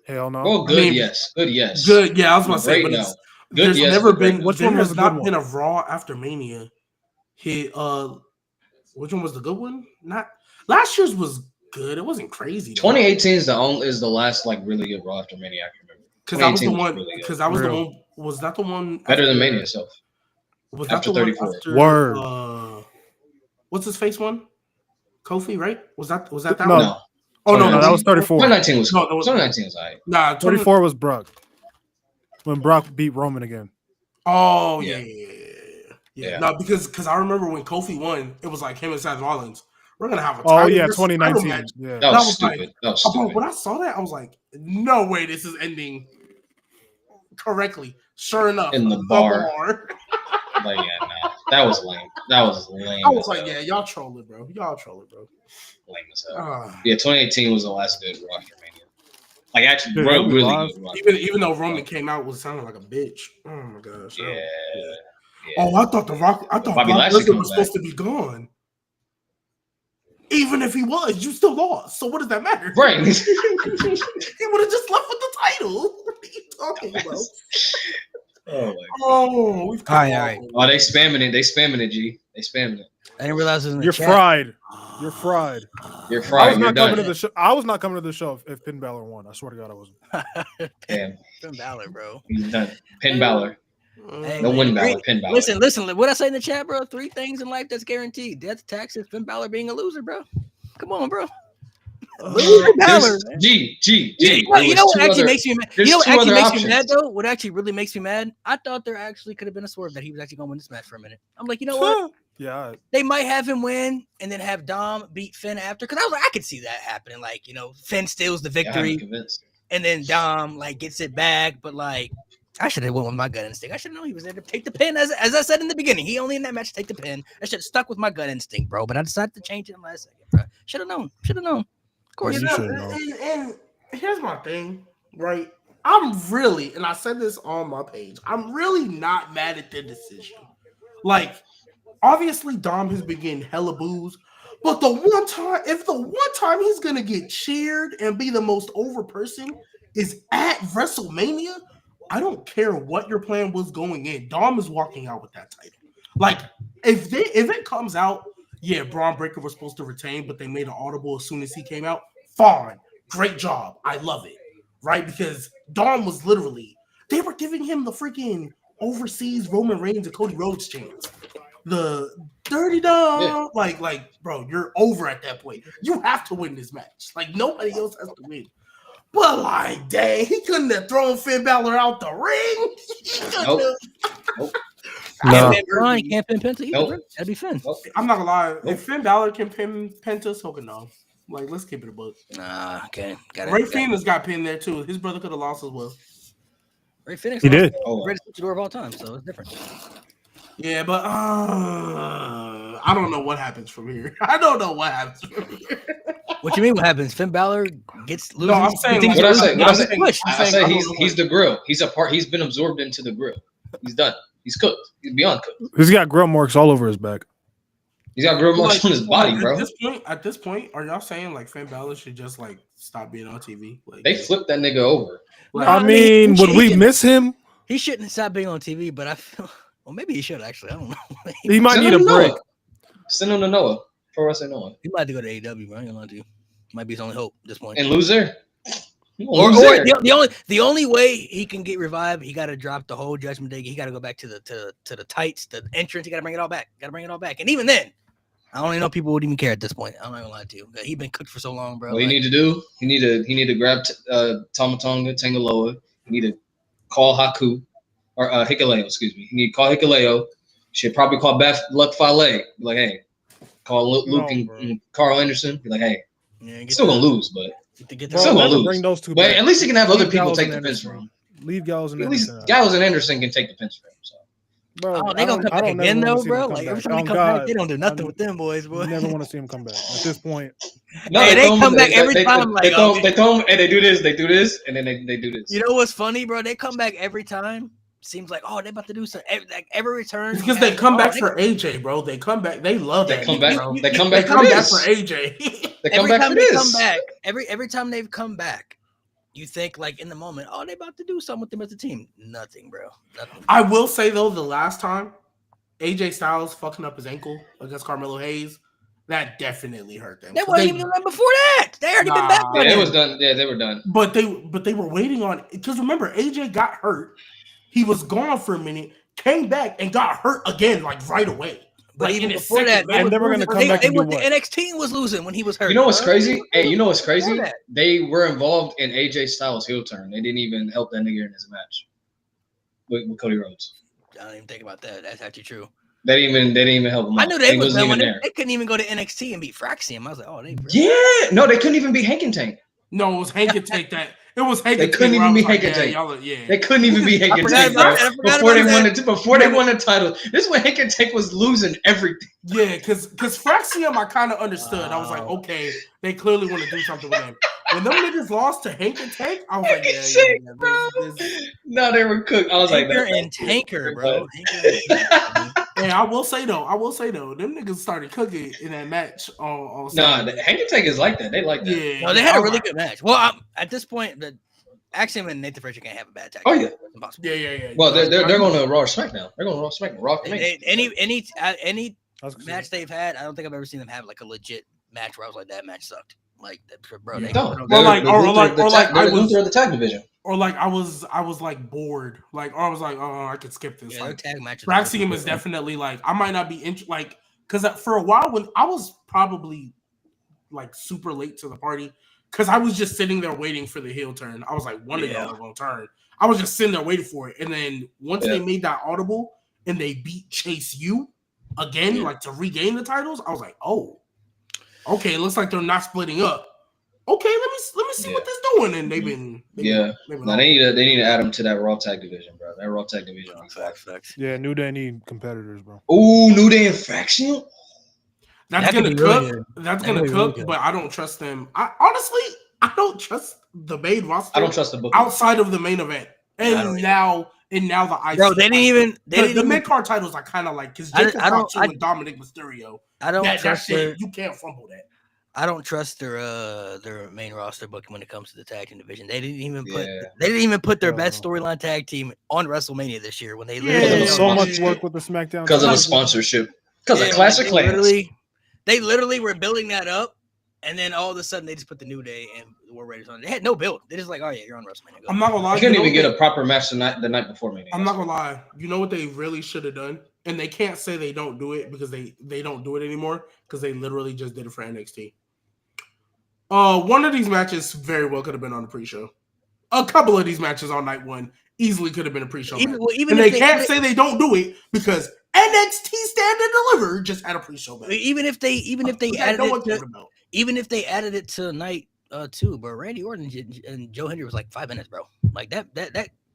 Hell no. Well, good, yes. Good, yes. Good, yeah. I was gonna say, Great, but no. it's, Good, there's yes. never Great, been. no. Which There one was has the not good been one? a Raw after Mania hit. Which one was the good one? Not last year's was good. It wasn't crazy though. 2018 is the last like really good Raw after Mania I can remember. Because I was the 2018 one. really good. Because I was the Real. one. Was that the one Better than after- Mania itself. Was that After the one 34. after? Word. What's his face one? Kofi, right? Was that that No. one? No. Oh no, No, that was 34. 2019 was No, cool. 2019 was alright. Nah, 34 was Brock. When Brock beat Roman again. Oh Yeah. yeah. No, because I remember when Kofi won, it was like him and Seth Rollins. We're gonna have a Oh title yeah, versus title 2019. match. Yeah. That That was was stupid. like- That was Oh, bro, stupid. when I saw that, I was like, no way this is ending correctly. Sure enough, In the bar. Like, yeah, nah. That was lame. That was lame. I was as like, hell. yeah, y'all trolling, bro. Y'all trolling, bro. Lame as hell. Ah. Yeah, 2018 was the last good Raw after Mania. Like, actually, Dude, really, it'll be really live. good Raw. Even though Roman came out was sounding like a bitch. Oh my gosh. Yeah. Oh, I thought I thought Bobby Brock Lashley Lesnar comes was back. supposed to be gone. Even if he was, you still lost. So what does that matter? Right. He would have just left with the title. What are you talking about? Oh, my God. Oh, we've come All right. Oh, they spamming it. They spamming it, G. They spamming it. I didn't realize it was in the You're chat. fried. You're fried. You're I fried. was You're not coming done. to the show. I was not coming to the show if Finn Balor won. I swear to God, I wasn't. Damn. Finn Balor, bro. He's done. Finn Balor. Hey, No man, win great. Balor. Finn Balor. Listen. What I say in the chat, bro? 3 things in life that's guaranteed: death, taxes, Finn Balor being a loser, bro. Come on, bro. Finn Balor, man. G. You know what actually makes me mad? You there's know what two actually other makes me mad options. though? What actually really makes me mad? I thought there actually could have been a swerve that he was actually going to win this match for a minute. I'm like, you know what? Yeah. They might have him win and then have Dom beat Finn after. Because I was like, I could see that happening. Like, you know, Finn steals the Yeah, I'm victory convinced. and then Dom like gets it back. But like, I should have went with my gut instinct. I should have known he was there to take the pin. As I said in the beginning, he only in that match to take the pin. I should have stuck with my gut instinct, bro. But I decided to change it in the last second, bro. Should have known. Of course. You You know, should know. and here's my thing, right? I'm really, and I said this on my page, I'm really not mad at the decision. Like, obviously, Dom has been getting hella boos, but the one time he's gonna get cheered and be the most over person is at WrestleMania, I don't care what your plan was going in. Dom is walking out with that title. Like, if it comes out, yeah, Braun Breaker was supposed to retain, but they made an audible as soon as he came out. Fine. Great job. I love it. Right? Because Dom was literally, they were giving him the freaking overseas Roman Reigns and Cody Rhodes chance. The dirty Dom. Yeah. Like, bro, you're over at that point. You have to win this match. Like, nobody else has to win. But like, dang, he couldn't have thrown Finn Balor out the ring. He couldn't have. No. Can't pin Penta either, Nope. bro. That'd be Finn. Nope. I'm not gonna lie. Nope. If Finn Balor can pin Penta, so can Dom. Like, let's keep it a book. Nah, okay. Got Ray it. Phoenix got pinned there too. His brother could have lost as well. Ray Phoenix. He did. Oh, Greatest luchador of all time, so it's different. Yeah, but I don't know what happens from here. I don't know what happens from here. What you mean? What happens? Finn Balor gets loses. I'm saying, continues What I to say? lose, What I gets say? pushed. I'm I saying, say I don't know he's what- the grill. He's a part. He's been absorbed into the grill. He's done. He's cooked. He's beyond cooked. He's got grill marks all over his back. He's got grill marks on his body, Like, bro. At this point, are y'all saying like Finn Balor should just like stop being on TV? Like, They flipped that nigga over. like, I mean, would we miss him? He shouldn't stop being on TV, but I feel. Well, maybe he should actually. I don't know. He might Send need him a to break. Noah. Send him to Noah. Pro Wrestling Noah. He might have to go to AEW, bro. I ain't gonna lie to you. Might be his only hope at this point. And lose there. Or Lose there. the only way he can get revived, he got to drop the whole Judgment Day. He got to go back to the tights, the entrance. He got to bring it all back. And even then, I don't even know people would even care at this point. I'm not gonna lie to you. He been cooked for so long, bro. What he need to do? He need to grab Tama Tonga, Tangaloa. He need to call Haku or Hikuleo. Excuse me. He need to call Hikuleo. Should probably call Beth Luck Fale. Be like, hey, call Luke and Carl Anderson. Be like, hey, yeah, still gonna lose, but get Bro, still gonna never lose. bring those two But back. at least he can have other Leave people Gallows take and the pins for Anderson. him. Leave Gallows and At least Anderson out. Gallows and Anderson can take the pins for him. So Bro, Oh, they gonna come back again though, bro. Like every time they come back, they don't do nothing I with them boys, boy. never want to see him come back. At this point, no, Hey, they throw him- come back every time, They like, throw, okay. they throw him, and they do this, and then they do this. You know what's funny, bro? They come back every time. Seems like, oh, they about to do something. Like every return. because they come back for AJ, bro. They come back. They love They that. come nigga, back. bro. They come They back for come back this. for AJ. They come every back time for they this. come back, every time they've come back, you think like in the moment, oh, they about to do something with them as a team. Nothing, bro. Nothing. I will say though, the last time AJ Styles fucking up his ankle against Carmelo Hayes, that definitely hurt them. They weren't even done before that. They already been back Yeah, on it him. was done. Yeah, they were done. But they were waiting on, because remember, AJ got hurt. He was gone for a minute, came back and got hurt again, like right away. But like even in a before that, second, man. And then we're gonna come back and do the what? NXT was losing when he was hurt. You know what's bro. crazy? Hey, you know what's Before crazy? that. They were involved in AJ Styles' heel turn. They didn't even help that nigga in his match with Cody Rhodes. I don't even think about that. That's actually true. They didn't even help him out. I knew they was wasn't done when even there. they couldn't even go to NXT and beat Fraxium. I was like, oh, they Yeah, no, they couldn't even be Hank and Tank. No, it was Hank and Tank that. It was Hank They and couldn't Tank. even be Hank Hank and Tank. Y'all, yeah. They couldn't even be Hank and Tank, bro. Before they won the title. This is when Hank and Tank was losing everything. Yeah, because Fraxium, I kind of understood. I was like, okay, they clearly want to do something with him. When them niggas lost to Hank and Tank, I was like, yeah. No, they were cooked. I was Hanker like, and Tanker, bro. Hey, I will say though, them niggas started cooking in that match on Saturday. Hank and Tank is like that. They like that. Yeah, No, they had a really good match. Well, at this point, the Axiom and Nathan Frazier can't have a bad tag. Oh, yeah. It's impossible. Yeah. Well, they're going to Raw or SmackDown. They're going to Raw or SmackDown. Raw for me. Any match they've had, I don't think I've ever seen them have like a legit match where I was like, that match sucked. Like, bro, they don't. the tag division. Or like I was like bored. Like, or I was like, oh, I could skip this. Yeah, like, tag matches. Fraxium is definitely like, I might not be like, because for a while when I was probably like super late to the party, because I was just sitting there waiting for the heel turn. I was like, one of y'all are gonna turn. I was just sitting there waiting for it, and then once they made that audible and they beat Chase U again, like to regain the titles, I was like, oh, okay, it looks like they're not splitting up. Okay, let me see what they're doing, and they've been no, they need to add them to that Raw tag division, bro. That Raw tag division. Facts. Yeah, New Day need competitors, bro. Ooh, New Day and Fraction. That's gonna cook. That's gonna cook, but I don't trust them. I don't trust the main roster. I don't trust the book outside of the main event, and now the IC. Bro, the mid card titles are kind of like, because Jacob Fatu and Dominic Mysterio. I don't trust that you can't fumble that. I don't trust their main roster booking when it comes to the tag team division. They didn't even put their best storyline tag team on WrestleMania this year when they literally so much work with the SmackDown because of the sponsorship. Because of Classic Clans. They literally were building that up, and then all of a sudden they just put the New Day and the War Raiders on. They had no build. They just like, oh yeah, you're on WrestleMania. Go. I'm not gonna lie. You couldn't even get a proper match the night before Mania. I'm not gonna lie. You know what they really should have done, and they can't say they don't do it because they don't do it anymore because they literally just did it for NXT. One of these matches very well could have been on the pre-show. A couple of these matches on night one easily could have been a pre-show. Even and they can't say they don't do it because NXT Stand and Deliver just had a pre-show match. Even if they added it to night 2, bro. Randy Orton and Joe Hendry was like 5 minutes, bro. Like that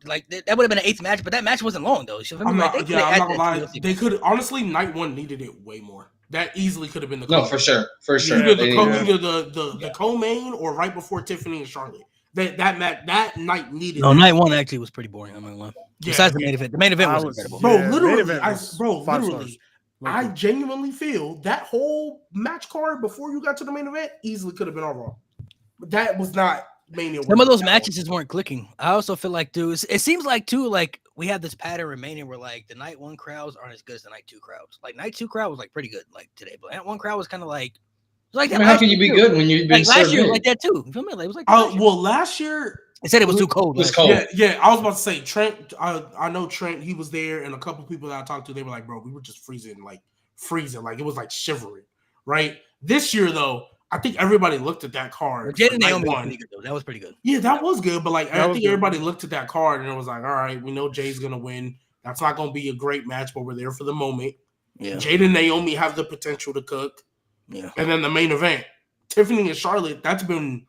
would have been an 8th match, but that match wasn't long though. I'm not gonna lie. They could honestly, night 1 needed it way more. That easily could have been the co-main. No, for sure. Either the co-main or right before Tiffany and Charlotte. That night needed. No, night 1 actually was pretty boring. I'm not gonna lie. Besides the main event, was incredible. Literally, I genuinely feel that whole match card before you got to the main event easily could have been all wrong. But that was not Mania. Some of those matches just weren't clicking. I also feel like, dude, it seems like too, like we have this pattern remaining where like the night 1 crowds aren't as good as the night 2 crowds. Like night 2 crowd was like pretty good like today, but night 1 crowd was kind of like that. How can you be good when you've been last year like that too? You feel me? Like, it was like last year they said it was too cold. It was cold. Yeah. I was about to say Trent. I know Trent. He was there, and a couple people that I talked to, they were like, "Bro, we were just freezing. Like it was like shivering." Right. This year, though, I think everybody looked at that card. Jade and Naomi was pretty good, though. That was pretty good. Yeah, that was good. But like, I think everybody looked at that card and it was like, "All right, we know Jay's gonna win. That's not gonna be a great match, but we're there for the moment." Yeah. Jade and Naomi have the potential to cook. Yeah. And then the main event, Tiffany and Charlotte. That's been.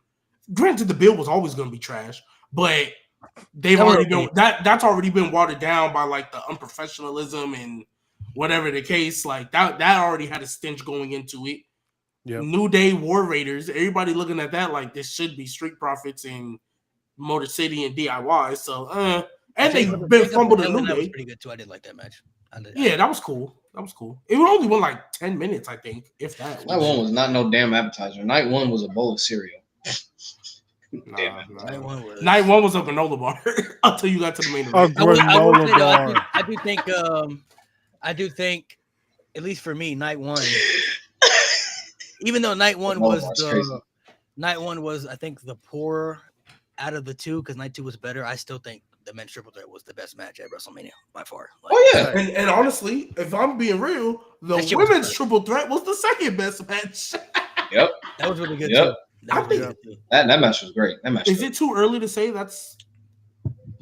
Granted, the bill was always going to be trash, but they've that's already been watered down by like the unprofessionalism and whatever the case. Like that already had a stench going into it. Yep. New Day War Raiders. Everybody looking at that like this should be Street Profits and Motor City and DIY. So and they've been fumbled a New Day. That was pretty good too. I did like that match. That was cool. It only went like 10 minutes, I think, if that. Night 1 was not no damn appetizer. Night 1 was a bowl of cereal. Night one was. Night one was a granola bar until you got to the main A event. I will say granola though, bar. I do think, at least for me, night one. Even though night one Granola was bar's crazy. night one was, I think, the poorer out of the two because night two was better. I still think the men's triple threat was the best match at WrestleMania by far. Like, Oh yeah, And honestly, if I'm being real, the That shit was women's good. triple threat was the second best match. yep. that was really good Yep. too. That was really good too. That match was great. That match. Is it too early to say that's,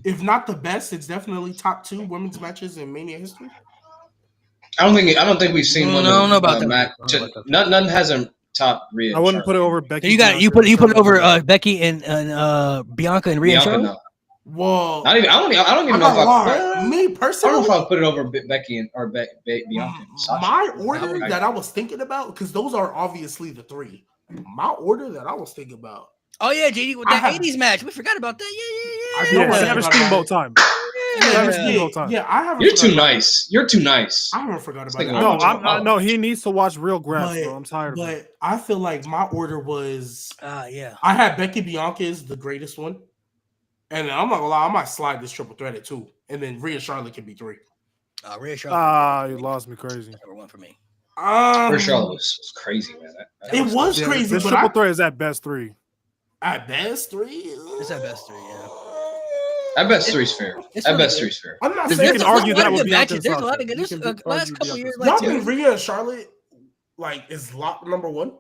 if not the best, it's definitely top 2 women's matches in Mania history? I don't think we've seen one. I don't know about that. Match. I don't know about that. None hasn't topped Rhea. I wouldn't put it over Becky. So you put it over Becky and Bianca and Rhea. Bianca. and No, Well, not even. I don't even I'm know not if gonna lie. Me I don't know personally, if I put it over Becky and or Bianca. And Sasha. my order I- that I was thinking about, because those are obviously the 3. My order that I was thinking about. Oh yeah, JD with I that have- 80s match. We forgot about that. I Yeah. know Yeah, what Savage about Steamboat time. Savage Steamboat time. Yeah, I haven't. You're forgot too about- nice. You're too nice. I haven't forgot about it. Thinking I No, about watched- it. no. He needs to watch real graphs, bro. I'm tired of it. But I feel like my order was, Yeah. I had Becky Bianca is the greatest one, and I'm not gonna lie, I might slide this triple threat at 2, and then Rhea Charlotte can be 3. Rhea Charlotte. You lost me crazy. Number one for me. Rhea Charlotte was crazy, man. It was Yeah, crazy, this but triple threat is at best 3. at best 3. It's at best 3. Yeah. I bet three's fair. It's I really bet good. three's fair. I'm not There's saying can argue that with with Bianca matches. and There's a lot of Sasha. good. This You can last argue couple Bianca years, and like y'all Sasha. think Rhea and Charlotte like is locked number 1?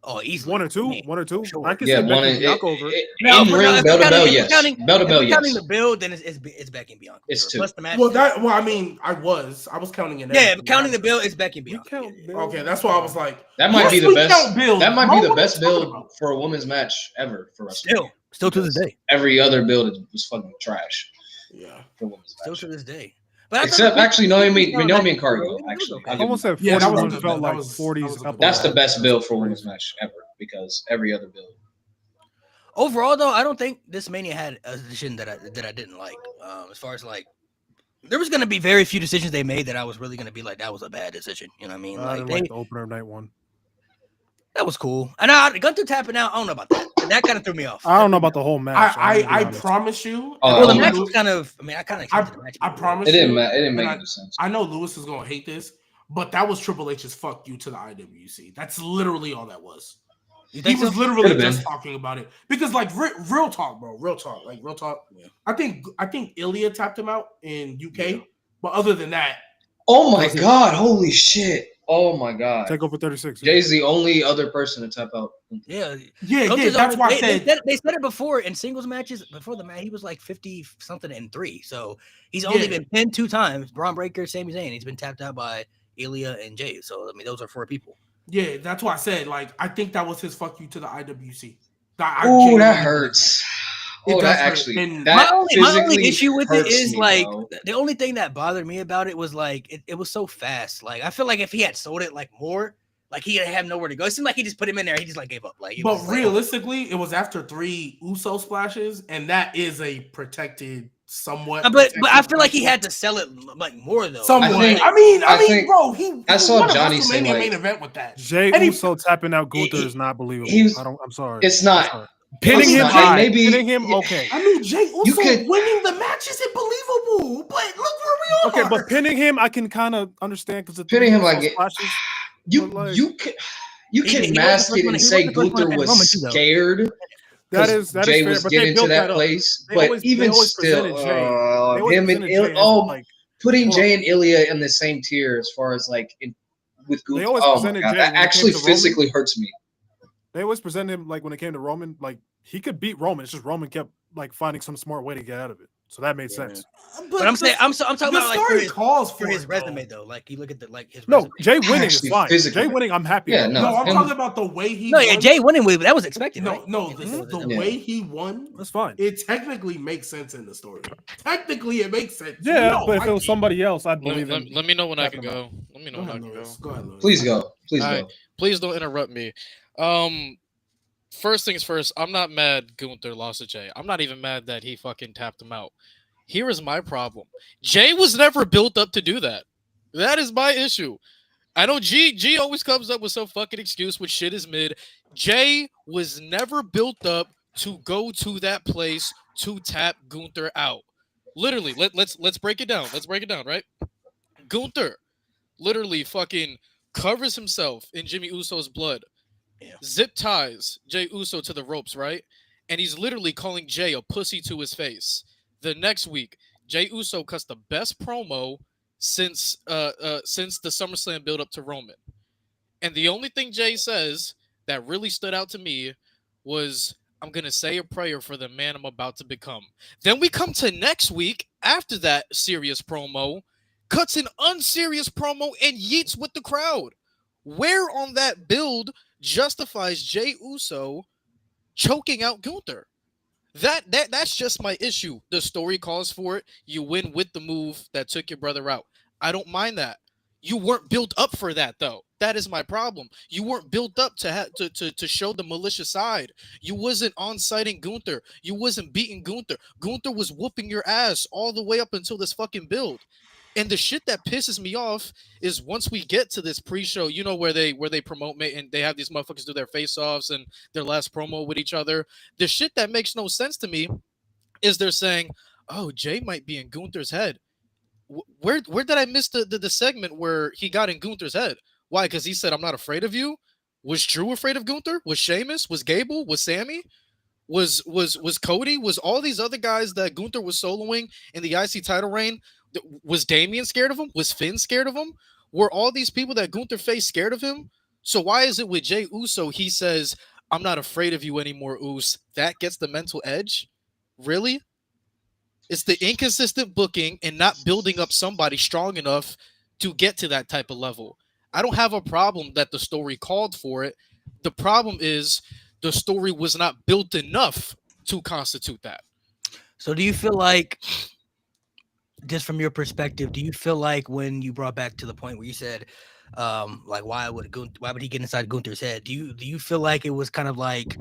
Oh, easily. 1 or 2, Me. 1 or 2. Sure. I can Yeah, see one Becky in and Bianca over. No, in but ring if bell to we're bell, counting- yes. if we're Bell to bell, counting yes. the build, then it's Becky and Bianca. It's 2. Plus the match. Well, I mean, I was counting it. Yeah, but counting the build, it's Becky and We Bianca. count Yeah. Bill. Okay, that's why I was like, That might be yes, the we best. count builds. That might Bro, be the what are best you talking build about? for a women's match ever for WrestleMania. Still to this day. Every other build was fucking trash Yeah. for women's Still match. to this day. But I Except thought- actually, Naomi and It was Cargill. okay. Actually, Okay. I'll give Almost them said that. Yeah, that 40s was and a felt good- like that was- 40s. that was a couple good- That's the of- best build for a women's match ever because every other build. Overall, though, I don't think this Mania had a decision that I didn't like. As far as like, there was gonna be very few decisions they made that I was really gonna be like, that was a bad decision. You know what I mean? I Like didn't they, like the opener of night 1. that was cool. And Gunther tapping out, I don't know about that. That kind of threw me off. I don't know about the whole match. I promise you. Oh, Well, the I match know. was kind of. I mean, I kind of expected the match. I promise It didn't. you. It didn't make and any sense. I know Lewis is gonna hate this, but that was Triple H's fuck you to the IWC. That's literally all that was. You He think was so? literally Could've just been. talking about it because, like, real talk, bro. Real talk. Yeah. I think Ilya tapped him out in UK, but other than that, Oh my god! Holy shit! Oh my god! Take over 36. Jay's the only other person to tap out. Yeah. yeah, Gunther's that's why I they said they said it before in singles matches. Before the match, he was like 50 something and 3. So he's only Yeah. been pinned 2 times. Braun Breaker, Sami Zayn. He's been tapped out by Ilya and Jay. So I mean, those are 4 people. yeah, that's why I said like I think that was his fuck you to the IWC. Oh, genuinely that think hurts. It Oh, does that hurt. actually. And That My only physically issue with it hurts is me, like bro. the only thing that bothered me about it was like it was so fast. Like I feel like if he had sold it like more, like he'd have nowhere to go. It seemed like he just put him in there. He just like gave up. Like, it But was like, realistically, it was after 3 Uso splashes, and that is a protected, somewhat. but I protected feel like he splash. had to sell it like more though. Somewhat. I think- I mean, I think- bro, he I saw won a Johnny say, WrestleMania like- main event with that. Jay And he- Uso tapping out Gunther he- is not believable. he's- I'm sorry. It's not. I'm sorry. Pinning him, not. high. Maybe- Pinning him, okay. I mean, Jay Uso could- winning the match isn't believable, but look where we are. Okay, but pinning him, I can kind of understand because Pinning him like it- splashes. You But, like- you can you He- can he was the mask first it one- and he say was the first one to Gunther pin was Roman too, though. scared. That is Jay fair, was but they getting to built that up. place, They but always- they even always still, presented Jay. They always him and presented Jay as, like, putting hold Jay on. and Ilya in the same tier as far as like with They Gunther. always Oh my presented god, Jay that when it actually came to Roman. physically hurts me. They always presented him like when it came to Roman, like he could beat Roman. It's just Roman kept like finding some smart way to get out of it. So that made sense. But I'm saying I'm talking the about like story calls for his it, resume though. though. Like you look at his No, resume. Jay winning is Actually, fine. physically. Jay winning, I'm happy. Yeah, about. no. No, I'm him- talking about the way he. No, yeah, won. Jay winning with that was expected, No, right? no, Mhm. the Yeah. way he won, That's fine. it technically makes sense in the story. Technically, it makes sense. Yeah, No, but if I it was can't. somebody else, I'd Let, believe let, him. let me know when I can Tapping him go. Let me know Go when I ahead, can Lewis. go. Go ahead, Lewis. Please go. Please All go. right. Please don't interrupt me. First things first, I'm not mad Gunther lost to Jay. I'm not even mad that he fucking tapped him out. Here is my problem. Jay was never built up to do that. That is my issue. I know G always comes up with some fucking excuse when shit is mid. Jay was never built up to go to that place to tap Gunther out. Literally, let's break it down. Let's break it down, right? Gunther literally fucking covers himself in Jimmy Uso's blood, Yeah. zip ties Jay Uso to the ropes, right? And he's literally calling Jay a pussy to his face. The next week, Jay Uso cuts the best promo since the SummerSlam build up to Roman. And the only thing Jay says that really stood out to me was, I'm going to say a prayer for the man I'm about to become. Then we come to next week after that serious promo, cuts an unserious promo and yeets with the crowd. Where on that build justifies Jay Uso choking out Gunther? That's just my issue. The story calls for it. You win with the move that took your brother out. I don't mind that. You weren't built up for that though. That is my problem. You weren't built up to show the malicious side. You wasn't on sighting Gunther. You wasn't beating Gunther. Gunther was whooping your ass all the way up until this fucking build. And the shit that pisses me off is once we get to this pre-show, you know, where they promote me and they have these motherfuckers do their face-offs and their last promo with each other. The shit that makes no sense to me is they're saying, "Oh, Jay might be in Gunther's head." Where did I miss the segment where he got in Gunther's head? Why? Because he said, "I'm not afraid of you." Was Drew afraid of Gunther? Was Sheamus? Was Gable? Was Sammy? Was Cody? Was all these other guys that Gunther was soloing in the IC title reign? Was Damian scared of him? Was Finn scared of him? Were all these people that Gunther faced scared of him? So why is it with Jay Uso he says, "I'm not afraid of you anymore, Us"? That gets the mental edge? Really? It's the inconsistent booking and not building up somebody strong enough to get to that type of level. I don't have a problem that the story called for it. The problem is the story was not built enough to constitute that. So do you feel like, just from your perspective, do you feel like when you brought back to the point where you said, like why would he get inside Gunther's head? Do you feel like it was kind of like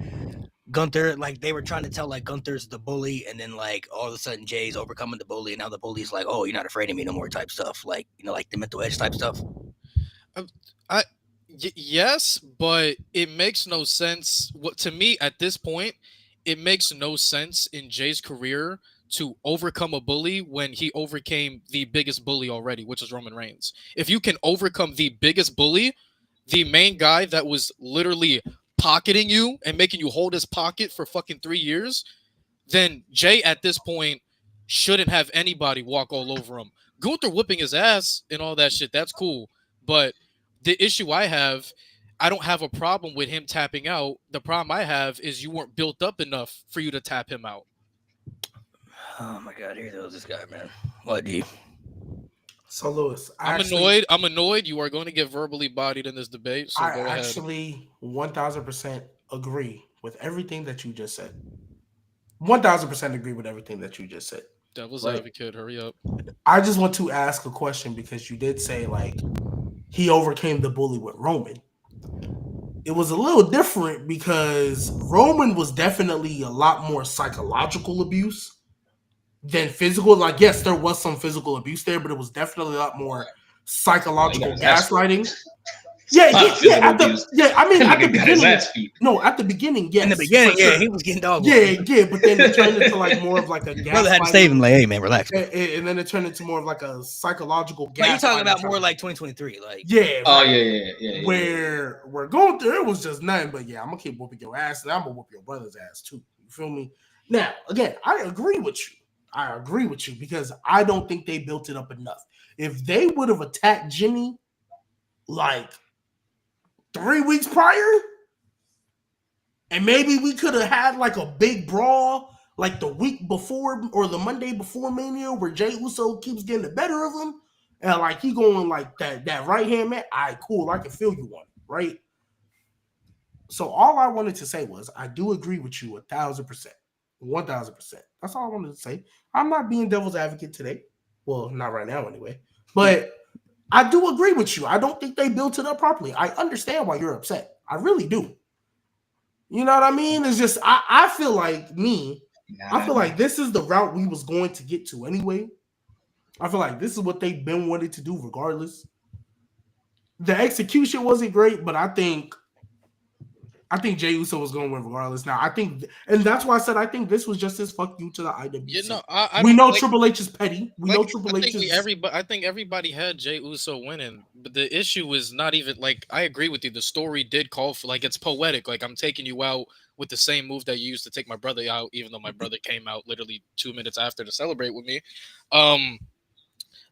Gunther, like they were trying to tell like Gunther's the bully, and then like all of a sudden Jay's overcoming the bully, and now the bully's like, oh, you're not afraid of me no more type stuff, like, you know, like the mental edge type stuff. Yes, but it makes no sense. What to me at this point, it makes no sense in Jay's career to overcome a bully when he overcame the biggest bully already, which is Roman Reigns. If you can overcome the biggest bully, the main guy that was literally pocketing you and making you hold his pocket for fucking 3 years, then Jay at this point shouldn't have anybody walk all over him. Gunther whipping his ass and all that shit, that's cool. But the issue I have, I don't have a problem with him tapping out. The problem I have is you weren't built up enough for you to tap him out. Oh my god, here goes this guy, man. What, G? So Lewis, I'm annoyed. You are going to get verbally bodied in this debate. So I go ahead. actually 1000% agree with everything that you just said. 1000% agree with everything that you just said. Devil's Right. advocate, hurry up. I just want to ask a question because you did say like he overcame the bully with Roman. It was a little different because Roman was definitely a lot more psychological abuse than physical. Like, yes, there was some physical abuse there, but it was definitely a lot more psychological gaslighting. Yeah. I mean, at the beginning, no, at the beginning, yes. In the beginning, sure. he was getting dog. Yeah, but then it turned into like more of like a gaslighting. Brother had to save him, like, hey man, relax. And then it turned into more of like a psychological gaslighting. But you're talking about more like 2023, like yeah. Oh right. yeah. Where we're going through, it was just nothing. But yeah, I'm gonna keep whooping your ass, and I'm gonna whoop your brother's ass too. You feel me? Now, again, I agree with you because I don't think they built it up enough. If they would have attacked Jimmy like 3 weeks prior, and maybe we could have had like a big brawl like the week before or the Monday before Mania where Jay Uso keeps getting the better of him, and like he going like that right hand man. All right, cool. I can feel you on it, right? So all I wanted to say was I do agree with you 1,000%. 1,000%. That's all I wanted to say. I'm not being devil's advocate today. Well, not right now anyway. But I do agree with you. I don't think they built it up properly. I understand why you're upset. I really do. You know what I mean? It's just I feel like I feel like this is the route we was going to get to anyway. I feel like this is what they've been wanting to do regardless. The execution wasn't great, but I think I think Jey Uso was going to win regardless. Now I think, and that's why I said I think this was just his fuck you to the IWC. You know, I we don't know like, Triple H is petty. We like, know Triple H is. I think everybody had Jey Uso winning, but the issue is not even like I agree with you. The story did call for like it's poetic. Like I'm taking you out with the same move that you used to take my brother out, even though my brother came out literally 2 minutes after to celebrate with me.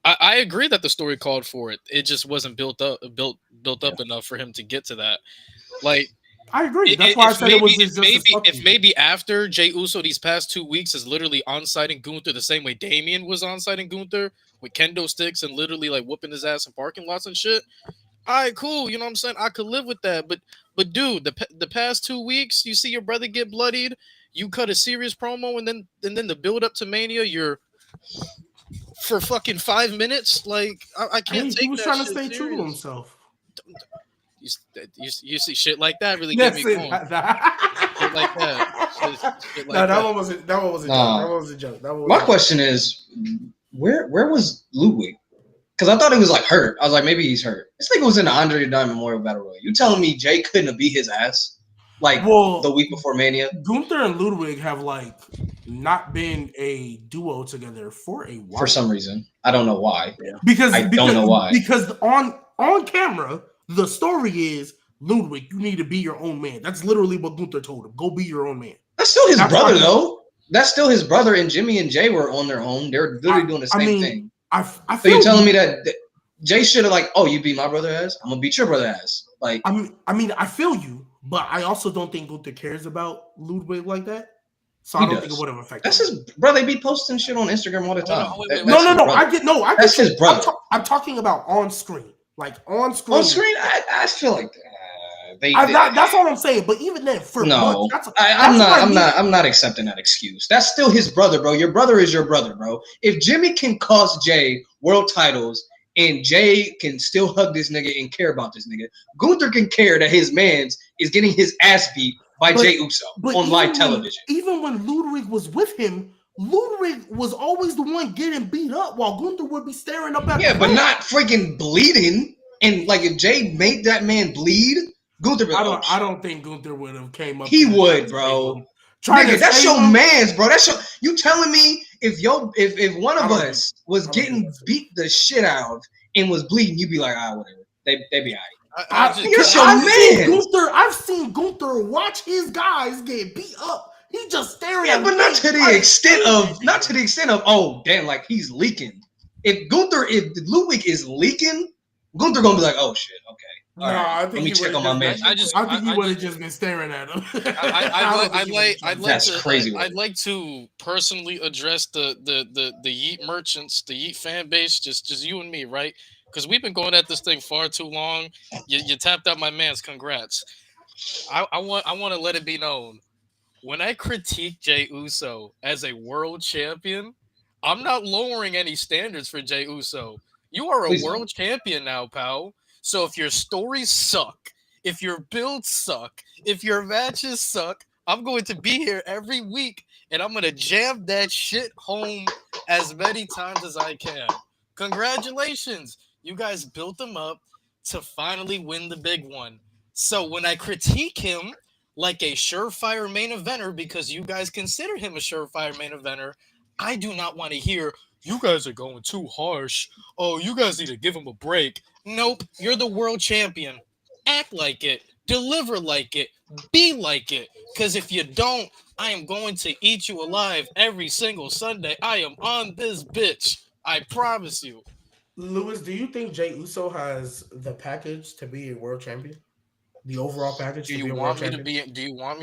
I agree that the story called for it. It just wasn't built up enough for him to get to that. Like I agree. That's why I said it was just if maybe after Jey Uso these past 2 weeks is literally on-sighting Gunther the same way Damian was on-sighting Gunther with kendo sticks and literally like whooping his ass in parking lots and shit. All right, cool. You know what I'm saying? I could live with that. But dude, the past 2 weeks, you see your brother get bloodied. You cut a serious promo, and then the build up to Mania, you're for fucking 5 minutes. Like I can't take. He was that trying to shit stay serious. true to himself. You see shit like that really get me going. Shit like that. Shit like that one wasn't. That one was a joke. That one was a joke. My question is, where was Ludwig? Because I thought he was like hurt. I was like, maybe he's hurt. This nigga was in the Andre the Diamond Memorial Battle Royal. You telling me Jay couldn't have beat his ass like the week before Mania? Gunther and Ludwig have like not been a duo together for a while. For some reason, I don't know why. Yeah. Because I don't know why. Because on camera, the story is Ludwig, you need to be your own man. That's literally what Gunther told him. Go be your own man. That's still his brother, though. That's still his brother, and Jimmy and Jay were on their own. They're literally doing the same thing. I so feel you're telling me that Jay should have like, oh, you beat my brother ass, I'm gonna beat your brother ass. Like, I mean, I feel you, but I also don't think Gunther cares about Ludwig like that. So I don't think it would have affected. That's his brother. They be posting shit on Instagram all the time. No. That's his brother. I'm talking about on screen, like on screen. On screen, I feel like that's all I'm saying. But even then, I'm not accepting that excuse. That's still his brother, bro. Your brother is your brother, bro. If Jimmy can cost Jay world titles and Jay can still hug this nigga and care about this nigga, Gunther can care that his man's is getting his ass beat by Jey Uso on live television. Even when Ludwig was with him, Ludwig was always the one getting beat up while Gunther would be staring up at the but not freaking bleeding. And like if Jay made that man bleed, Gunther would I don't think Gunther would have came up. He would, bro. Nigga, that's your man's, bro. That's you telling me if one of us was getting beat the shit out of and was bleeding, you'd be like, whatever. They be alright. I've seen Gunther watch his guys get beat up. He just staring at but not to the extent of oh damn, like he's leaking. If Ludwig is leaking, Gunther gonna be like, oh shit, okay. I think let me check on my man. I think he would have just been staring at him. I'd like to personally address the Yeet merchants, the Yeet fan base, just you and me, right? Because we've been going at this thing far too long. You tapped out my man's. Congrats. I want to let it be known. When I critique Jey Uso as a world champion, I'm not lowering any standards for Jey Uso. You are a world champion now, pal. So if your stories suck, if your builds suck, if your matches suck, I'm going to be here every week and I'm going to jam that shit home as many times as I can. Congratulations. You guys built him up to finally win the big one. So when I critique him like a surefire main eventer because you guys consider him a surefire main eventer, I do not want to hear, you guys are going too harsh. Oh, you guys need to give him a break. Nope, you're the world champion. Act like it. Deliver like it. Be like it. Because if you don't, I am going to eat you alive every single Sunday. I am on this bitch. I promise you. Lewis, do you think Jey Uso has the package to be a world champion? The overall package do you want me to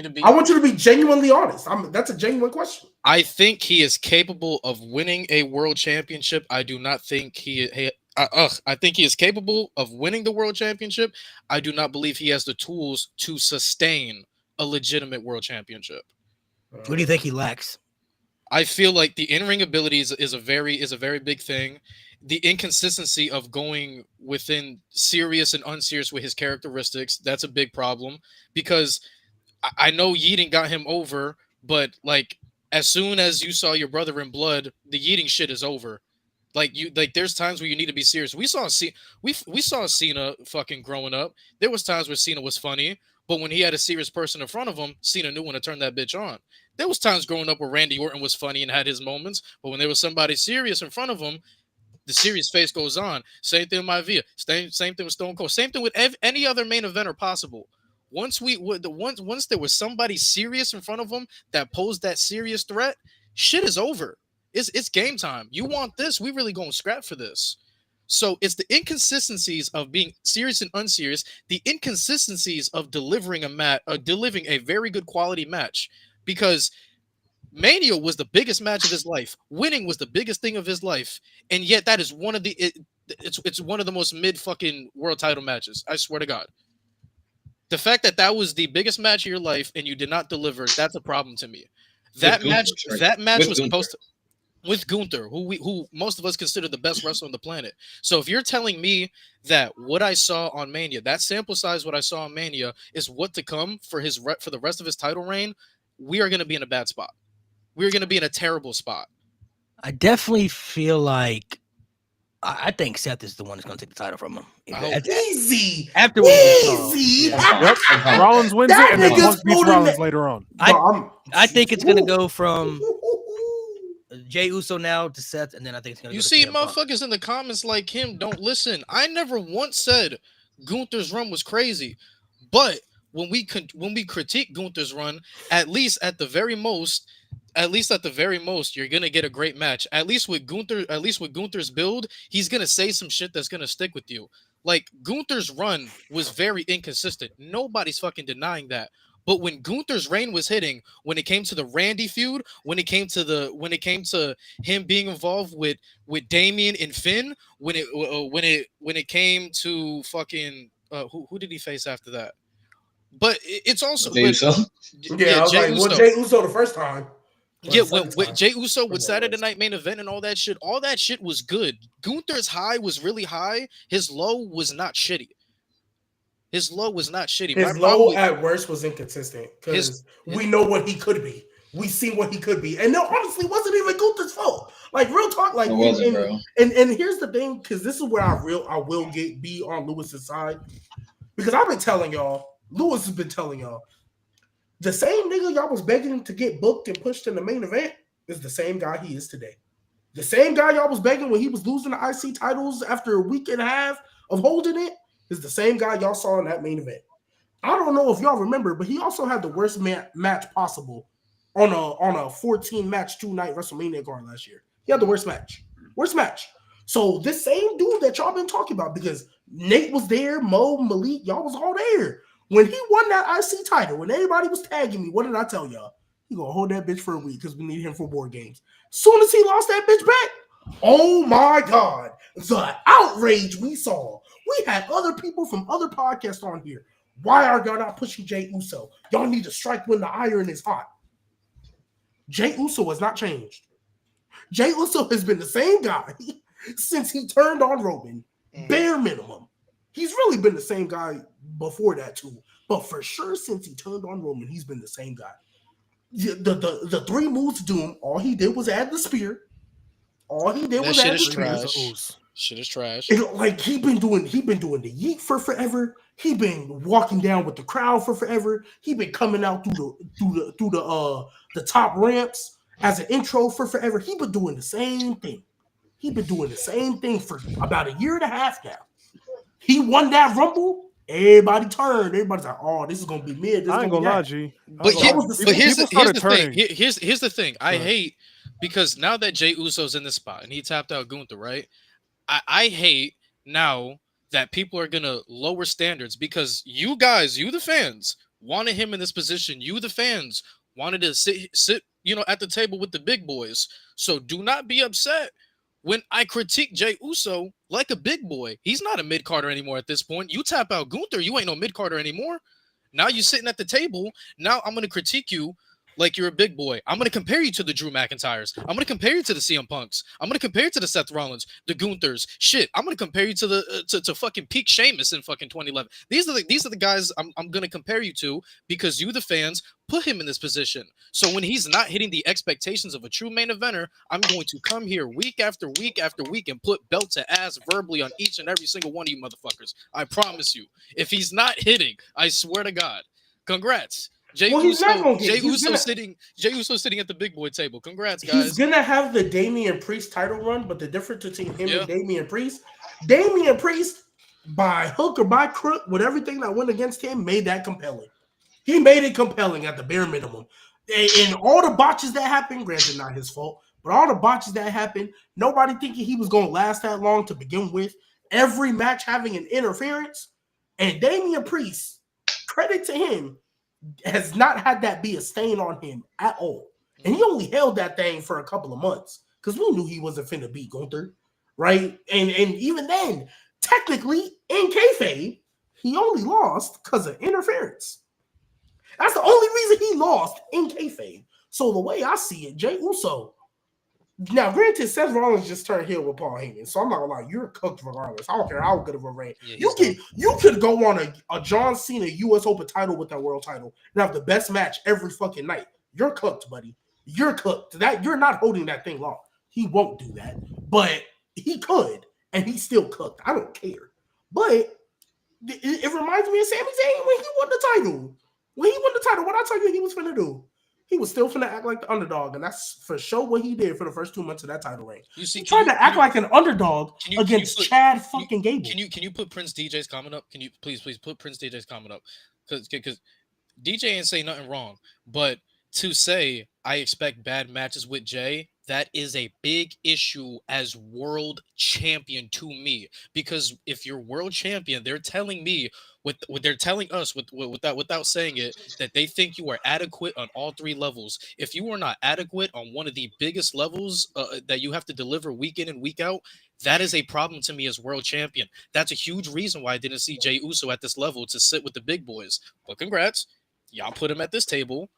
be? I want you to be genuinely honest. That's a genuine question. I think he is capable of winning a world championship. I do not think I think he is capable of winning the world championship. I do not believe he has the tools to sustain a legitimate world championship. What do you think he lacks? I feel like the in-ring ability is a very big thing. The inconsistency of going within serious and unserious with his characteristics, that's a big problem because I know Yeating got him over, but like as soon as you saw your brother in blood, the Yeating shit is over. Like there's times where you need to be serious. We saw Cena fucking growing up. There was times where Cena was funny, But when he had a serious person in front of him, Cena knew when to turn that bitch on. There was times growing up where Randy Orton was funny and had his moments, but when there was somebody serious in front of him, the serious face goes on. Same thing with Maivia. Same thing with Stone Cold. Same thing with any other main eventer possible. Once there was somebody serious in front of them that posed that serious threat, shit is over. It's game time. You want this? We really gonna scrap for this. So it's the inconsistencies of being serious and unserious, the inconsistencies of delivering delivering a very good quality match, because Mania was the biggest match of his life. Winning was the biggest thing of his life, and yet that is one of it's one of the most mid fucking world title matches. I swear to God. The fact that was the biggest match of your life and you did not deliver, that's a problem to me. That match was supposed to with Gunther, who most of us consider the best wrestler on the planet. So if you're telling me that what I saw on Mania, that sample size, what I saw on Mania, is what to come for for the rest of his title reign, we are going to be in a bad spot. We're going to be in a terrible spot. I definitely feel like I think Seth is the one that's going to take the title from him. Easy. After what we saw. Easy. Yep. Rollins wins it, and then Punk beats Rollins later on. I think it's going to go from Jey Uso now to Seth, and then I think it's going to You go see, to CM Punk. motherfuckers in the comments like him don't listen. I never once said Gunther's run was crazy, but when we critique Gunther's run, at least at the very most, you're gonna get a great match. At least with Gunther's build, he's gonna say some shit that's gonna stick with you. Like Gunther's run was very inconsistent. Nobody's fucking denying that. But when Gunther's reign was hitting, when it came to the Randy feud, when it came to him being involved with Damian and Finn, when it came to fucking who did he face after that? But it's also Jey Uso the first time. Yeah, with Jey Uso with Saturday Night Main Event and all that shit was good. Gunther's high was really high. His low was not shitty. His low at worst was inconsistent because we know what he could be. We see what he could be, and no, honestly, wasn't even Gunther's fault. Like real talk, like and here's the thing, because this is where I will be on Lewis's side, because I've been telling y'all, Lewis has been telling y'all, the same nigga y'all was begging to get booked and pushed in the main event is the same guy he is today. The same guy y'all was begging when he was losing the IC titles after a week and a half of holding it is the same guy y'all saw in that main event. I don't know if y'all remember, but he also had the worst match possible on a 14-match 2-night WrestleMania card last year. He had the worst match. So this same dude that y'all been talking about, because Nate was there, Mo, Malik, y'all was all there. When he won that IC title, when everybody was tagging me, what did I tell y'all? He gonna hold that bitch for a week because we need him for board games. Soon as he lost that bitch back, oh my God, the outrage we saw. We had other people from other podcasts on here. Why are y'all not pushing Jey Uso? Y'all need to strike when the iron is hot. Jey Uso has not changed. Jey Uso has been the same guy since he turned on Roman. Bare minimum. He's really been the same guy before that too. But for sure, since he turned on Roman, he's been the same guy. The 3 moves to Doom, all he did was add the spear. All he did was add the spear. Shit is trash. Like he been doing the yeet for forever. He been walking down with the crowd for forever. He been coming out through the top ramps as an intro for forever. He been doing the same thing. He been doing the same thing for about a year and a half now. He won that Rumble. Everybody turned. Everybody's like, "Oh, this is gonna be mid." I ain't gonna lie, G. But here's the thing. I hate because now that Jey Uso's in this spot and he tapped out Gunther, right? I hate now that people are gonna lower standards because you guys, you the fans, wanted him in this position. You the fans wanted to sit, at the table with the big boys. So do not be upset when I critique Jey Uso like a big boy. He's not a mid-carder anymore at this point. You tap out Gunther, you ain't no mid-carder anymore. Now you're sitting at the table. Now I'm going to critique you like you're a big boy. I'm going to compare you to the Drew McIntyres. I'm going to compare you to the CM Punks. I'm going to compare you to the Seth Rollins, the Gunthers. Shit, I'm going to compare you to the to fucking peak Sheamus in fucking 2011. These are the guys I'm going to compare you to because you, the fans, put him in this position. So when he's not hitting the expectations of a true main eventer, I'm going to come here week after week after week and put belt to ass verbally on each and every single one of you motherfuckers. I promise you. If he's not hitting, I swear to God. Congrats. Jay Well, he's not Uso, gonna get- Jay he's Uso gonna- sitting at the big boy table. Congrats, He's guys. gonna have the Damian Priest title run, but the difference between him Yeah. and Damian Priest, by hook or by crook, with everything that went against him, made that compelling. He made it compelling at the bare minimum. And all the botches that happened, granted not his fault, but all the botches that happened, nobody thinking he was going to last that long to begin with. Every match having an interference. And Damian Priest, credit to him, has not had that be a stain on him at all. And he only held that thing for a couple of months because we knew he wasn't finna beat Gunther, right? And even then, technically, in kayfabe, he only lost because of interference. That's the only reason he lost in kayfabe. So the way I see it, Jey Uso. Now, granted, Seth Rollins just turned heel with Paul Heyman, so I'm not gonna lie, you're cooked regardless. I don't care how good of a reign. Yeah, you could go on a John Cena U.S. Open title with that world title and have the best match every fucking night. You're cooked, buddy. You're cooked. That you're not holding that thing long. He won't do that, but he could, and he's still cooked. I don't care. But it reminds me of Sami Zayn when he won the title. When he won the title, what I tell you he was finna do? He was still finna act like the underdog, and that's for sure what he did for the first 2 months of that title reign. He tried to act like an underdog against Chad fucking Gable. Can you put Prince DJ's comment up? Can you please put Prince DJ's comment up? Because DJ ain't say nothing wrong, but to say I expect bad matches with Jay, that is a big issue as world champion to me. Because if you're world champion, they're telling me what they're telling us without saying it, that they think you are adequate on all three levels. If you are not adequate on one of the biggest levels that you have to deliver week in and week out, that is a problem to me as world champion. That's a huge reason why I didn't see Jey Uso at this level to sit with the big boys. But congrats, y'all put him at this table.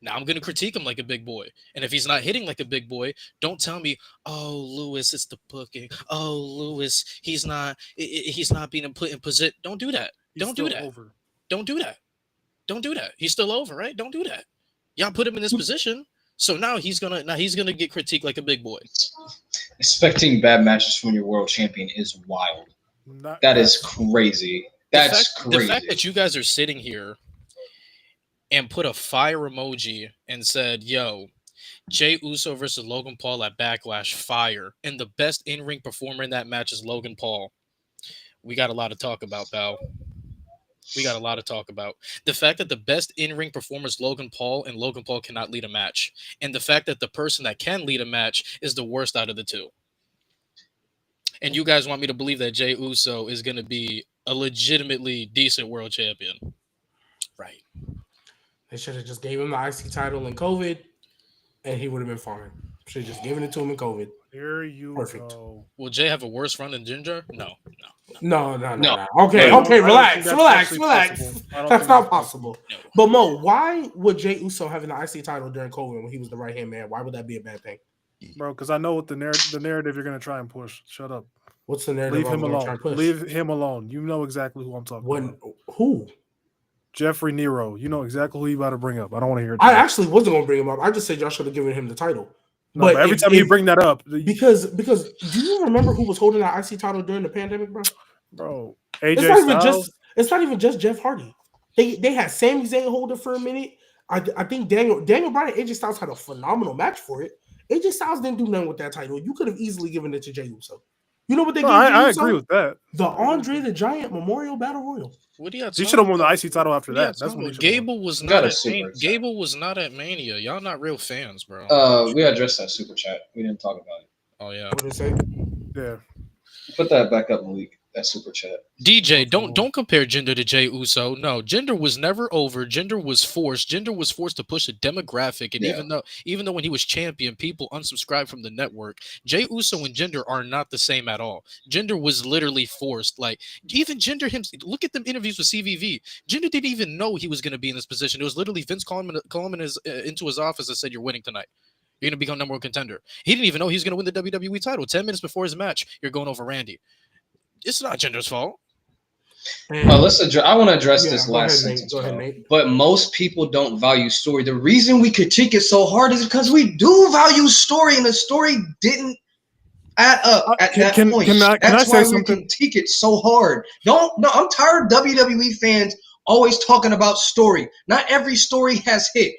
Now I'm going to critique him like a big boy. And if he's not hitting like a big boy, don't tell me, oh, Lewis, it's the booking. Oh, Lewis, he's not being put in position. Don't do that. Don't do that. Don't do that. Don't do that. He's still over, right? Don't do that. Y'all put him in this position. So now he's gonna get critiqued like a big boy. Expecting bad matches from your world champion is wild. That is crazy. That's crazy. The fact that you guys are sitting here and put a fire emoji and said, yo, Jey Uso versus Logan Paul at Backlash, fire. And the best in-ring performer in that match is Logan Paul. We got a lot to talk about, pal. We got a lot to talk about. The fact that the best in-ring performer is Logan Paul, and Logan Paul cannot lead a match. And the fact that the person that can lead a match is the worst out of the two. And you guys want me to believe that Jey Uso is going to be a legitimately decent world champion. Right. They should have just gave him the IC title in COVID, and he would have been fine. Should have just given it to him in COVID. Here you Perfect. go. Will Jay have a worse run than Ginger? No. No. No. Okay, I don't relax. think that's actually Relax. possible. I don't That's think not possible. No. But Mo, why would Jey Uso having the IC title during COVID when he was the right hand man? Why would that be a bad thing? Bro, because I know what the narrative you're gonna try and push. Shut up. What's the narrative? Leave him I'm gonna try alone. and push? Leave him alone. You know exactly who I'm talking about. Who? Jeffrey Nero. You know exactly who you about to bring up. I don't want to hear it. I actually wasn't gonna bring him up. I just said y'all should have given him the title. No, but every time you bring that up, because do you remember who was holding that IC title during the pandemic, bro? AJ It's not even just Jeff Hardy. They had Sami Zayn hold it for a minute. I think Daniel Bryan and AJ Styles had a phenomenal match for it. AJ Styles didn't do nothing with that title. You could have easily given it to Jey Uso. You know what they gave I agree with that. The Andre the Giant Memorial Battle Royal. What do you He should have won the IC title after that. That's when Gable was not at Mania. Y'all not real fans, bro. We addressed that super chat. We didn't talk about it. Oh yeah. What did it say? Yeah. Put that back up, Malik. That super chat. DJ, don't compare Jinder to Jey Uso. No, Jinder was never over. Jinder was forced. Jinder was forced to push a demographic, and even though when he was champion, people unsubscribed from the network. Jey Uso and Jinder are not the same at all. Jinder was literally forced. Like even Jinder himself. Look at them interviews with CVV. Jinder didn't even know he was going to be in this position. It was literally Vince calling him into his office and said, "You're winning tonight. You're going to become number one contender." He didn't even know he was going to win the WWE title. 10 minutes before his match, you're going over Randy. It's not Jinder's fault. I want to address this last sentence. Go ahead, Nate. But most people don't value story. The reason we critique it so hard is because we do value story, and the story didn't add up at that point. That's why we critique it so hard. I'm tired of WWE fans always talking about story. Not every story has hit.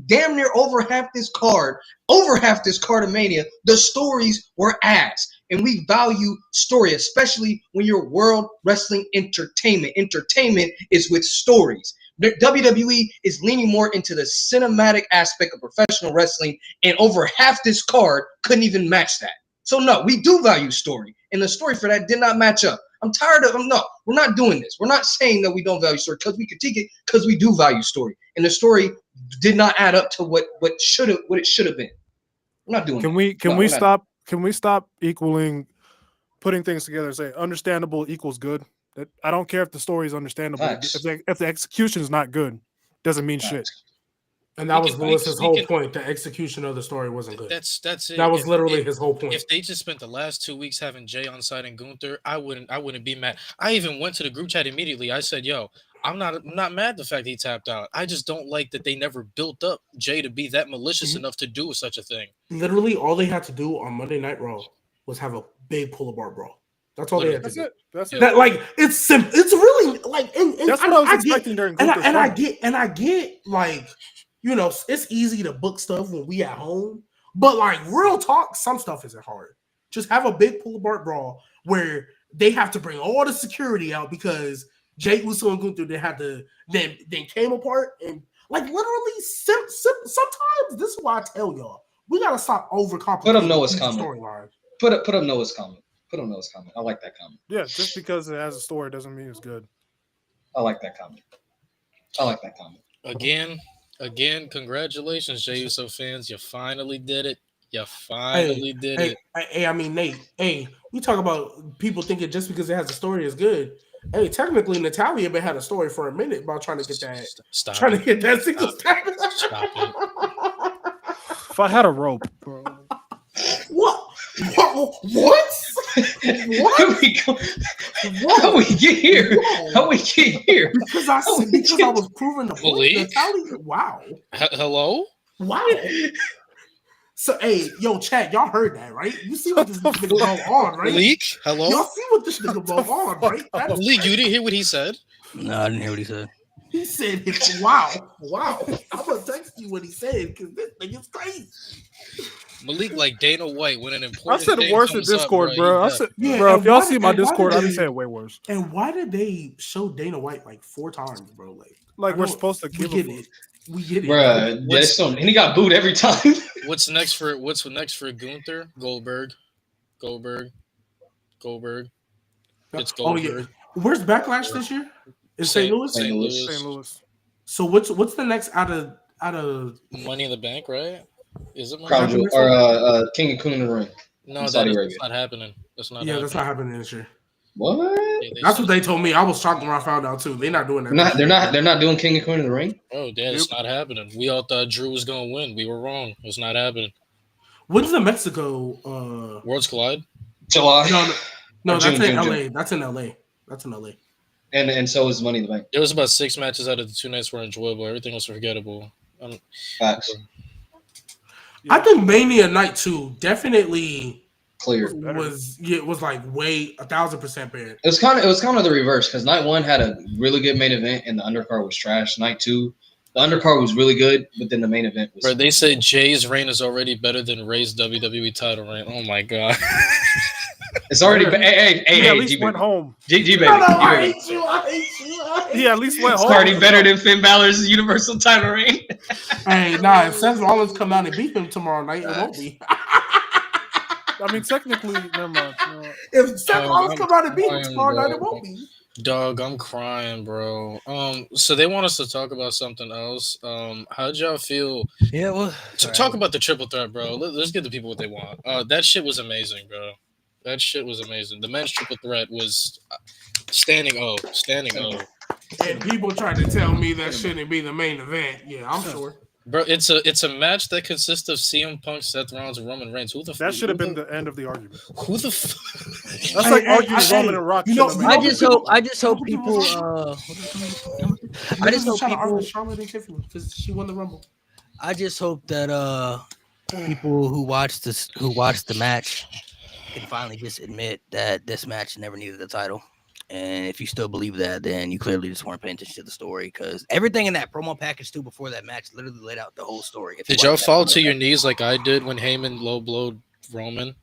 Damn near over half this card of Mania, the stories were ass. And we value story, especially when you're world wrestling entertainment. Entertainment is with stories. The WWE is leaning more into the cinematic aspect of professional wrestling, and over half this card couldn't even match that. So no, we do value story, and the story for that did not match up. I'm tired of no. We're not doing this. We're not saying that we don't value story because we critique it because we do value story, and the story did not add up to what it should have been. We're not doing. Can we stop equaling putting things together and say understandable equals good? That I don't care if the story is understandable. If the execution is not good, doesn't mean shit. And that was Lewis's whole point. The execution of the story wasn't good. That's it. That was literally his whole point. If they just spent the last 2 weeks having Jay on site and Gunther, I wouldn't be mad. I even went to the group chat immediately. I said, "Yo, I'm not mad the fact he tapped out. I just don't like that they never built up Jay to be that malicious enough to do such a thing." Literally, all they had to do on Monday Night Raw was have a big pull-apart brawl. That's all they had to do. That's it. That, like, it's simple. It's really like, and that's what I was expecting during Gunther's and I get like, you know, it's easy to book stuff when we at home, but like real talk, some stuff isn't hard. Just have a big pull-apart brawl where they have to bring all the security out because Jay Uso and Gunther then came apart, and like literally sometimes this is why I tell y'all we gotta stop overcomplicating. Put up Noah's comment. Storyline. Put up Noah's comment. Put up Noah's comment. I like that comment. Yeah, just because it has a story doesn't mean it's good. I like that comment. Again, congratulations, Jey Uso fans. You finally did it. Hey, I mean, Nate. Hey, we talk about people thinking just because it has a story is good. Hey, technically, Natalia been had a story for a minute about trying to get that. To get that single status. Stop it. If I had a rope, bro. What? How we get here? Because I was proving the point. Natalia, wow. Hello? Wow. So, hey, yo, chat, y'all heard that, right? You see what this nigga going on, right? Malik, hello? Y'all see what this nigga going on, right? Malik, you didn't hear what he said? No, I didn't hear what he said. He said, wow. I'm going to text you what he said because this nigga's crazy. Malik, like Dana White, when an important I said worse in Discord, bro. I said, bro, if y'all see my Discord, I'd say way worse. And why did they show Dana White like 4 times, bro? Like we're supposed to give it. We get it, bro. And he got booed every time. What's next for Gunther? Goldberg. It's Goldberg. Oh yeah. Where's Backlash this year? In St. Louis. St. Louis. So what's the next out of Money in the Bank, right? Is it Crown Jewel or King of Kun in the Ring? No, that's not happening. That's not happening this year. What? Yeah, that's what they told me. I was shocked when I found out too. They're not doing that. They're not doing King of Kun in the Ring. Oh, Dad, it's not happening. We all thought Drew was gonna win. We were wrong. It's not happening. When's the Mexico Worlds Collide? July. No, that's in LA. That's in LA. And so is Money in the Bank. There was about 6 matches out of the 2 nights were enjoyable. Everything was forgettable. Facts. I think Mania Night 2 definitely clear was like way 1,000% better. It was kind of the reverse because Night 1 had a really good main event and the undercard was trash. Night 2, the undercard was really good, but then the main event was. Bro, they said Jay's reign is already better than Ray's WWE title reign. Oh my god. It's already. Hey, at least went home. GG baby. No, I hate you. He at least went home. It's already better than Finn Balor's Universal title reign. Hey, nah. If Seth Rollins come out and beat him tomorrow night, it won't be. I mean, technically, never mind. If Seth Rollins come out and beat him tomorrow night, it won't be. Dog, I'm crying, bro. So they want us to talk about something else. How'd y'all feel? Yeah, well, talk about the triple threat, bro. Let's give the people what they want. That shit was amazing, bro. That shit was amazing. The men's triple threat was standing O. And people tried to tell me that shouldn't be the main event. Yeah, I'm sure. Bro, it's a match that consists of CM Punk, Seth Rollins, and Roman Reigns. That should have been the end of the argument. Who the That's like arguing Roman and Rock. I just hope people. I just hope people. Charlotte and Tiffany because she won the Rumble. I just hope that people who watched the match can finally just admit that this match never needed the title, And if you still believe that, then you clearly just weren't paying attention to the story because everything in that promo package too before that match literally laid out the whole story. Did y'all fall to your knees like I did when Heyman low blowed Roman?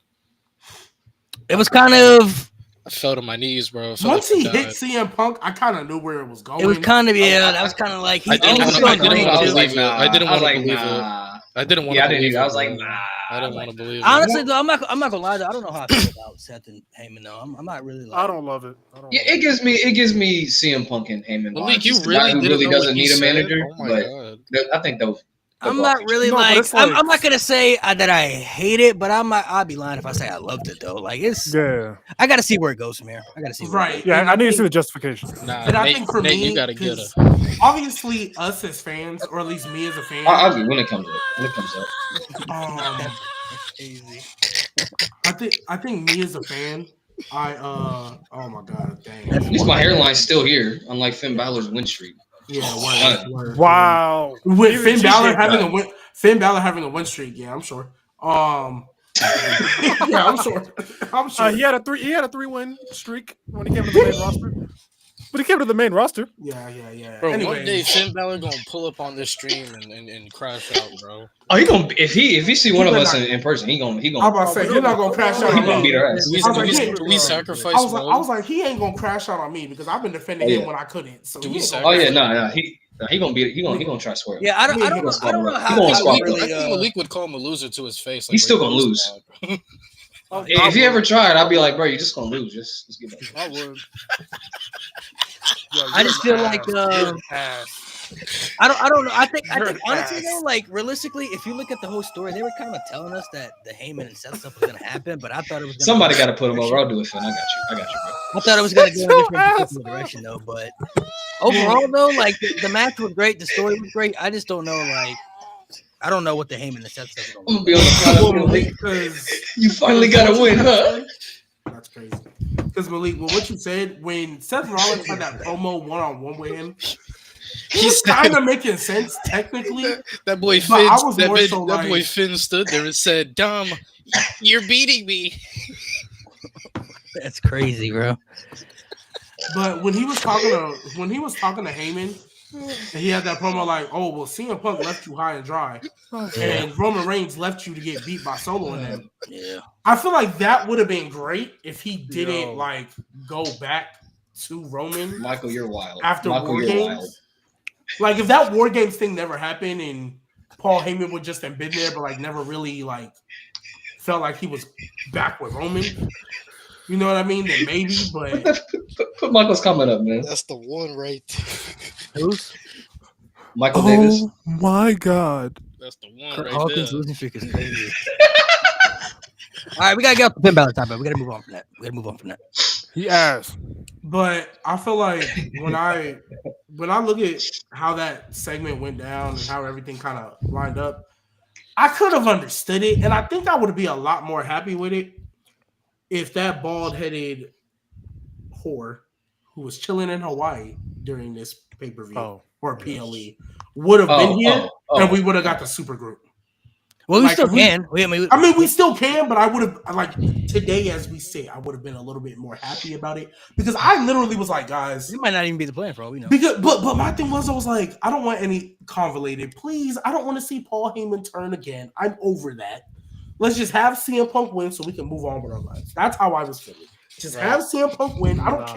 It was kind of. I fell to my knees, bro. Once he hit CM Punk, I kind of knew where it was going. It was kind of that was kind of like I didn't want to believe it. I didn't want to believe it. I didn't want to believe it. I was like, nah. I didn't want to believe it. Honestly, though, I'm not gonna lie. Though, I don't know how I feel about Seth and Heyman. Though I'm not really. Like, I don't love it. It gives me CM Punk and Heyman. Malik, you really doesn't need a manager, but I think they'll. I'm not really I'm not gonna say that I hate it, but I'll be lying if I say I loved it though. Like it's I gotta see where it goes from here. I gotta see right. Yeah, I need to see the justification. Nah, and I think for me, you gotta get it. Obviously, us as fans, or at least me as a fan, I'll be when it comes up. Easy. I think me as a fan, oh my god, dang. At least my hairline's still here, unlike Finn Balor's win streak. Yeah, wow. With Finn Balor having a win streak, yeah, I'm sure. Yeah, I'm sure. He had a 3-win streak when he came to the main roster. But he came to the main roster. Yeah. Bro, one day Finn Balor gonna pull up on this stream and crash out, bro. Oh, he gonna if he see one of us in person, he gonna. I'm about to say you're not gonna crash out. He gonna beat our ass. Do we sacrifice? I was like, he ain't gonna crash out on me because I've been defending him when I couldn't. So do we sacrifice? He gonna beat. He gonna try to swear. Yeah, I don't know how. I think Malik would call him a loser to his face. He's still gonna lose. If he ever tried, I'd be like, bro, you're just gonna lose. Just give it. I would. I just feel like I don't know. I think honestly though, like realistically, if you look at the whole story, they were kind of telling us that the Heyman and Seth stuff was gonna happen, but I thought it was somebody got to put him over. I'll do it, Finn. I got you, bro. I thought it was gonna go in a different direction though, but overall though, like the match was great, the story was great. I just don't know, like I don't know what the Heyman and Seth stuff is gonna I'm gonna be on the because you finally got to win, huh? That's crazy. Because Malik, what you said when Seth Rollins had that promo one-on-one with him, he's kind of making sense technically. That boy Finn, boy Finn stood there and said, "Dom, you're beating me." That's crazy, bro. But when he was talking to Heyman, and he had that promo like, "Oh well, CM Punk left you high and dry, and Roman Reigns left you to get beat by Solo and them." Yeah, I feel like that would have been great if he didn't like go back to Roman. Michael, you're wild. After War Games, like if that War Games thing never happened and Paul Heyman would just have been there, but like never really like felt like he was back with Roman. You know what I mean? Then maybe, but put Michael's comment up, man. That's the one right there. Who's Michael Davis? Oh my God! That's the one Kurt right Hawkins there. losing streak is crazy. All right, we gotta get off the Finn Balor topic. We gotta move on from that. He asked. But I feel like when I look at how that segment went down and how everything kind of lined up, I could have understood it, and I think I would be a lot more happy with it if that bald-headed whore who was chilling in Hawaii during this pay-per-view or PLE would have been here, and we would have got the super group. Well, we still can. We still can, but I would have like today, as we say, I would have been a little bit more happy about it because I literally was like, guys, it might not even be the plan for all we know. But my thing was, I was like, I don't want any convoluted. Please, I don't want to see Paul Heyman turn again. I'm over that. Let's just have CM Punk win so we can move on with our lives. That's how I was feeling. Just have CM Punk win. I don't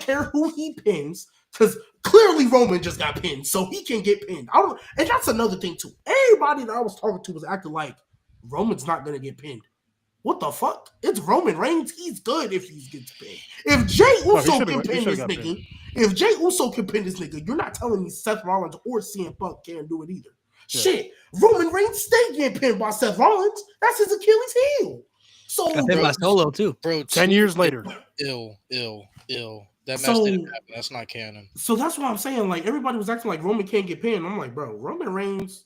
care who he pins because clearly Roman just got pinned, so he can get pinned. And that's another thing too. Everybody that I was talking to was acting like Roman's not gonna get pinned. What the fuck? It's Roman Reigns. He's good if he gets pinned. If Jey Uso can pin this nigga, you're not telling me Seth Rollins or CM Punk can't do it either. Yeah. Shit, Roman Reigns stay getting pinned by Seth Rollins. That's his Achilles heel. So got pinned by Solo too, bro. 10 years later, ill. That match didn't happen. That's not canon. So that's what I'm saying. Like everybody was acting like Roman can't get pinned. I'm like, bro, Roman Reigns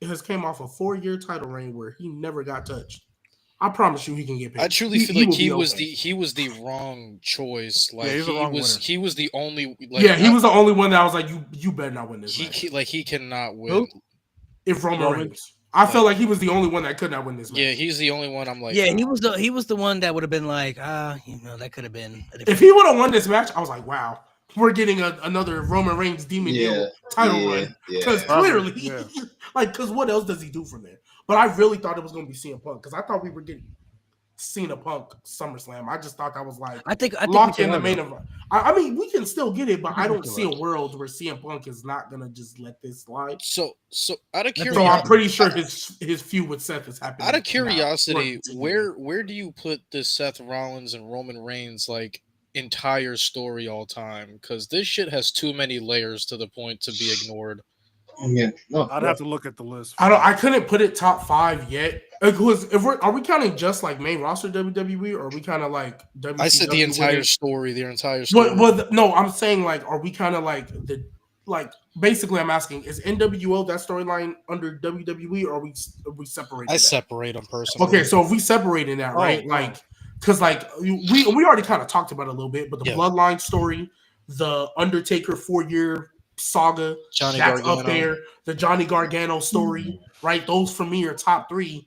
has came off a 4-year title reign where he never got touched. I promise you, he can get pinned. I truly feel like he was the wrong choice. Like he was the only. Like, he was the only one that I was like, you better not win this. He cannot win. If Roman Reigns, I felt like he was the only one that could not win this match. Yeah, he's the only one. I'm like, Yeah, he was the one that would have been like, that could have been. If he would have won this match, I was like, wow, we're getting another Roman Reigns Demon Hill title run. Because clearly, because what else does he do from there? But I really thought it was going to be CM Punk because I thought we were getting Cena Punk SummerSlam. I just thought that was like I think lock in the main event. I mean, we can still get it, but I don't see a world where CM Punk is not gonna just let this slide. So out of curiosity, so I'm pretty sure his feud with Seth is happening. Out of curiosity, where do you put this Seth Rollins and Roman Reigns like entire story all time? Because this shit has too many layers to the point to be ignored. Yeah, I'd have to look at the list. I couldn't put it top 5 yet. Because are we counting just like main roster WWE, or are we kind of like WCW? I said the entire story. No, I'm saying like, are we kind of like basically I'm asking, is NWO that storyline under WWE, or are we separating? I separate them personally. Okay, so if we separating that, right? Like, because like we already kind of talked about it a little bit, but the Bloodline story, the Undertaker 4-year saga, Johnny that's Gargano. up there. The Johnny Gargano story, right? Those for me are top 3.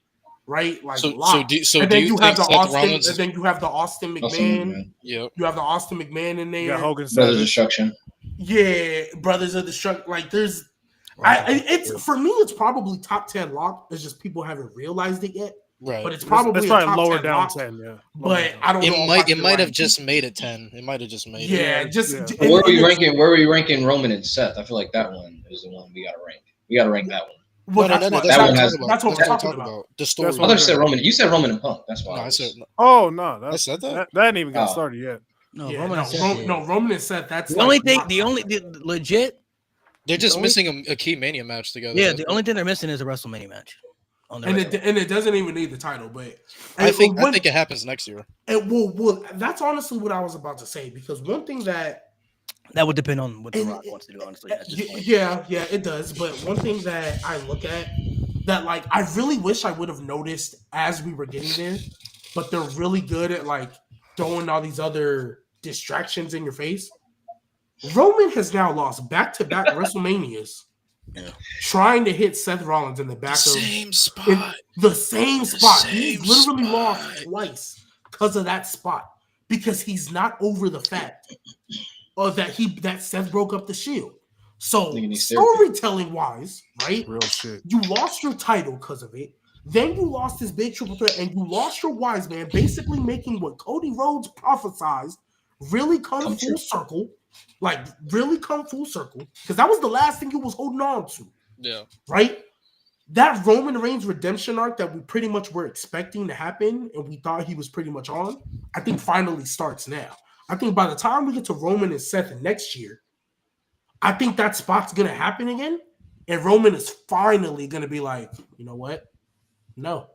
Right, like so and then you have the Austin, and then you have the Austin McMahon. Yep. You have the Austin McMahon in there. Yeah, Hogan's Brothers of Destruction. Yeah, Brothers of Destruction. Like there's, it's for me, it's probably top 10 lock. It's just people haven't realized it yet. Right, but it's probably lower down lock, 10. Yeah, but I don't know. It might have just made it 10. It might have just made it. Where are we ranking? Where are we ranking Roman and Seth? I feel like that one is the one we got to rank. We got to rank that one. Well, that's what we're talking about. The story. I thought you said Roman. You said Roman and Punk. That's why. No, I said. Oh no, I said that. That ain't even got started yet. No, Roman and Seth. That's the only thing. The only legit. They're just missing a key Mania match together. Yeah, the only thing they're missing is a WrestleMania match. And it doesn't even need the title, but I think it happens next year. Well, that's honestly what I was about to say, because one thing that would depend on what The Rock wants to do, honestly. Yeah, it does. But one thing that I look at that, like, I really wish I would have noticed as we were getting there, but they're really good at like throwing all these other distractions in your face. Roman has now lost back-to-back WrestleManias. Yeah. Trying to hit Seth Rollins in the back same spot. The same spot. He's literally lost twice because of that spot. Because he's not over the fact that Seth broke up the Shield. So storytelling wise, right? Real shit. You lost your title because of it. Then you lost this big triple threat, and you lost your wise man, basically making what Cody Rhodes prophesized really come full circle. Like, really come full circle. Because that was the last thing he was holding on to. Yeah. Right? That Roman Reigns redemption arc that we pretty much were expecting to happen and we thought he was pretty much on, I think finally starts now. I think by the time we get to Roman and Seth next year, I think that spot's going to happen again. And Roman is finally going to be like, you know what? No.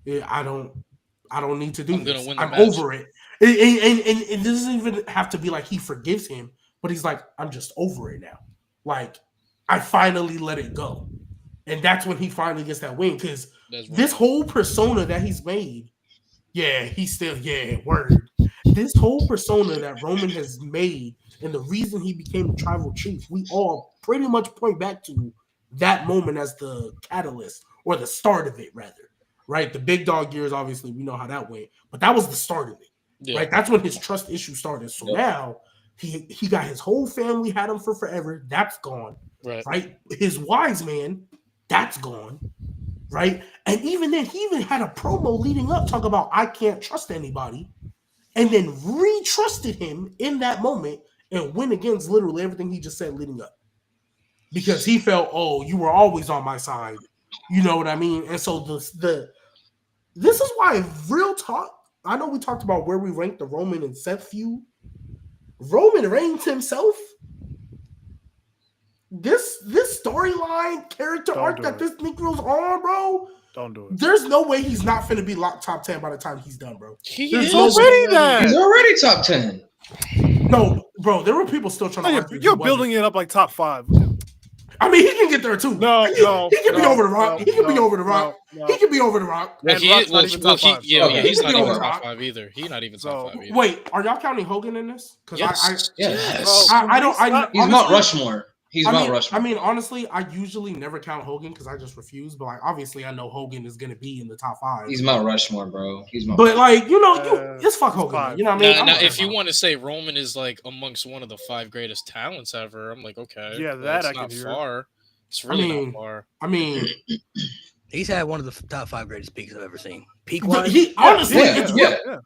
I don't need to do this. I'm over it. And it doesn't even have to be like he forgives him, but he's like, I'm just over it now. Like, I finally let it go. And that's when he finally gets that win. Because this whole persona that he's made, word. This whole persona that Roman has made and the reason he became the tribal chief, we all pretty much point back to that moment as the catalyst or the start of it, rather. Right? The big dog years, obviously, we know how that went. But that was the start of it. Yeah. Right, that's when his trust issue started. So now he got his whole family had him for forever. That's gone. Right. His wise man, that's gone. Right. And even then, he even had a promo leading up talking about I can't trust anybody, and then re-trusted him in that moment and went against literally everything he just said leading up. Because he felt, oh, you were always on my side. You know what I mean? And so this is why real talk. I know we talked about where we ranked the Roman and Seth feud. Roman Reigns himself, this storyline character arc that this Negro's on, bro. Don't do it. There's no way he's not finna be locked top 10 by the time he's done, bro. He's already top 10. No, bro, there were people still trying to argue. You're building it up like top 5. I mean, he can get there too. He can be over the Rock. He can be over the Rock. He can be over the Rock. He's not even top 5 either. He's not even top 5 either. Wait, are y'all counting Hogan in this? Yes. I don't. He's Mount Rushmore. He's Mount Rushmore. I mean, honestly, I usually never count Hogan because I just refuse. But like, obviously, I know Hogan is gonna be in the top 5. He's Mount Rushmore, bro. He's Mount. But like, it's fuck Hogan. Man. You know what I mean? Now, if you want to say Roman is like amongst one of the 5 greatest talents ever, I'm like, okay, yeah, that I can hear. Far. It's really not far. I mean, he's had one of the top 5 greatest peaks I've ever seen. Peak wise, honestly,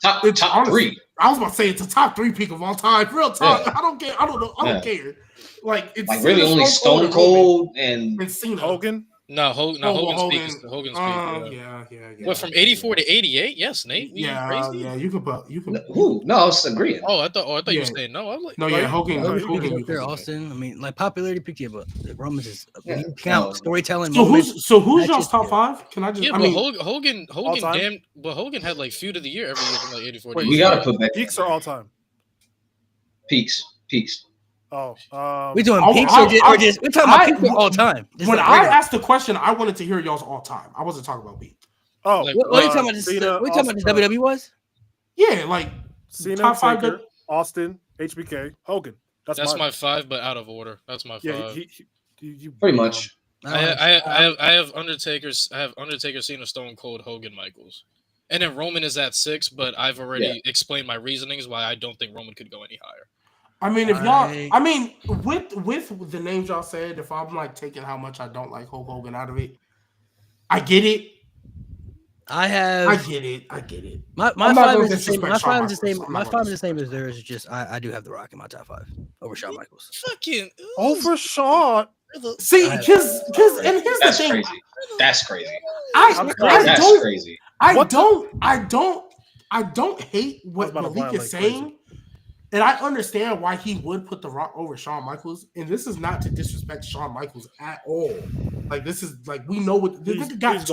top 3. I was about to say it's a top 3 peak of all time. Real talk. I don't care. I don't care. Like it's like really only Stone Cold and Cena. Hogan. Hogan's peak. Yeah. What, from 84 to 88? Yes, Nate. Yeah, you could. Who? No, I was agreeing. I thought you were saying no. I was like, Hogan. Austin. I mean, like popularity picked you, but Roman's is count storytelling. So who's y'all's top 5? Can I just? Yeah, I mean, Hogan had like feud of the year every year from like 84. We gotta put back peaks or all time. Peaks. Oh, we doing peaks or just we're talking about peaks all time. When I asked the question, I wanted to hear y'all's all time. I wasn't talking about peak. Oh, what are you talking about? What are you talking about? This WWE was? Yeah, like Cena, top 5. Taker, Austin, HBK, Hogan. That's my 5, but out of order. That's my 5. Yeah, pretty much. I have Undertaker's. I have Undertaker, Cena, Stone Cold, Hogan, Michaels, and then Roman is at 6. But I've already explained my reasonings why I don't think Roman could go any higher. I mean, if y'all, with the names y'all said, if I'm like taking how much I don't like Hulk Hogan out of it, I get it. I get it. My 5 is the same. My 5 is the same. My 5 is the same as theirs. It's just I do have The Rock in my top 5 over Shawn Michaels. Fucking over Shawn. See, because and here's the thing. That's crazy. That's crazy. I don't hate what Malik is saying. And I understand why he would put The Rock over Shawn Michaels. And this is not to disrespect Shawn Michaels at all. Like, this is like, we know what the nigga got.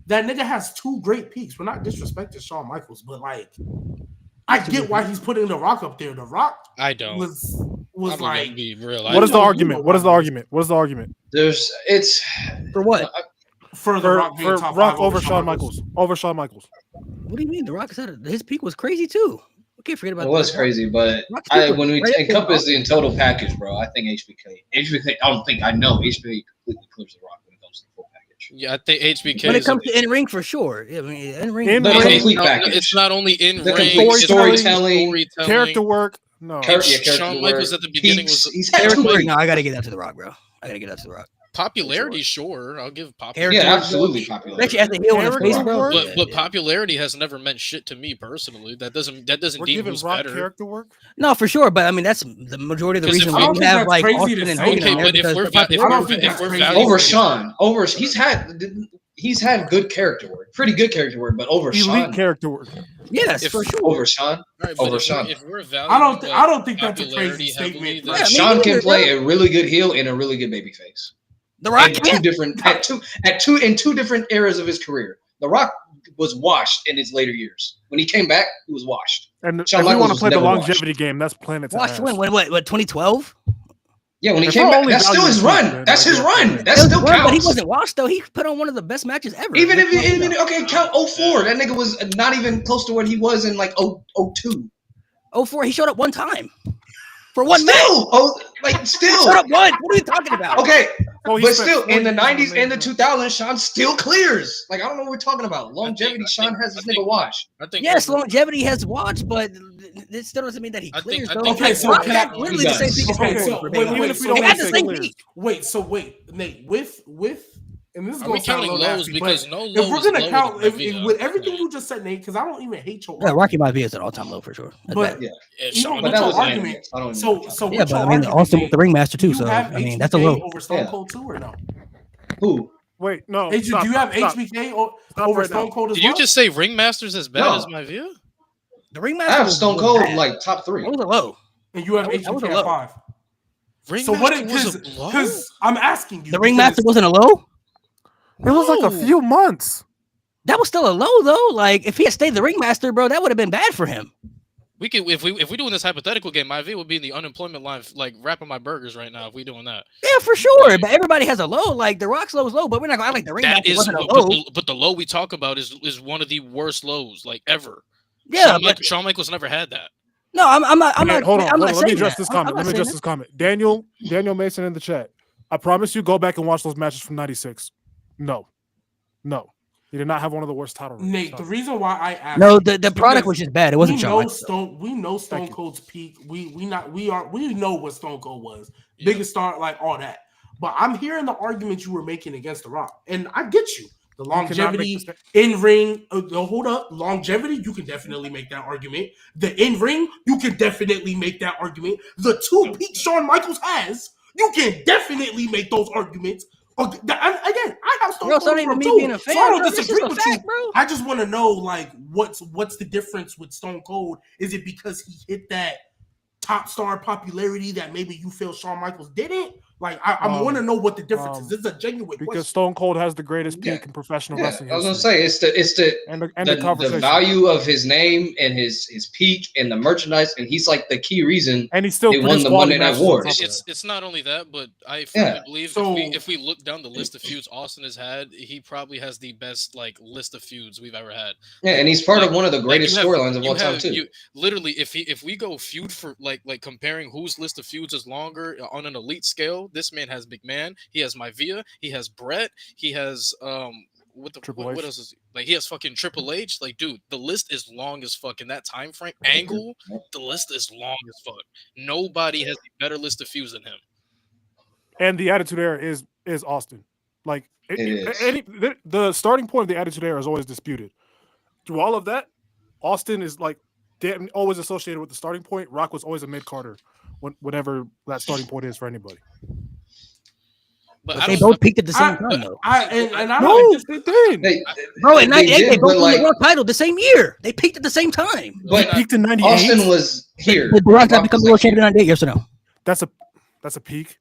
That nigga has 2 great peaks. We're not disrespecting Shawn Michaels, but like, I get why he's putting The Rock up there. The Rock, I don't. Was like, be real. What is the argument? What is the argument? It's for what? For The Rock being top 5 over Shawn Michaels. Over Shawn Michaels. What do you mean? The Rock said his peak was crazy too. We can't forget about it. Was crazy, but when we encompass the total package, bro, I think HBK. I know HBK completely clears The Rock when it comes to the full package. Yeah, I think HBK. When it comes to in ring, for sure. Yeah, I mean, in ring. It's not only in ring. Storytelling, character work. No, Shawn Michaels at the beginning he's character work. No, I gotta get that to The Rock, bro. I gotta get that to The Rock. Popularity, sure. I'll give popularity. Yeah, absolutely popularity. But popularity has never meant shit to me personally. That doesn't deem who's better. Character work? No, for sure. But I mean, that's the majority of the reason we have like Austin and Hogan. Okay, but if we're over Shawn, he's had good character work, pretty good character work, but over Shawn, character work. Yes, for sure. Over Shawn. If we're I don't think that's a crazy statement. Shawn can play a really good heel and a really good babyface. The Rock in two different eras of his career. The Rock was washed in his later years. When he came back, he was washed. And if you want to play the longevity game, that's Planet. Washed when? What? 2012? Yeah, when he came back, that's still his run. That's his run. That still counts. But he wasn't washed though. He put on one of the best matches ever. Even count 04. That nigga was not even close to what he was in like 02. 04, he showed up one time. For one match. Still. Shut up, one. What are you talking about? Okay, but still, in the 90s and the 2000s, Shawn still clears. Like, I don't know what we're talking about. Longevity, Shawn has this nigga watched. Yes, longevity has watched, but it still doesn't mean that he clears. Okay, so literally the same peak. Wait, Nate, with and this is going to sound lows because no lows. If we're gonna count with everything you just said, Nate, because I don't even hate your argument. Rocky Maivia is an all-time low for sure. But even with your argument, so yeah, but I mean, Austin with the ringmaster too. So I mean, that's a low. Over Stone Cold too, or no? Who? Wait, no. Do you have HBK over Stone Cold as well? Did you just say ringmaster's as bad as Maivia? The ringmaster. I have Stone Cold like top 3. That was a low. And you have HBK at 5. So what? Because I'm asking you, the ringmaster wasn't a low. It was like a few months. That was still a low though. Like if he had stayed the ringmaster, bro, that would have been bad for him. We could if we're doing this hypothetical game, Maivia would be in the unemployment line, like wrapping my burgers right now. If we doing that, yeah, for sure. But everybody has a low. Like the Rock's low is low, but we're not gonna act like the ringmaster wasn't a low. But the low we talk about is one of the worst lows like ever. Yeah, Shawn Michaels never had that. No, I'm not. I'm not. Hold on. I'm not Let me saying address that. this I'm comment. not Let me saying address this comment. Daniel Mason in the chat. I promise you, go back and watch those matches from '96. No. He did not have one of the worst title reigns. Nate, the reason why I that. asked No, you the is product because was just bad. It we wasn't Shawn know Michaels. we know Stone Thank you. Cold's peak. We know what Stone Cold was. Yeah. Biggest star, like all that. But I'm hearing the argument you were making against The Rock, and I get you. The You cannot make longevity the in ring. Hold up, longevity. You can definitely make that argument. The in ring, you can definitely make that argument. The two peaks Shawn Michaels has, you can definitely make those arguments. Again, I have Stone Bro, it's Cold not over even him me too, being a so I fan, don't bro. This disagree is a with fact, you. bro. I just want to know, like, what's the difference with Stone Cold? Is it because he hit that top star popularity that maybe you feel Shawn Michaels didn't? Like, I want to know what the difference is. This is a genuine because question. Stone Cold has the greatest Yeah. peak in professional Yeah, wrestling I was history. gonna say it's the And the the conversation. value of his name and his peak and the merchandise, and he's like the key reason And he still they won produced the quality Monday Night matches on top Wars. of It's not only that, but I Yeah. firmly believe So- if we look down the list of feuds Austin has had, he probably has the best like list of feuds we've ever had. Yeah, and he's part Like- of one of the Like, greatest you have- storylines of you all time have- too. You literally, if we go feud for like comparing whose list of feuds is longer on an elite scale, this man has McMahon, he has Maivia, he has Brett, he has Triple what H. else is like he has fucking Triple H. Like, dude, the list is long as fuck in that time frame. Angle, the list is long as fuck. Nobody has a better list of feuds than him. And the Attitude Era is Austin. Like It is. the starting point of the Attitude Era is always disputed. Through all of that, Austin is like always associated with the starting point. Rock was always a mid Carter, whatever that starting point is for anybody. But They I They don't. both peaked at the same time, though. And I don't. No, they did. Bro, in they 98, did, they both but won the like world title the same year. They peaked at the same time. He but peaked in '98. Austin was here. Did The Rock not Rock become was, the world like, here. champion in 98? Yes or no? That's a peak.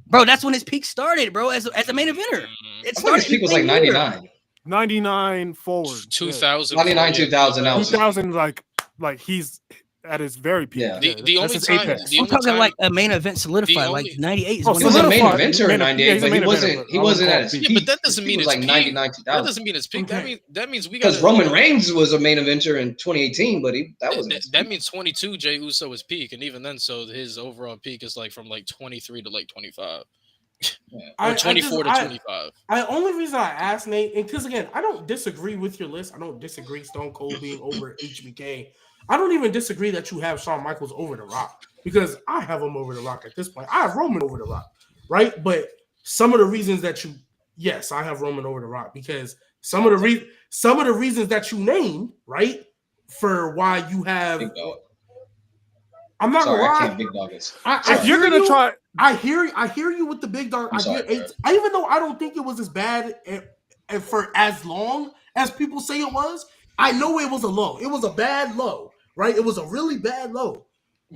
Bro, that's when his peak started, bro, as a main eventer. It I think his started peak was like the same year. 99. 99 forward. 2000, 99, 2000 Yeah. now. 2000 like he's at his very peak. Yeah. The That's only his time- apex. the I'm only talking time- like a main event solidified. the Like only- 98 is Oh, when He was a main solidified. eventer in 98, he's a but he main wasn't. eventer, He but I wasn't wouldn't at call his it peak. Yeah, but that His doesn't peak mean was it's like peak. 99, That 2000. doesn't mean it's peak. Okay. That means we got Because Roman Reigns was a main eventer in 2018, but that wasn't. his that peak. means 22 Jey Uso is peak, and even then, so his overall peak is like from like 23 to like 25, or 24 to 25. Only reason I asked Nate, and because again, I don't disagree with your list. I don't disagree Stone Cold being over HBK. I don't even disagree that you have Shawn Michaels over The Rock, because I have him over The Rock at this point. I have Roman over The Rock, right? But some of the reasons that yes, I have Roman over The Rock, because some of the reasons that you named, right, for why you have. Big dog. I'm not Sorry, gonna I lie. can't big dog this. If you're gonna try, I hear you with the big dog. I'm sorry, Even though I don't think it was as bad and for as long as people say it was, I know it was a low. It was a bad low, right? It was a really bad low.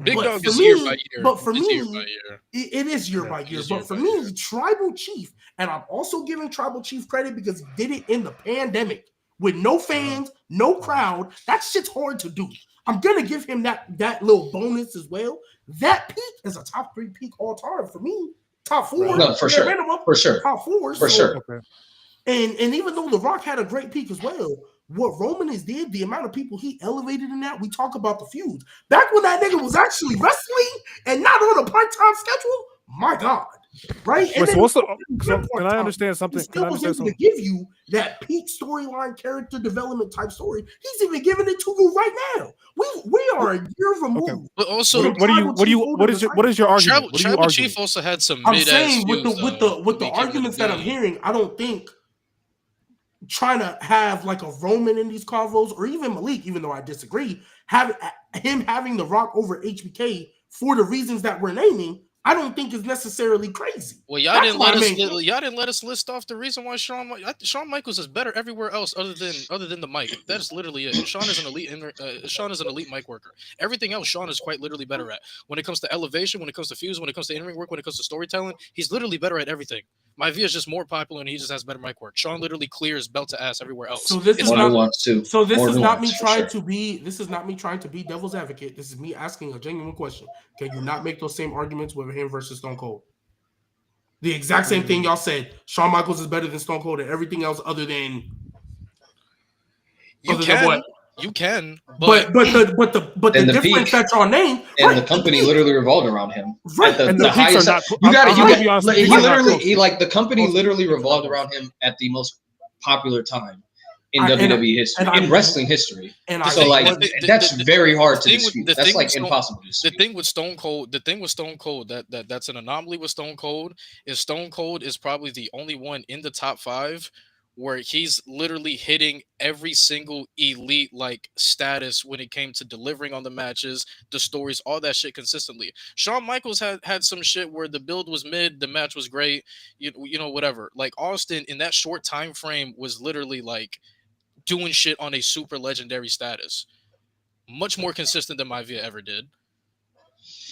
Big But Dog for is me- year by year. but for It's me- year by year. It is year Yeah, by year. it's But year for by me, year. Tribal Chief, and I'm also giving Tribal Chief credit because he did it in the pandemic with no fans, no crowd. That shit's hard to do. I'm gonna give him that little bonus as well. That peak is a top 3 peak all time for me. Top 4. No, for bare sure. minimum, For sure. top 4. For sure. okay. And even though The Rock had a great peak as well, what Roman has did, the amount of people he elevated in that, we talk about the feuds. Back when that nigga was actually wrestling and not on a part-time schedule, my God. Right? Wait, so what's the? So can I part-time, understand he something? Can still I was understand able to something? give you that peak storyline, character development type story. He's even giving it to you right now. We are a year removed. But also, What is your argument? Tribal, What are you Tribal arguing? Chief also had some I'm mid-ass saying with feuds, the though, to be arguments given that to I'm be- hearing, I don't think trying to have like a Roman in these convos or even Malik, even though I disagree, having The Rock over HBK for the reasons that we're naming, I don't think is necessarily crazy. Well, y'all That's didn't my let us. main point. Y'all didn't let us list off the reason why Shawn Michaels is better everywhere else other than the mic. That's literally it. Shawn is an elite mic worker. Everything else, Shawn is quite literally better at. When it comes to elevation, when it comes to fuse, when it comes to in-ring work, when it comes to storytelling, he's literally better at everything. Maivia is just more popular and he just has better mic work. Shawn literally clears belt to ass everywhere else. So this It's is More not nuance too. So this More is not me nuance, for trying sure. to be. This is not me trying to be devil's advocate. This is me asking a genuine question. Can you not make those same arguments with him versus Stone Cold? The exact same thing y'all said. Shawn Michaels is better than Stone Cold and everything else other than You than can. what? You can, But Then the the difference peak that y'all named, and right, the company peak, literally revolved around him. right. At And the the peaks are highest, not. you got I'm it. You gonna got. be honest. The He peaks are not literally, close. he like the company Close. literally Peaks are not revolved close. around him at the most popular time in And WWE history, and in wrestling history. and The I So thing- like that's very hard to thing with- dispute. the That's thing like with Stone- impossible to the dispute. thing with Stone Cold, that's an anomaly with Stone Cold is Stone Cold is probably the only one in the top 5 where he's literally hitting every single elite like status when it came to delivering on the matches, the stories, all that shit consistently. Shawn Michaels had some shit where the build was mid, the match was great, you know whatever. Like Austin in that short time frame was literally like doing shit on a super legendary status, much more consistent than Maivia ever did.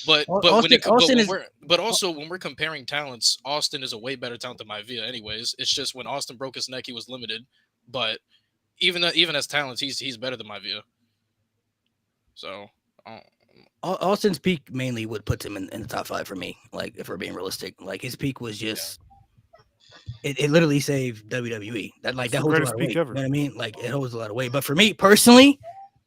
But also when we're comparing talents, Austin is a way better talent than Maivia. Anyways, it's just when Austin broke his neck, he was limited. But even as talents, he's better than Maivia. So Austin's peak mainly what puts him in the top 5 for me. Like, if we're being realistic, like his peak was just it literally saved WWE. That It's that the holds a greatest lot of peak weight. ever. You know what I mean? Like, it holds a lot of weight. But for me personally,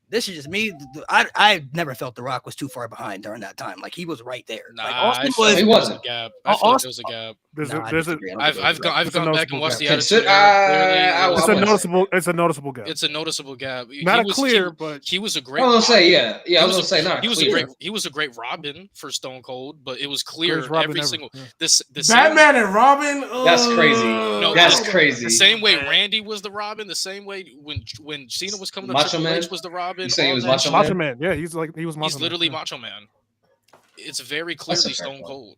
this is just me. I never felt The Rock was too far behind during that time. Like, he was right there. nah, Like, I Austin feel was. like He there was a wasn't. gap. I feel like there was a gap. There's Nah, a I there's a disagree. I don't think I've there was a It's a gone back and noticeable watched the gap. Attitude Era. I it's was a gonna say. noticeable. It's a noticeable gap. It's a noticeable gap. Not a was clear, but he was a I great. was gonna say Robin. yeah. I was He gonna say not he was clear. he was a great Robin for Stone Cold, but it was clear greatest Robin every ever. single Yeah. the same Batman and Robin. That's crazy. No, That's the crazy. same way Randy was the Robin, the same way when Cena was coming up, Macho Triple Man? H was the Robin. You say he all was that Macho shit. Man? Macho Man. Yeah, he was Macho He's Man. literally Yeah. Macho Man. It's very That's a clearly fair Stone point. Cold.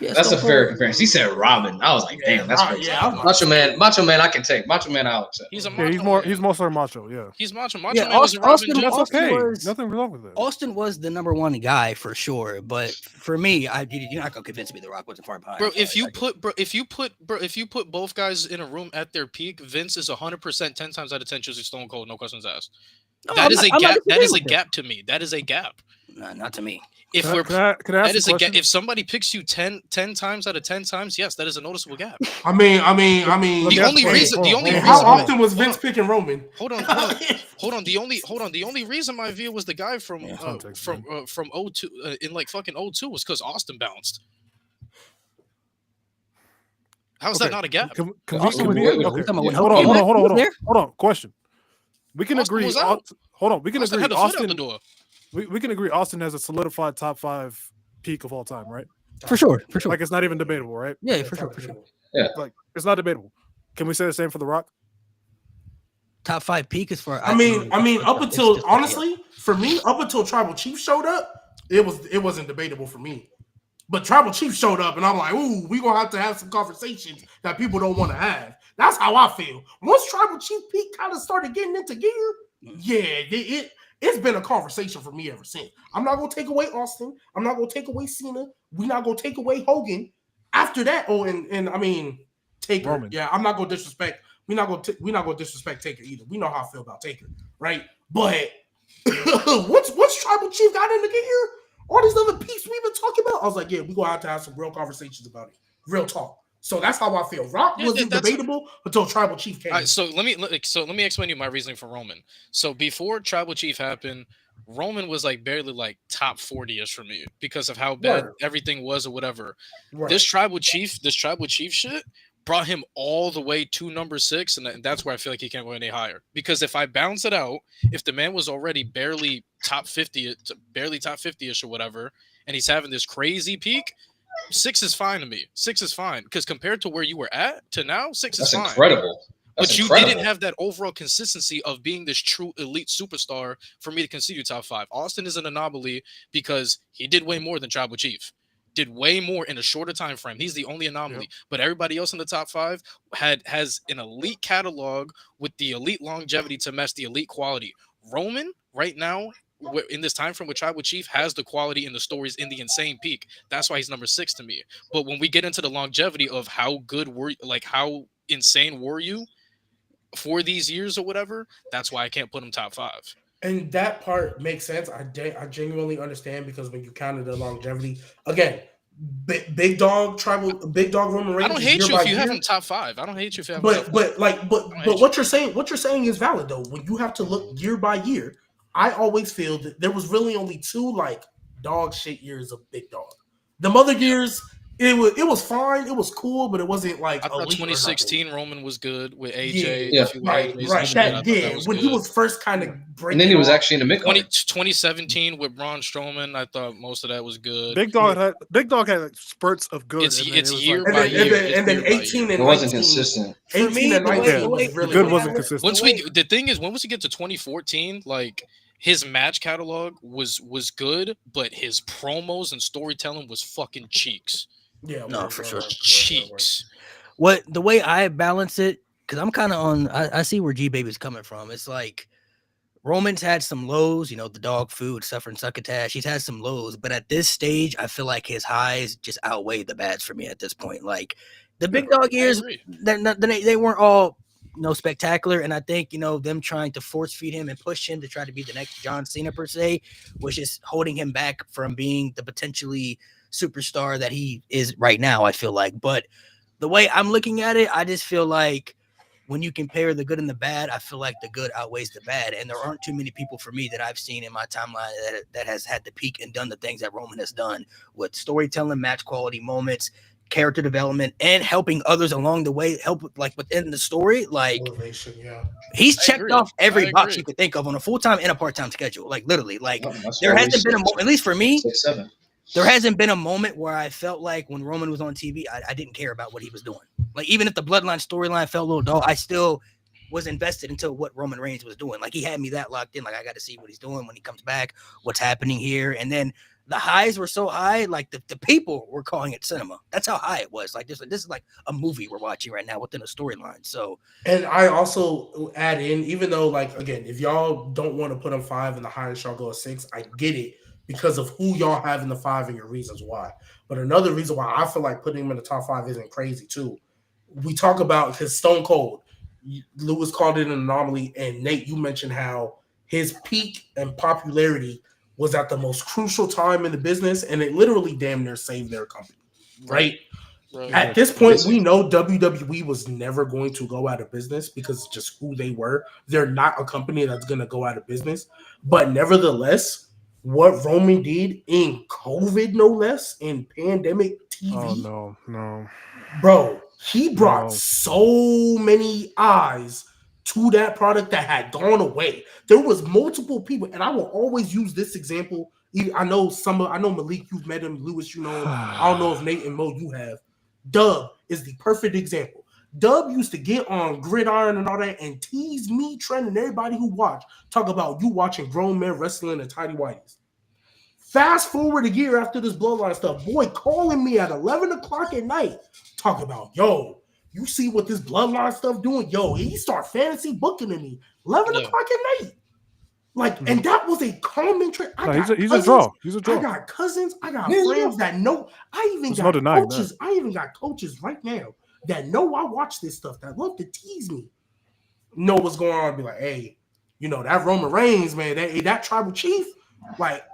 Yeah, That's a Stone fair Cold- comparison. He said Robin. I was like, damn, that's crazy. Yeah, I'm Macho Man, I can take. Macho Man, I'll accept. He's a Yeah, macho he's man. mostly macho. Yeah, He's macho. Macho Yeah, Man was a Robin Austin- too. that's Austin okay. was- Nothing wrong with that. Austin was the number one guy for sure, but for me, you're not gonna convince me The Rock wasn't far behind. Bro, I'm sorry. if you put both guys in a room at their peak, Vince is 100% 10 times out of 10 choosing Stone Cold, no questions asked. No, That I'm is not- a I'm not gap. That is a disagreeing with gap to me. That is a gap. that. Not to me. If Can I- we're can I that ask is a a gap. question? If somebody picks you 10 times out of 10 times, yes, that is a noticeable gap. I mean. Let me The ask only a question. reason, the Hold only on, And reason, how hold on. often was hold Vince on. picking Roman? Hold on. The only reason my view was the guy from Yeah, context, from 02 in like fucking 02 was because Austin bounced. How's that Okay. not a gap? Can Austin we was there, be though. okay? We're talking about when Hold Hogan on, was hold on. there. Hold on. Question. We can Austin agree. was out. Hold on. We can Austin agree. had the foot out the Austin. door. We can agree. Austin has a solidified top 5 peak of all time, right? For sure. Like it's not even debatable, right? Yeah, for sure. Like it's not debatable. Can we say the same for The Rock? Top 5 peak is for. I mean, up it's until just- honestly, for me, up until Tribal Chief showed up, it wasn't debatable for me. But Tribal Chief showed up, and I'm like, ooh, we gonna have to have some conversations that people don't want to have. That's how I feel. Once Tribal Chief peak kind of started getting into gear, yeah, it's been a conversation for me ever since. I'm not gonna take away Austin. I'm not gonna take away Cena. We're not gonna take away Hogan. After that, and I mean Taker. Roman. Yeah, I'm not gonna disrespect. We're not gonna disrespect Taker either. We know how I feel about Taker, right? But once Tribal Chief got into gear, all these other peeps we've been talking about, I was like, yeah, we're gonna have to have some real conversations about it. Real talk. So that's how I feel. Rock Yeah, wasn't that's- debatable until Tribal Chief came. All right, so let me explain to you my reasoning for Roman. So before Tribal Chief happened, Roman was like barely like top 40ish for me because of how bad Word. everything was or whatever. Right. This tribal chief shit brought him all the way to number 6, and that's where I feel like he can't go any higher. Because if I bounce it out, if the man was already barely top 50ish or whatever, and he's having this crazy peak, 6 is fine to me. 6 is fine because compared to where you were at to now, 6 is That's fine. incredible. That's But you incredible. didn't have that overall consistency of being this true elite superstar for me to consider you top 5. Austin is an anomaly because he did way more than Tribal Chief. Did way more in a shorter time frame. He's the only anomaly. But everybody else in the top 5 has an elite catalog with the elite longevity to match the elite quality. Roman, right now, in this time frame with Tribal Chief, has the quality and the stories in the insane peak. That's why he's number 6 to me. But when we get into the longevity of how good how insane were you for these years or whatever, that's why I can't put him top 5. And that part makes sense. I genuinely understand because when you counted the longevity, again, Big dog Roman I Reigns don't is hate year you by if you have year. him top 5. I don't hate you if you have him top 5. But what you're saying is valid though. When you have to look year by year, I always feel that there was really only 2 like dog shit years of Big Dog. The other years, it was fine, it was cool, but it wasn't like I thought elite or nothing. 2016 Roman was good with AJ. Yeah, The few right, AJs and right. shit. I That thought that was when he good. was first kind of And breaking then he was off. actually in the mid card. 2017 with Braun Strowman, I thought most of that was good. Big Dog had like spurts of good. It's and then it was year like, by year. It's and then year by 18 year. It and wasn't 19. consistent. For 18 me, and the 19 Yeah, was the really good bad. wasn't consistent. Once the thing is, once we get to 2014, like his match catalog was good, but his promos and storytelling was fucking cheeks. Yeah, No, for sure. Cheeks. What the way I balance it, because I'm kind of on. I see where G Baby's coming from. It's like Roman's had some lows, you know, the dog food, suffering succotash. He's had some lows, but at this stage, I feel like his highs just outweigh the bads for me at this point. Like the big dog I years, agree. they weren't all spectacular, and I think them trying to force feed him and push him to try to be the next John Cena per se was just holding him back from being the potentially superstar that he is right now. I feel like, but the way I'm looking at it, I just feel like when you compare the good and the bad, I feel like the good outweighs the bad. And there aren't too many people for me that I've seen in my timeline that has had the peak and done the things that Roman has done with storytelling, match quality moments, character development, and helping others along the way, help like within the story. Like Motivation, yeah. he's I checked agree. off every I box agree. you could think of on a full-time and a part-time schedule. Like literally, like Oh, that's there why we hasn't been at least for me, 6'7". there hasn't been a moment where I felt like when Roman was on TV, I didn't care about what he was doing. Like even if the bloodline storyline felt a little dull, I still was invested into what Roman Reigns was doing. Like he had me that locked in. Like I got to see what he's doing when he comes back, what's happening here. And then the highs were so high, like the people were calling it cinema. That's how high it was. Like this is like a movie we're watching right now within a storyline. So And I also add in, even though, like, again, if y'all don't want to put him 5 and the highest y'all go a 6, I get it because of who y'all have in the 5 and your reasons why. But another reason why I feel like putting him in the top 5 isn't crazy, too. We talk about his Stone Cold. Lewis called it an anomaly. And Nate, you mentioned how his peak and popularity was at the most crucial time in the business, and it literally damn near saved their company, right? Right. At this point, we know WWE was never going to go out of business because just who they were. They're not a company that's going to go out of business. But nevertheless, what Roman did in COVID, no less, in pandemic TV, Oh no. bro, he brought No. so many eyes to that product that had gone away. There was multiple people, and I will always use this example. I know Malik, you've met him. Lewis, you know him. I don't know if Nate and Mo you have. Dub is the perfect example. Dub used to get on Gridiron and all that and tease me, Trent, and everybody who watched. Talk about you watching grown men wrestling in tidy whities. Fast forward a year after this bloodline stuff, boy calling me at 11 o'clock at night, talk about, yo, you see what this bloodline stuff doing? Yo, he start fantasy booking to me 11 o'clock at night. Like, and that was a common trend. He's a draw. He's a I draw. got cousins. I got friends that know. I even There's got no denying coaches. I even got coaches right now that know I watch this stuff that love to tease me. Know what's going on? Be like, hey, you know that Roman Reigns, man. That tribal chief, like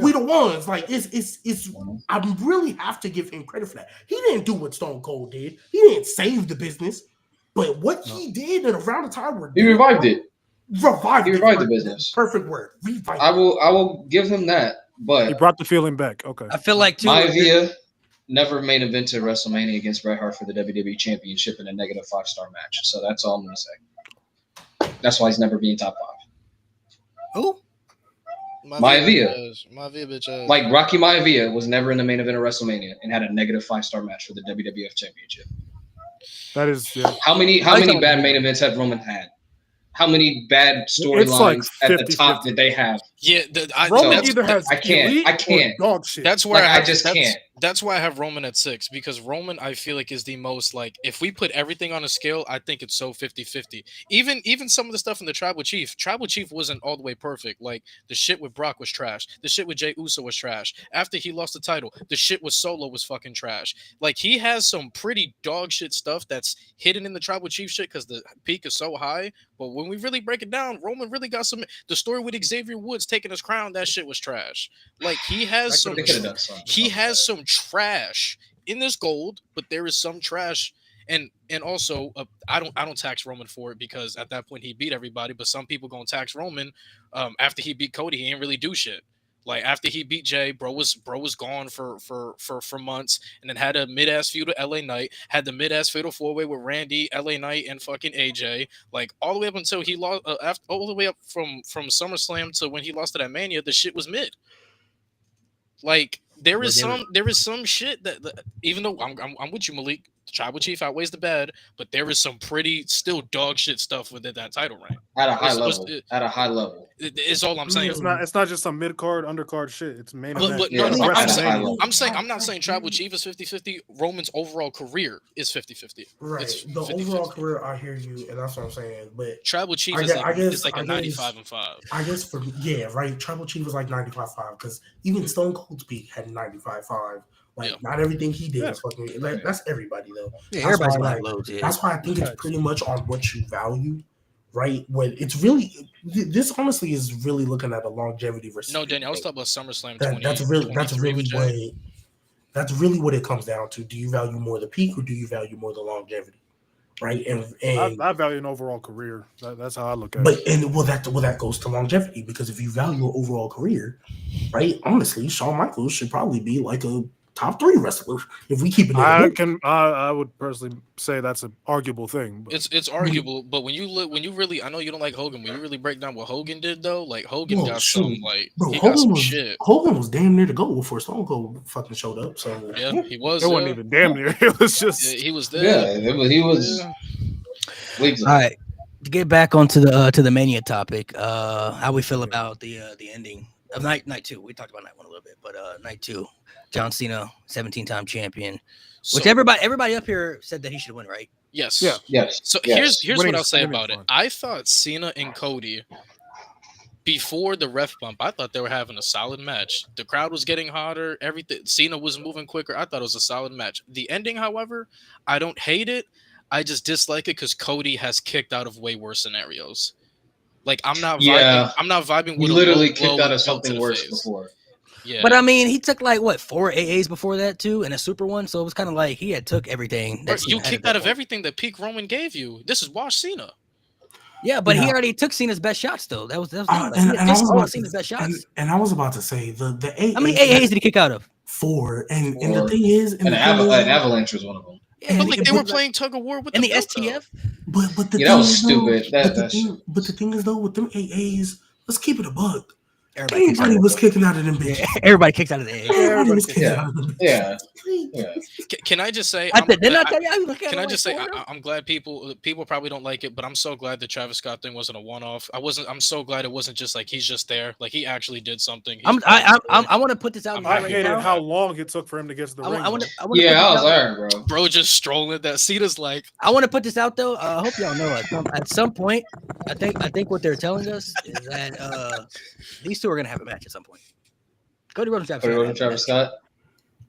we the ones. Like it's. I really have to give him credit for that. He didn't do what Stone Cold did. He didn't save the business, but what he did at around the time where He revived it. Revived the business. Perfect word. Revived. I will give him that, but He brought the feeling back. Okay. I feel like too. Maivia never main evented WrestleMania against Bret Hart for the WWE Championship in a negative 5-star match. So that's all I'm gonna say. That's why he's never being top 5. Who? Maivia. Maivia bitch. Like Rocky Maivia was never in the main event of WrestleMania and had a negative 5-star match for the WWF Championship. That is How many bad main events have Roman had? How many bad storylines like at the top did they have? Yeah, Roman either has I can't. dog shit. That's where I just can't. That's why I have Roman at 6, because Roman, I feel like, is the most, like, if we put everything on a scale, I think it's so 50-50. Even some of the stuff in the Tribal Chief wasn't all the way perfect. Like, the shit with Brock was trash. The shit with Jey Uso was trash. After he lost the title, the shit with Solo was fucking trash. Like, he has some pretty dog shit stuff that's hidden in the Tribal Chief shit because the peak is so high. But when we really break it down, Roman really got some. The story with Xavier Woods taking his crown, that shit was trash. Like, he has some trash in this gold, but there is some trash. And also, I don't tax Roman for it because at that point he beat everybody. But some people gonna tax Roman. After he beat Cody, he didn't really do shit. Like after he beat Jay, bro was gone for months, and then had a mid ass feud with LA Knight, had the mid ass fatal 4-way with Randy, LA Knight, and fucking AJ. Like all the way up until he lost, all the way up from SummerSlam to when he lost to that Mania, the shit was mid. Like there is some shit that even though I'm with you, Malik, the Tribal Chief outweighs the bad, but there is some pretty still dog shit stuff within that title reign. At a high level. It's all I'm saying. It's not just some mid card, undercard shit. It's main event. But Yeah, no, WrestleMania. I'm not saying Tribal Chief is 50-50. Roman's overall career is 50-50. Right. It's The 50-50. overall career, I hear you, and that's what I'm saying. But Tribal Chief I is guess- like a I guess- 95-5. I guess for right. Tribal Chief was like 95.5 because even Stone Cold Peak had 95.5. Like Yeah. not everything he did was fucking. Like, that's everybody though. Yeah, That's everybody's why, got loads. Yeah. That's why I think it's pretty much on what you value, right? When it's really this honestly is really looking at a longevity versus. No, Danny, I was talking about SummerSlam That's really 23 with Jay. that's really what it comes down to. Do you value more the peak or do you value more the longevity, right? And I value an overall career. That's how I look at but it. and that goes to longevity because if you value an overall career, right? Honestly, Shawn Michaels should probably be like a top 3 wrestler if we keep it. I would personally say that's an arguable thing. But It's arguable, but when you really, I know you don't like Hogan. When you really break down what Hogan did, though, like Hogan got some, like he got some shit. Hogan was damn near to go before Stone Cold fucking showed up. So Yeah, he was. it wasn't even damn near. It was just Yeah, he was there. Yeah, he was. All right, to get back onto the Mania topic, how we feel about the ending of night 2. We talked about night 1 a little bit, but night 2, John Cena, 17-time champion, which So, everybody up here said that he should win, right? yes, Yeah. Yes. So yes. here's Winning what I'll is- say winning's about it. fun. I thought Cena and Cody before the ref bump, I thought they were having a solid match. The crowd was getting hotter. Everything. Cena was moving quicker. I thought it was a solid match. The ending, however, I don't hate it. I just dislike it because Cody has kicked out of way worse scenarios. Like I'm not vibing. Yeah. I'm not vibing He with literally a low blow kicked out with of belt to something the worse face. before. Yeah. But I mean, he took like what 4 AAs before that too, and a super one. So it was kind of like he had took everything. Bro, That you Cena had kicked at out that of point. everything that Peak Roman gave you. This is Wash Cena. Yeah, but he Yeah. already took Cena's best shots though. That was and like, I was all about Cena's to, best shots. and I was about to say the AA. How many AAs did he kick out of? 4 and the Four. thing is, And an Avalanche was one of them. Yeah, But like they were but- playing tug of war with and the the belt, though. STF. But the Yeah, that thing was is, though, stupid. but the thing is though, with them AAs, let's keep it a buck. Everybody kicks out Everybody of was kicking out of them yeah, bitches. everybody kicks out of the AA. Everybody was kicking Yeah. out of them bitches. Yeah. Yeah. Can I just say? Didn't I tell you? I was looking at Can it I like just say 4 I'm glad people probably don't like it, but I'm so glad the Travis Scott thing wasn't a one-off. I'm so glad it wasn't just like he's just there. Like he actually did something. He's I want to put this out. I'm I right hated now. how long it took for him to get to the ring. I want though. to. Yeah, I was there, bro. bro just strolling that Cena's like I want to put this out though. I hope y'all know at some point. I think what they're telling us is that these two are gonna have a match at some point. Cody Rhodes and Cody Rhodes and Travis Scott.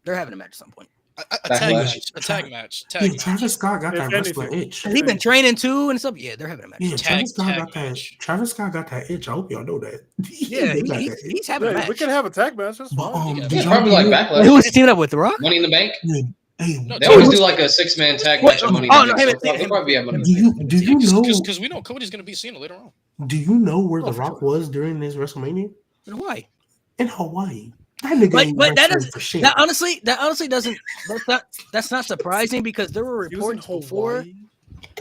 They're having a match at some point. a tag Backlash. match, a tag match, Yeah, tag match. Travis Scott got If that wrestler anything. itch. Has he been training too and stuff? Yeah, they're having a match. Yeah, Tag Travis match. Scott got that itch. I hope y'all know that. Yeah, He got he's, that itch. he's having a Yeah, match. we can have a tag match. That's But fine. did Yeah, y'all probably like know- Backlash. Who was teaming up with The Rock? Money in the Bank. Hey, No, They always do like a 6-man tag What? match at Money in Oh, the no, Bank. him So and- they'll probably have Money in do the Bank. you know? Because we know Cody's gonna beat Cena later on. Do you know where Oh, The for Rock sure. was during this WrestleMania? In Hawaii. In Hawaii. That nigga ain't But that wrestling is for shit. that honestly doesn't that's not surprising because there were He was in reports before.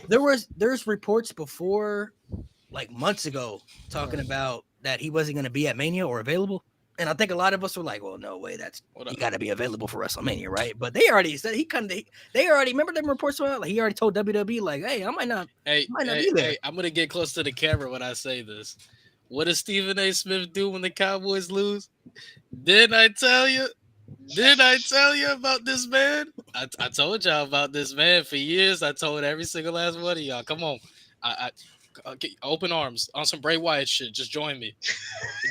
Hawaii. There's reports before, like months ago, talking about that he wasn't going to be at Mania or available. And I think a lot of us were like, "Well, no way, he got to be available for WrestleMania, right?" But they already said they already remember them reports. Like he already told WWE, like, "Hey, I might not Hey, be there." hey, I'm gonna get close to the camera when I say this. What does Stephen A. Smith do when the Cowboys lose? Didn't I tell you? Did I tell you about this man? I told y'all about this man for years. I told every single last one of y'all. Come on, get open arms on some Bray Wyatt shit. Just join me.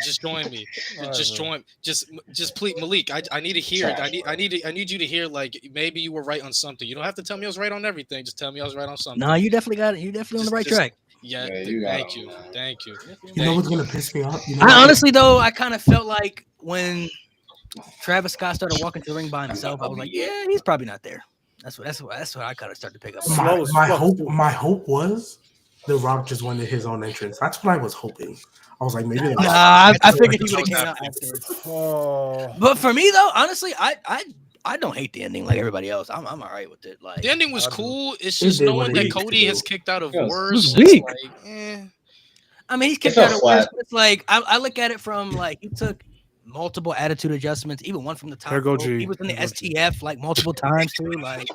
Just join me. Just join. Just please, Malik. I need to hear it. I need you to hear like maybe you were right on something. You don't have to tell me I was right on everything. Just tell me I was right on something. No, you definitely got it. You definitely on the right track. Yeah, Yeah, you got thank it, you. man. Thank you. You know what's gonna piss me off? You know I honestly though, I kind of felt like when Travis Scott started walking to the ring by himself, I was like, yeah, he's probably not there. That's what I kind of started to pick up. Slow as My fuck, hope too. was The Rock just wanted his own entrance. That's what I was hoping. I was like, maybe. Nah, I figured he would have came out afterwards. Oh, But for me though, honestly, I don't hate the ending like everybody else. I'm all right with it. Like The ending was I do. cool. It's It just did what knowing it that needed to Cody do. has kicked out of It was worse. weak. It's like, I mean, he's kicked felt out of flat. worse, but it's like I look at it from like he took multiple attitude adjustments, even one from the top. There go rope. G. He was in the There go G. STF like multiple times too. Like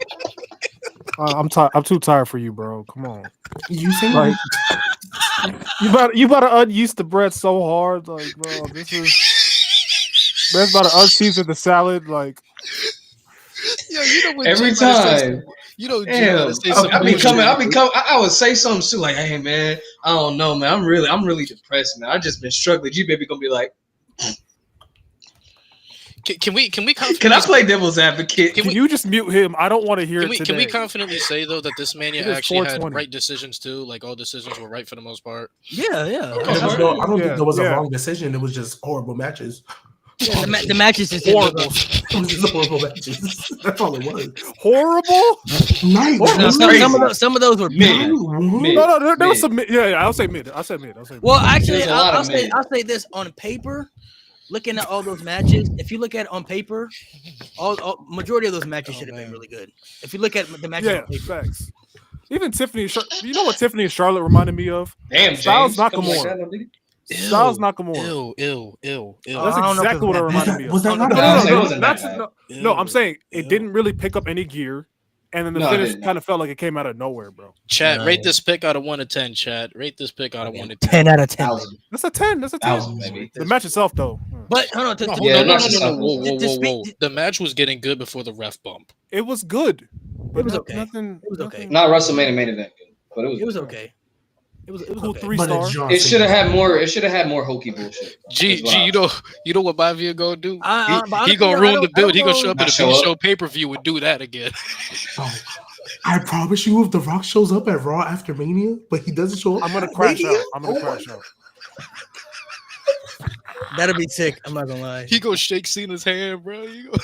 I'm tired. I'm too tired for you, bro. Come on. You think Like you about to unuse the bread so hard, like bro. This is that's about to unseason the salad, like. yo, you know when Every G about to say time. some- you know, G Damn, about to say some I be bullshit. coming. I would say something soon, like, "Hey, man, I don't know, man. I'm really depressed, man. I just been struggling." You baby gonna be like, Can we confidently "Can I play devil's advocate?" Can Can we- you just mute him? I don't want to hear Can it we today. can we confidently say though that this Mania It is actually had 420. right decisions too? Like all decisions were right for the most part. yeah. I don't think there was a Yeah. wrong decision. It was just horrible matches. Yeah, the matches just Horrible. It was just horrible matches. That's all it was. Horrible? Night No, one. some of those were Mid. Night one. Mid. No, there was Mid. some. Yeah, I'll say mid. I'll say mid. Well, actually, There's a lot of mid. I'll say this on paper. Looking at all those matches, if you look at it on paper, all majority of those matches should have been really good. If you look at the matches Yeah, on paper, facts. Even Tiffany, you know what Tiffany and Charlotte reminded me of? Damn, Styles James. Come Nakamura. like that, no nigga. Styles Nakamura. Ew. That's I don't know if exactly it what it was reminded me of. Was that not No, bad? it wasn't that that's- bad. no, I'm saying Ew. it didn't really pick up any gear, and then the No, it finish didn't. kind of felt like it came out of nowhere, bro. Chat, No, rate yeah. this pick out of 1 to 10. Chat, rate this pick out of 1 to 10. 10 out of 10. Thousand. That's a 10. That's a 10. Thousand, baby. The match itself, though, But hold on, Yeah, No. match itself. Whoa. The match was getting good before the ref bump. it was good. But It was okay. Nothing. It was okay. nothing- Not WrestleMania main event, but It was okay. It was Cool okay. 3-star. It should have had more. It should have had more hokey bullshit. G, Is what I- you know what Bavia gonna do? But He gonna honestly, I ruin don't- the build. He I gonna don't show up know. at a Show big up. show pay-per-view and do that again. Oh, I promise you, if The Rock shows up at Raw after Mania, but he doesn't show up, I'm gonna at crash Mania, out. I'm gonna oh my crash out. That'll be sick. I'm not gonna lie. He gonna shake Cena's hand, bro. He gonna-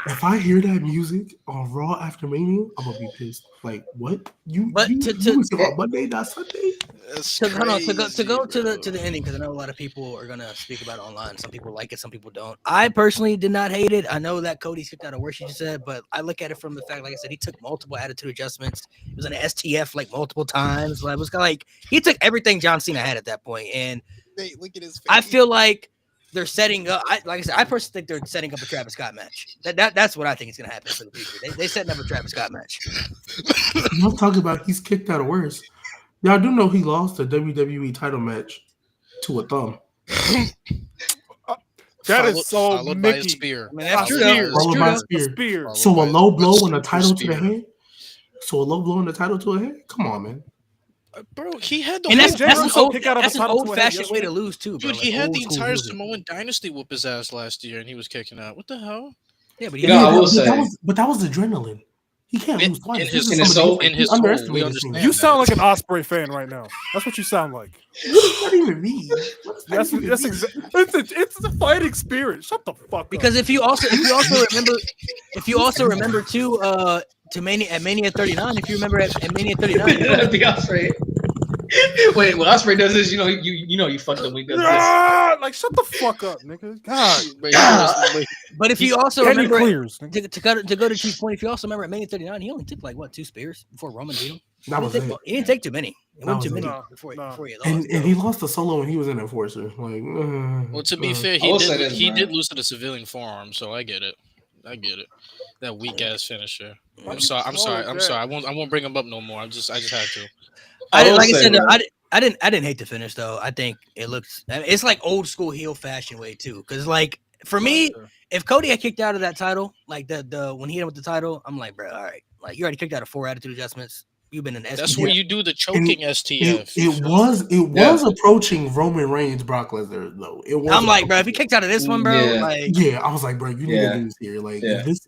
If I hear that music on Raw after Mania, I'm gonna be pissed. Like, what? You But you, to- you was on Monday, not Sunday? That's Hold on, to go crazy, to bro. the ending, because I know a lot of people are gonna speak about it online. Some people like it, some people don't. I personally did not hate it. I know that Cody's kicked out of worse, you just said, but I look at it from the fact, like I said, he took multiple attitude adjustments. He was in an STF like multiple times. Like, it was kind of like he took everything John Cena had at that point, and Look at his face. I feel like they're setting up. Like I said, I personally think they're setting up a Travis Scott match. That's what I think is gonna happen for the future. They setting up a Travis Scott match. Y'all talking about he's kicked out of worse. Y'all do know he lost the WWE title match to a thumb. That is so followed by a Mickey. spear. I mean, that's A true, though. spear. That's Followed true, by a though. spear. Spear. Followed So a by low blow and a super title to the spear. head. So a low blow and a title to a head. Come on, man. Bro, he had the And whole Jay Uso kick out of that's the an title to a head old-fashioned way yesterday. to lose too, bro. dude. He Like, had the old school entire losing. Samoan dynasty whoop his ass last year, and he was kicking out. What the hell? Yeah, but You know, I will say- that was adrenaline. He can't In- lose twice. in This his- is in his somebody soul- else. in He his soul, we underestimated understand. Cena. You sound like an Osprey fan right now. That's what you sound like. What does that even mean? What does that That's even that's mean? it's the fighting spirit. Shut the fuck up. because if you also remember too, to Mania at Mania 39, if you remember at Mania 39, the Osprey. Wait, when Osprey does this, you know you fucked up when he does this. Ah, like shut the fuck up, nigga. God. but if you also Kenny remember clears. nigga. to go to Chief's point, if you also remember at Mania 39, he only took like what 2 spears before Roman beat him. That was it. He didn't take too many. It That wasn't too was many it. before No. he lost. And he lost the solo when he was an enforcer. Like, Well, to be fair, I he will say did this, he man. did lose to the civilian forearm, so I get it. That weak ass finisher. I'm sorry. I won't bring him up no more. I just had to. I will Like I say, said, man. I didn't hate the finish though. I think it looks. It's like old school heel fashion way too. Because like for me, if Cody had kicked out of that title, like the when he hit him with the title, I'm like, bro, all right, like you already kicked out of 4 attitude adjustments. You've been an STF. That's where you do the choking STF. It was approaching Roman Reigns, Brock Lesnar though. It was. I'm like, bro, if he kicked out of this one, bro, Yeah. like, yeah, I was like, bro, you need to lose here. Like,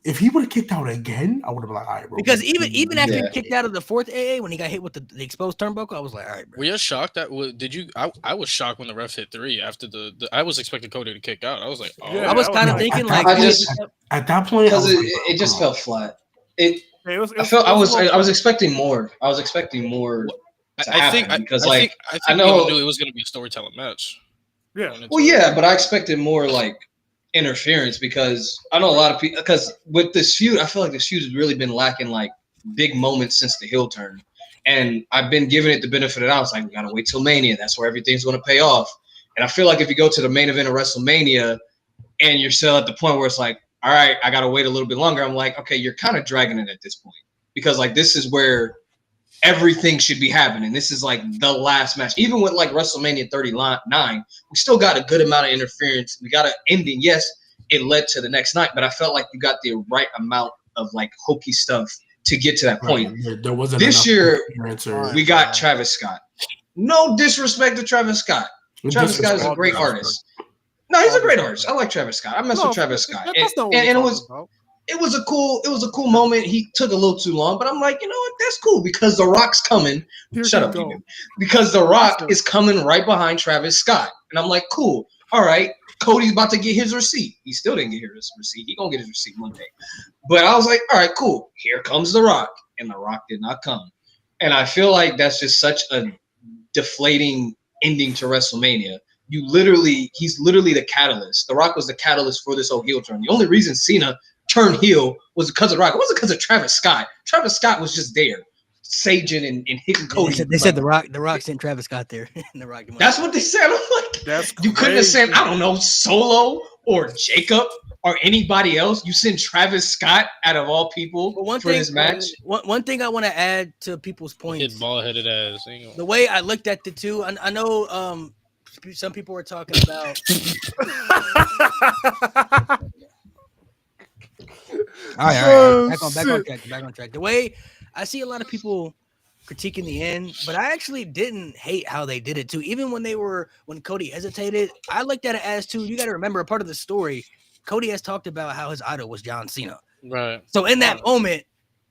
if he would have kicked out again, I would have been like, all right, bro. because even after he kicked out of the fourth AA when he got hit with the exposed turnbuckle, I was like, all right, bro. Were you shocked that? Did you? I was shocked when the ref hit 3 after the. I was expecting Cody to kick out. I was like, oh. I was kind of thinking like, at that point, because it just felt flat. I was expecting more. I was expecting more. I think I know knew it was going to be a storytelling match. Yeah. Well, yeah, but I expected more like interference because I know a lot of people. Because with this feud, I feel like this feud has really been lacking like big moments since the heel turn, and I've been giving it the benefit of the doubt. I was like, we gotta wait till Mania. That's where everything's going to pay off. And I feel like if you go to the main event of WrestleMania, and you're still at the point where it's like, all right, I gotta wait a little bit longer. I'm like, okay, you're kind of dragging it at this point because like this is where everything should be happening. This is like the last match. Even with like WrestleMania 39, we still got a good amount of interference. We got an ending. Yes, it led to the next night, but I felt like you got the right amount of like hokey stuff to get to that point. There wasn't this year. We got right. Travis Scott. No disrespect to Travis Scott. Travis Scott is a great artist. No, he's a great artist. I like Travis Scott. I mess with Travis Scott, and it was a cool moment. He took a little too long, but I'm like, you know what? That's cool because The Rock's coming. Shut up, you. Because The Rock is coming right behind Travis Scott, and I'm like, cool. All right, Cody's about to get his receipt. He still didn't get his receipt. He gonna get his receipt one day. But I was like, all right, cool. Here comes The Rock, and The Rock did not come. And I feel like that's just such a deflating ending to WrestleMania. He's literally the catalyst. The Rock was the catalyst for this whole heel turn. The only reason Cena turned heel was because of Rock. It wasn't because of Travis Scott. Travis Scott was just there, saging and hitting Cody. They said the Rock sent Travis Scott there. The Rock. That's what they said. I'm like, you couldn't have sent, I don't know, Solo or Jacob or anybody else. You send Travis Scott out of all people for this match. One thing I want to add to people's points. Hit ball-headed ass. The way I looked at the two, I know some people were talking about. All right. Back on track. The way I see a lot of people critiquing the end, but I actually didn't hate how they did it too. Even when Cody hesitated, I looked at it as too. You got to remember a part of the story. Cody has talked about how his idol was John Cena. Right. So in that moment,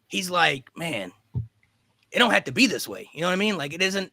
he's like, man, it don't have to be this way. You know what I mean? Like it isn't.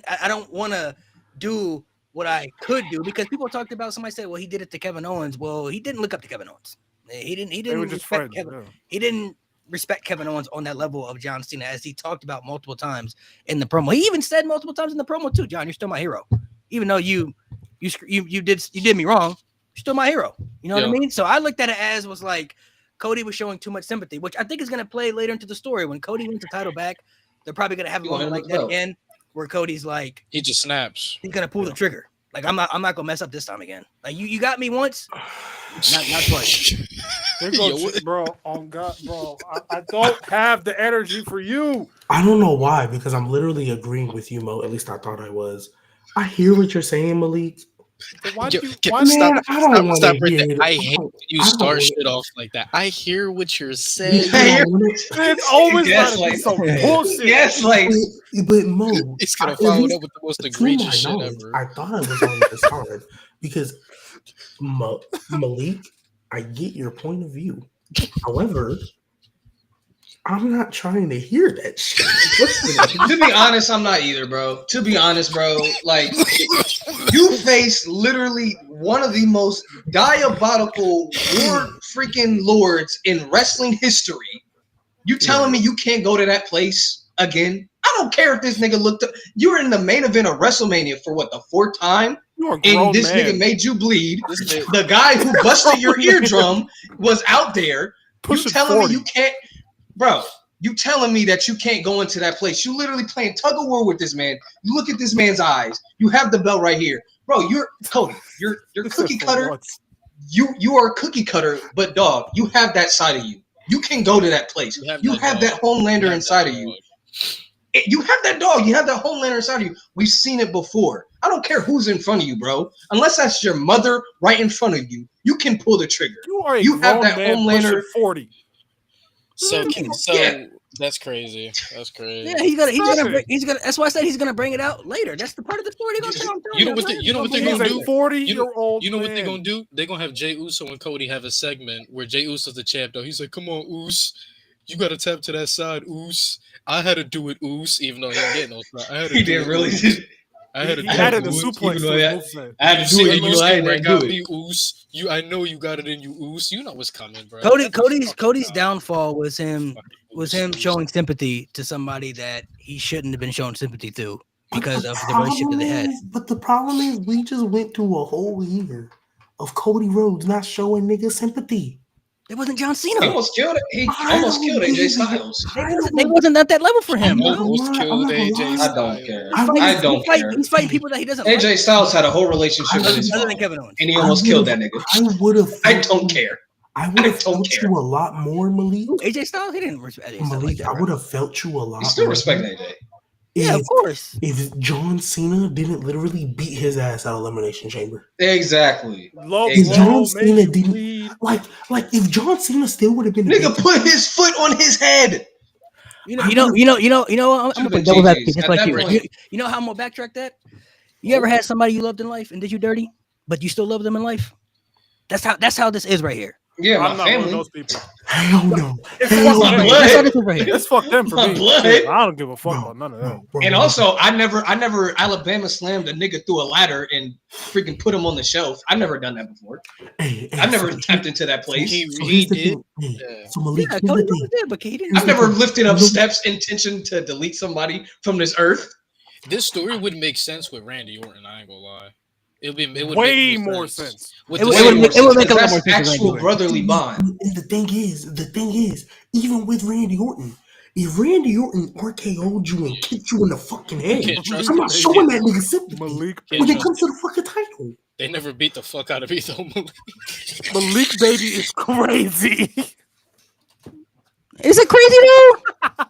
I don't want to do what I could do because people talked about. Somebody said, well, he did it to Kevin Owens. Well, he didn't look up to Kevin Owens. He didn't respect Kevin. Yeah. He didn't respect Kevin Owens on that level of John Cena, as he talked about multiple times in the promo. He even said multiple times in the promo too, John, you're still my hero, even though you did me wrong. You're still my hero. You know what I mean? So I looked at it as was like Cody was showing too much sympathy, which I think is going to play later into the story when Cody wins the title back. They're probably going to have a moment like that again, where Cody's like, he just snaps. He's going to pull the trigger. Like I'm not gonna mess up this time again. Like you got me once, not twice. Bro, oh God, bro, I don't have the energy for you. I don't know why, because I'm literally agreeing with you, Mo. At least I thought I was. I hear what you're saying, Malik. Why stop right there. I hate when you start shit off like that. I hear what you're saying. It's always like some bullshit. Yes, like, but Mo, it's gonna follow up with the most egregious shit ever. I thought I was on this hard because Malik, I get your point of view. However, I'm not trying to hear that shit. To be honest, I'm not either, bro. To be honest, bro, like you face literally one of the most diabolical freaking lords in wrestling history. You telling me you can't go to that place again? I don't care if this nigga looked up. You were in the main event of WrestleMania for what, the 4th time? And this nigga made you bleed. The guy who busted your eardrum was out there. You telling me you can't? Bro, you telling me that you can't go into that place? You literally playing tug of war with this man. You look at this man's eyes. You have the belt right here, bro. You're Cody. You're cookie cutter. You are a cookie cutter, but dog, you have that side of you. You can go to that place. You have that Homelander inside of you. You have that dog. You have that Homelander inside of you. We've seen it before. I don't care who's in front of you, bro. Unless that's your mother right in front of you, you can pull the trigger. You have that Homelander 40. So That's crazy. That's crazy. Yeah, he's Stop gonna it. that's why I said he's gonna bring it out later. That's the part of the story they're gonna tell. I'm telling You know what? You know what they're He's gonna a do? 40-year-old You know what they're man. gonna do? They're gonna have Jey Uso and Cody have a segment where Jey Uso's the champ. Though he's like, "Come on, Uso, you gotta tap to that side, Uso. I had to do it, Uso, even though he didn't get no spot. I had to He do didn't it, really. Uso. I had to He do added it, a Uso. suplex to his moveset. I had You to see, do it, and even you though I see didn't where it do got it. me, Uso. I know you got it in you, Uso. You know what's coming, bro. Cody's Fucking downfall was him Uso. showing sympathy to somebody that he shouldn't have been showing sympathy to because But of the relationship that they had. the problem is, we just went through a whole year of Cody Rhodes not showing niggas sympathy. It wasn't John He Cena. almost killed it. He I almost don't killed AJ believe it. Styles. They wasn't at that level for him, I'm bro. Almost I'm killed not gonna AJ lie. I Styles. don't care. I I don't care. He's fighting people that he doesn't AJ like. Styles had a whole relationship with his Other mom, than Kevin Owens. and he almost killed that nigga. I would have. I don't care. I would I have don't felt care. you a lot more, Malik. Ooh, AJ Styles, he didn't respect AJ Styles like Malik, that, I right? would have felt you a lot. You still more respect AJ. Yeah, of if- course. If John Cena didn't literally beat his ass out of Elimination Chamber, Exactly. Low if Exactly. John blow, Cena made you didn't bleed. like if John Cena still would have been a Nigga big- put his foot on his head. You know. I'm gonna Should've play been devil's GGs. advocate just At like that you. point- You know how I'm gonna backtrack that? You ever had somebody you loved in life and did you dirty, but you still love them in life? That's how this is right here. Yeah, my I'm not one of family. those people. hell no, It's hell fuck no, them. blood. That's how this is right here. It's fuck them for My me. blood. Shit, I don't give a fuck bro, about none of that. bro, And also, I never Alabama slammed a nigga through a ladder and freaking put him on the shelf. I've never done that before. hey, I've never so tapped into that place. He here's the did. thing. Hey, Yeah. so Malik, Yeah, here's Cody the thing. Rhodes did, but he didn't. I've never thing. lifted up You know- steps intention to delete somebody from this earth. This story would make sense with Randy Orton. I ain't gonna lie. It would Way make more sense. With It the would- story- it would make a lot That's more sense with Randy actual Orton. brotherly bond. And the thing is, even with Randy Orton, if Randy Orton RKO'd you and kicked you in the fucking head, can't trust I'm him. not showing that nigga sympathy Malik, when it trust comes to the fucking title. They never beat the fuck out of me though. Malik baby is crazy. Is it crazy though?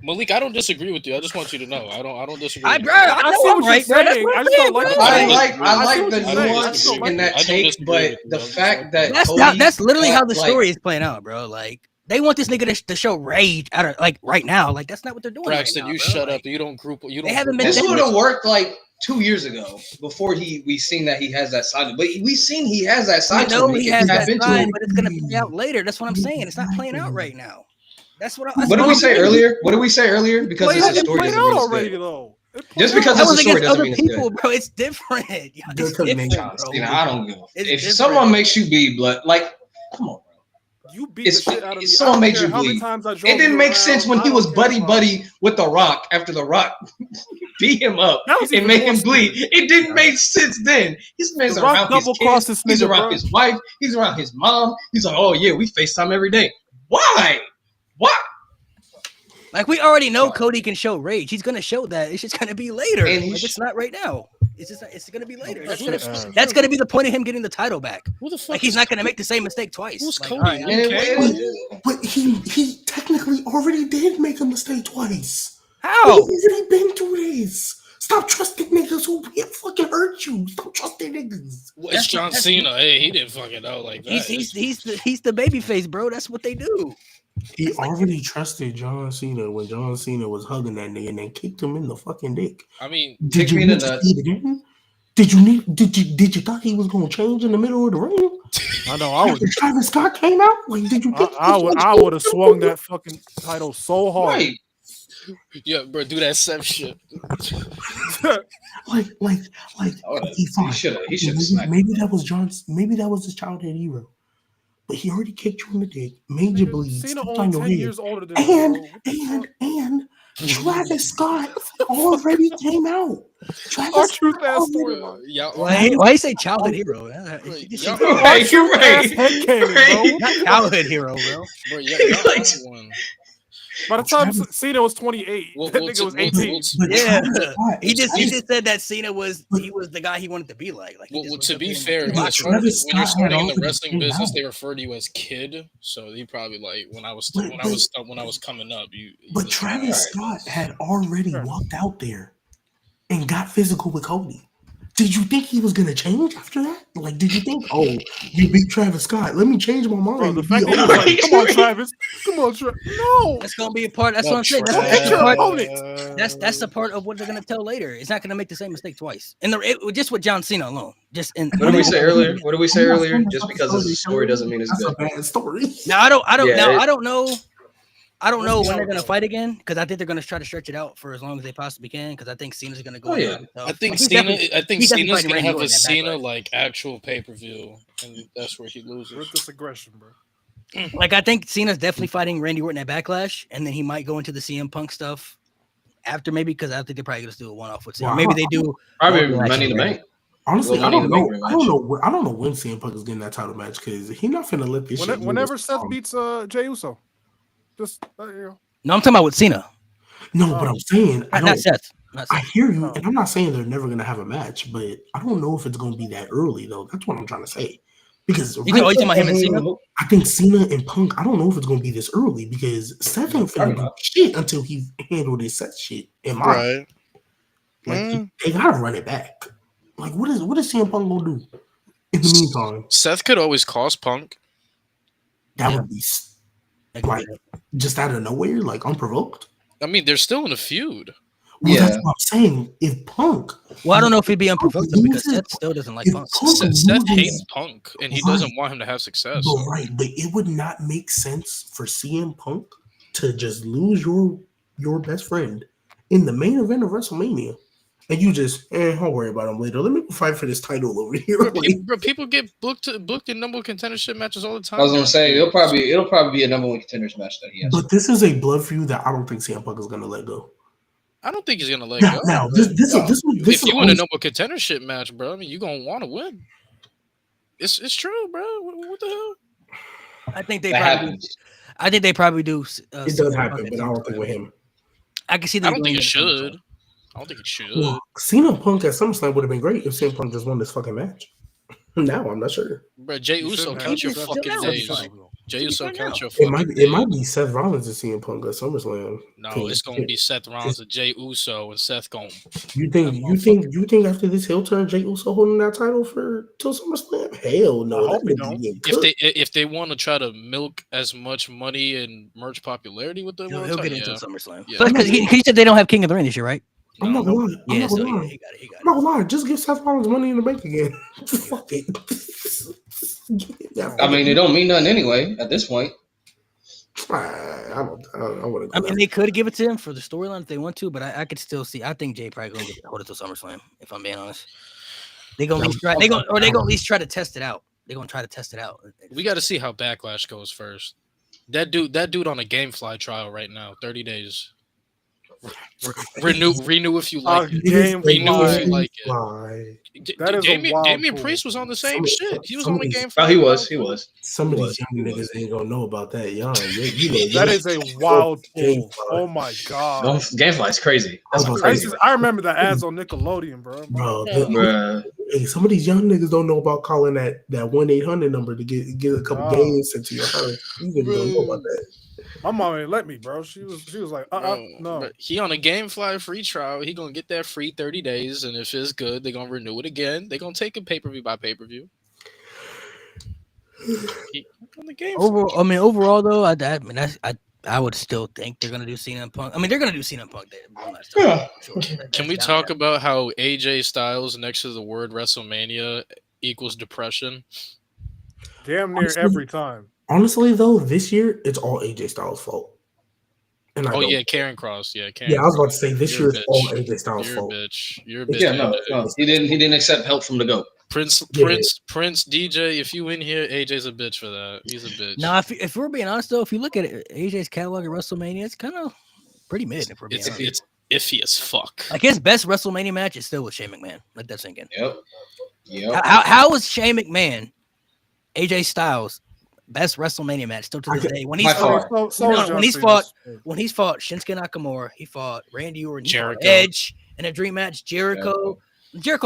Malik, I don't disagree with you. I just want you to know. I don't disagree. I with you. know I'm what right, you're bro. That's saying. what I I'm just don't saying, like bro. the I I like see the what you're saying. I nuance just don't like in it. that I don't take, disagree but with you, the bro. fact that That's literally how the like, story is playing out, bro. Like they want this nigga to show rage out of like right now. Like that's not what they're doing. Braxton, right now, you bro. shut Like, up. You don't group. You don't. They haven't group been- this up would with- have worked like 2 years ago before we seen that he has that side. But we seen he has that I side. know to him. he can has tap that into side, it. but it's gonna play out later. That's what I'm saying. It's not playing out right now. That's what. What did we say earlier? What did we say earlier? Because Played it's a out- it story played doesn't out mean it's already good. though. It played Just out. because That it's a was story against doesn't other mean it's people, good. bro. It's different. Yeah, it's Good coordination. different, bro. You know, I don't give a fuck. It's If different. someone makes you bleed blood, like, come on, bro. You beat the It's shit out of me. someone I don't made care you how many bleed. times I drove It didn't you make around. sense when I he don't was care buddy about buddy with The Rock after The Rock beat him up That was and even made more him bleed. stupid. It didn't make sense then. This man's The Rock around his double-crossed kids. this He's nigga, around bro. his wife. He's around his mom. He's like, oh yeah, we FaceTime every day. Why? Why? Like we already know Cody can show rage. He's gonna show that. It's just gonna be later. And he Like, it's not right now. It's gonna be later. Who Shit, the fuck- That's gonna be the point of him getting the title back. Who the fuck? Like he's is- not gonna make the same mistake twice. Who's Like, Cody? all right, And it- But he technically already did make a mistake twice. how? He's already been through this. Stop trusting niggas who fucking hurt you. Stop trusting niggas. Well, it's John Cena. Hey, he didn't fucking know like that. He's the baby face, bro. That's what they do. He already trusted John Cena when John Cena was hugging that nigga and then kicked him in the fucking dick. I mean, Kick me in need the to nuts. see it again? Did you thought he was gonna change in the middle of the ring? I know. I would. After Travis Scott came out, like did you think I would have swung that fucking title so hard. Right. yeah, bro, do that Seth shit. like Oh, okay, he fine. should have maybe, smacked. maybe that was John's. Maybe that was his childhood hero. But he already kicked you in the dick, made you bleed, Cena stepped only on your 10 head, years older than me, and bro. What the fuck? Travis Scott already came out. Travis Our truth Scott ass already- storyline. Yeah, Why you say childhood hero? Yeah. Right, you're right. Headcanon, Right. Not childhood hero, bro. bro, yeah, Like- one. By the time Travis- Cena was 28, We'll- that we'll nigga t- was we'll- 18. we'll- But Yeah. Travis Scott- He just said that Cena was the guy he wanted to be like. Like he Well, just to was be something- fair, Yeah, when you're Travis starting, when you're Scott starting had in the already wrestling came business, out. they refer to you as kid. So he probably like when I was But- when I was coming up, you. But Travis Scott had already walked out there and got physical with Cody. Did you think he was gonna change after that? Like, did you think, oh, you beat Travis Scott? Let me change my mind. Bro, the and fact be that he was over like, it." "Come on, Travis, come on, Travis." No, That's gonna be a part. That's No, what I'm saying. That's, Don't that's hit the your part. opponent. That's the part of what they're gonna tell later. It's not gonna make the same mistake twice. And just with John Cena alone, just in. What did we say earlier? What did we say I'm not earlier? saying that's Just not the because it's a they story tell doesn't mean it's that's good. a bad story. Now I don't Yeah, now it- I don't know. I don't Let's know see when how they're it gonna goes. fight again because I think they're gonna try to stretch it out for as long as they possibly can because I think Cena's gonna go. Oh, into yeah. other stuff. I think He's Cena. definitely- I think he's definitely Cena's fighting gonna Randy have a Orton at Cena Backlash. like actual pay per view, and that's where he loses. Ruthless aggression, bro. Like I think Cena's definitely fighting Randy Orton at Backlash, and then he might go into the CM Punk stuff after maybe because I think they're probably gonna do a one-off with Cena. Wow. Maybe they do. Probably multiple matches Money in the with Randy. Bank. Honestly, Well, I don't Money in know. the Bank I don't rematch. know. I don't know when CM Punk is getting that title match because he's not finna let this shit. Whenever Seth beats Jey Uso, just you know. No, I'm talking about with Cena, No, but I'm saying I not don't. Seth. Not I Seth. hear you, Oh. and I'm not saying they're never gonna have a match, but I don't know if it's gonna be that early though. That's what I'm trying to say. Because You talking about him and Cena? I think Cena and Punk. I don't know if it's gonna be this early because Seth ain't Probably finna do not. shit until he handled his set shit. In my Right. like, they gotta run it back. Like, what is CM Punk gonna do in the meantime? Seth could always cost Punk. That Yeah. would be like just out of nowhere, like unprovoked. I mean, they're still in a feud. Well, Yeah. that's what I'm saying. If Punk, Well, I don't know if he'd be unprovoked though, because loses- Seth still doesn't like if Punk. Punk Seth loses, hates Punk, and he doesn't want him to have success. but but it would not make sense for CM Punk to just lose your best friend in the main event of WrestleMania, and you just don't worry about him later. Let me fight for this title over here. Bro, people get booked in number one contendership matches all the time. I was gonna say it'll probably be a number one contenders match that he has. But this is a blood feud that I don't think CM Punk is gonna let go. I don't think he's gonna let go. Now, but this no. is if you win a honest- number one contendership match, bro, I mean, you gonna want to win. It's true, bro. What the hell? I think they That probably. happens. I think they probably do. it does happen, but I don't think with him. I can see I them. don't think doing it at should. SummerSlam. I don't think it should. Well, Cena Punk at SummerSlam would have been great if CM Punk just won this fucking match. Now I'm not sure. Bro, Jay You Uso, shouldn't count have. your Still fucking out, days. it's fine. Jay Uso, count your It fucking might days. be Seth Rollins and CM Punk at SummerSlam. No, it's gonna be Seth Rollins and Jay Uso, and Seth gonna. You think after this heel turn, Jey Uso holding that title for till SummerSlam? Hell no. I hope that he nigga don't. getting cooked. If they want to try to milk as much money and merch popularity with the world He'll title, get into yeah. SummerSlam. Yeah. Because he said they don't have King of the Ring this year, right? I'm not gonna lie. I'm Yeah, not so gonna yeah, lie. he got it. He got I'm not gonna lie. Just give Seth Rollins money in the bank again. Fuck it. I mean, it don't mean nothing anyway at this point. I wouldn't. I mean, they could give it to him for the storyline if they want to, but I could still see. I think Jay probably gonna hold it to SummerSlam. If I'm being honest, they gonna at least try. They gonna at least try to test it out. They're gonna try to test it out. We got to see how Backlash goes first. That dude on a GameFly trial right now, 30 days. Renew if you like it. Game Renew if you like it. Fly. That is a wild Damian pull. Priest was on the same Some- shit. He was some on a of these- GameFly. Oh, he was. Some of He these young was. niggas ain't gonna know about that. Young, That is a wild pull. Oh my god. Gamefly is crazy. That's I crazy. I remember the ads on Nickelodeon, bro. bro. Bruh. Hey, some of these young niggas don't know about calling that 1-800 number to get a couple games sent to your house. You really don't know about that. My mom ain't let me, bro. She was like, no. But he on a GameFly free trial. He gonna get that free 30 days, and if it's good, they're gonna renew it again. They're gonna take it pay-per-view by pay-per-view. On the game. Overall though, I would still think they're gonna do Cena and Punk. I mean, they're gonna do Cena and Punk. Yeah. Can we talk about how AJ Styles next to the word WrestleMania equals depression? Damn near every time. Honestly, though, this year it's all AJ Styles' fault. And Oh yeah, Karen Cross. Yeah, Karen. yeah, I was about to say this You're year a is all bitch. AJ Styles' You're a fault. bitch. You're a bitch. Yeah, AJ. no. He didn't accept help from the GOAT. Prince DJ. If you in here, AJ's a bitch for that. He's a bitch. Now, if we're being honest though, if you look at it, AJ's catalog at WrestleMania, it's kind of pretty mid. If we're being honest. It's iffy as fuck. Like his best WrestleMania match is still with Shane McMahon. Let that sink in. Yep. How was Shane McMahon, AJ Styles, best WrestleMania match still to this day? When he's By far. when he's fought Shinsuke Nakamura, he fought Randy Orton, he fought Jericho. Edge in a dream match. Jericho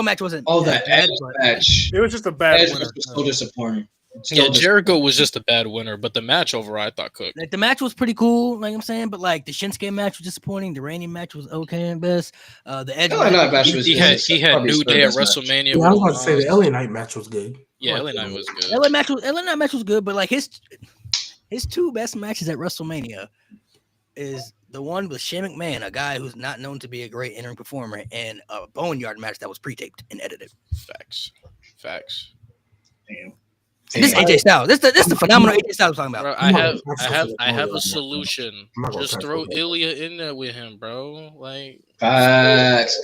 match wasn't Oh, that bad, Edge but match. It was just a bad Edge winner. was so disappointing. Still Jericho was just a bad winner, but the match overall I thought cooked. Like the match was pretty cool, like I'm saying, but like the Shinsuke match was disappointing. The Reigning match was okay at best. The Edge LA Knight match, match was He had probably New his third Day at best match. WrestleMania. Yeah, I with was about to say the Omos. LA Knight match was good. Yeah, I LA like Knight that. was good. LA Knight match was good, but like his two best matches at WrestleMania is the one with Shane McMahon, a guy who's not known to be a great in-ring performer, and a Boneyard match that was pre-taped and edited. Facts. Damn. And this is AJ Styles. This the phenomenal AJ Styles I'm talking Bro, about. I have a solution. I'm not gonna Just touch throw that. Ilya in there with him, bro. Like Facts.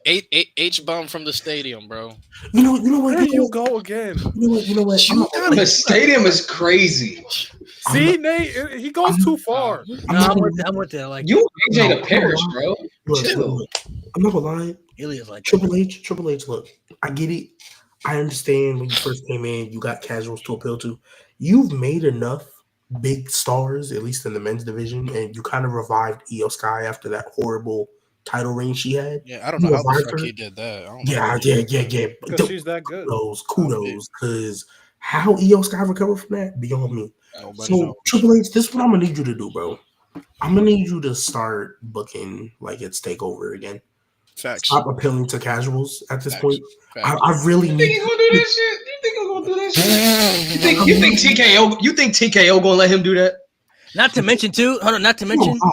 H bomb from the stadium, bro. You know what? There you go again. You know what? The stadium is crazy. See, Nate, he goes too far. I'm with that. Like You AJ to Paris, bro. Chill. I'm not gonna lie. Ilya's like Triple H. Look, I get it. I understand when you first came in, you got casuals to appeal to. You've made enough big stars, at least in the men's division, and you kind of revived Io Sky after that horrible title reign she had. Yeah, I don't know how the fuck he did that. Yeah. Because she's that good. Kudos. Because how Io Sky recovered from that, beyond me. Nobody So knows. Triple H, this is what I'm gonna need you to do, bro. I'm gonna need you to start booking like it's takeover again. Facts. Stop appealing to casuals at this Facts. point. Facts. I really You think need. he's gonna do that shit? You think he's gonna do that shit? You think TKO? You think TKO gonna let him do that? not to mention too. Hold on, not to mention. Hold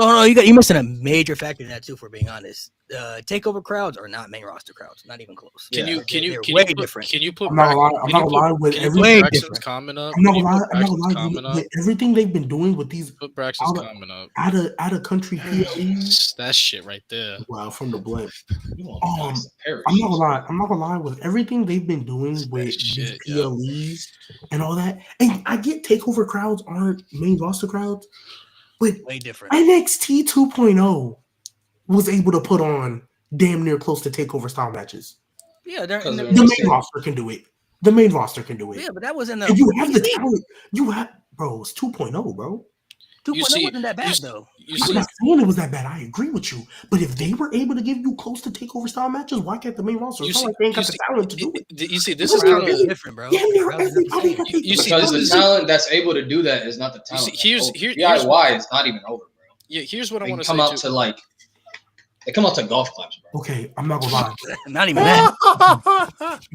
on. You're missing a major factor in that too. For being honest, takeover crowds are not main roster crowds, not even close. Can you different? Can you put I'm not gonna lie with Braxton's comment up? I'm not gonna lie with everything they've been doing with these Put Braxton's comment up. out of country PLEs. That shit right there. Wow, from the blimp. Paris. I'm not gonna lie with everything they've been doing with these PLEs and all that. And I get takeover crowds aren't main roster crowds, but Way different. NXT 2.0 was able to put on damn near close to takeover style matches. Yeah, The main roster can do it. The main roster can do it. Yeah, but that was in the. If you have the talent, you have, bro. It's 2.0, bro. 2.0 wasn't that bad though. I'm not saying it was that bad. I agree with you. But if they were able to give you close to takeover style matches, why can't the main roster? It's not like they ain't got the talent to do it. You see, this is kind of different, bro. Yeah, everybody got because the talent that's able to do that is not the talent. Here's DIY is not even over, bro. Yeah, here's what I want to come say. Out to like, they come out to golf claps, bro. Okay, I'm not gonna lie. Not even that.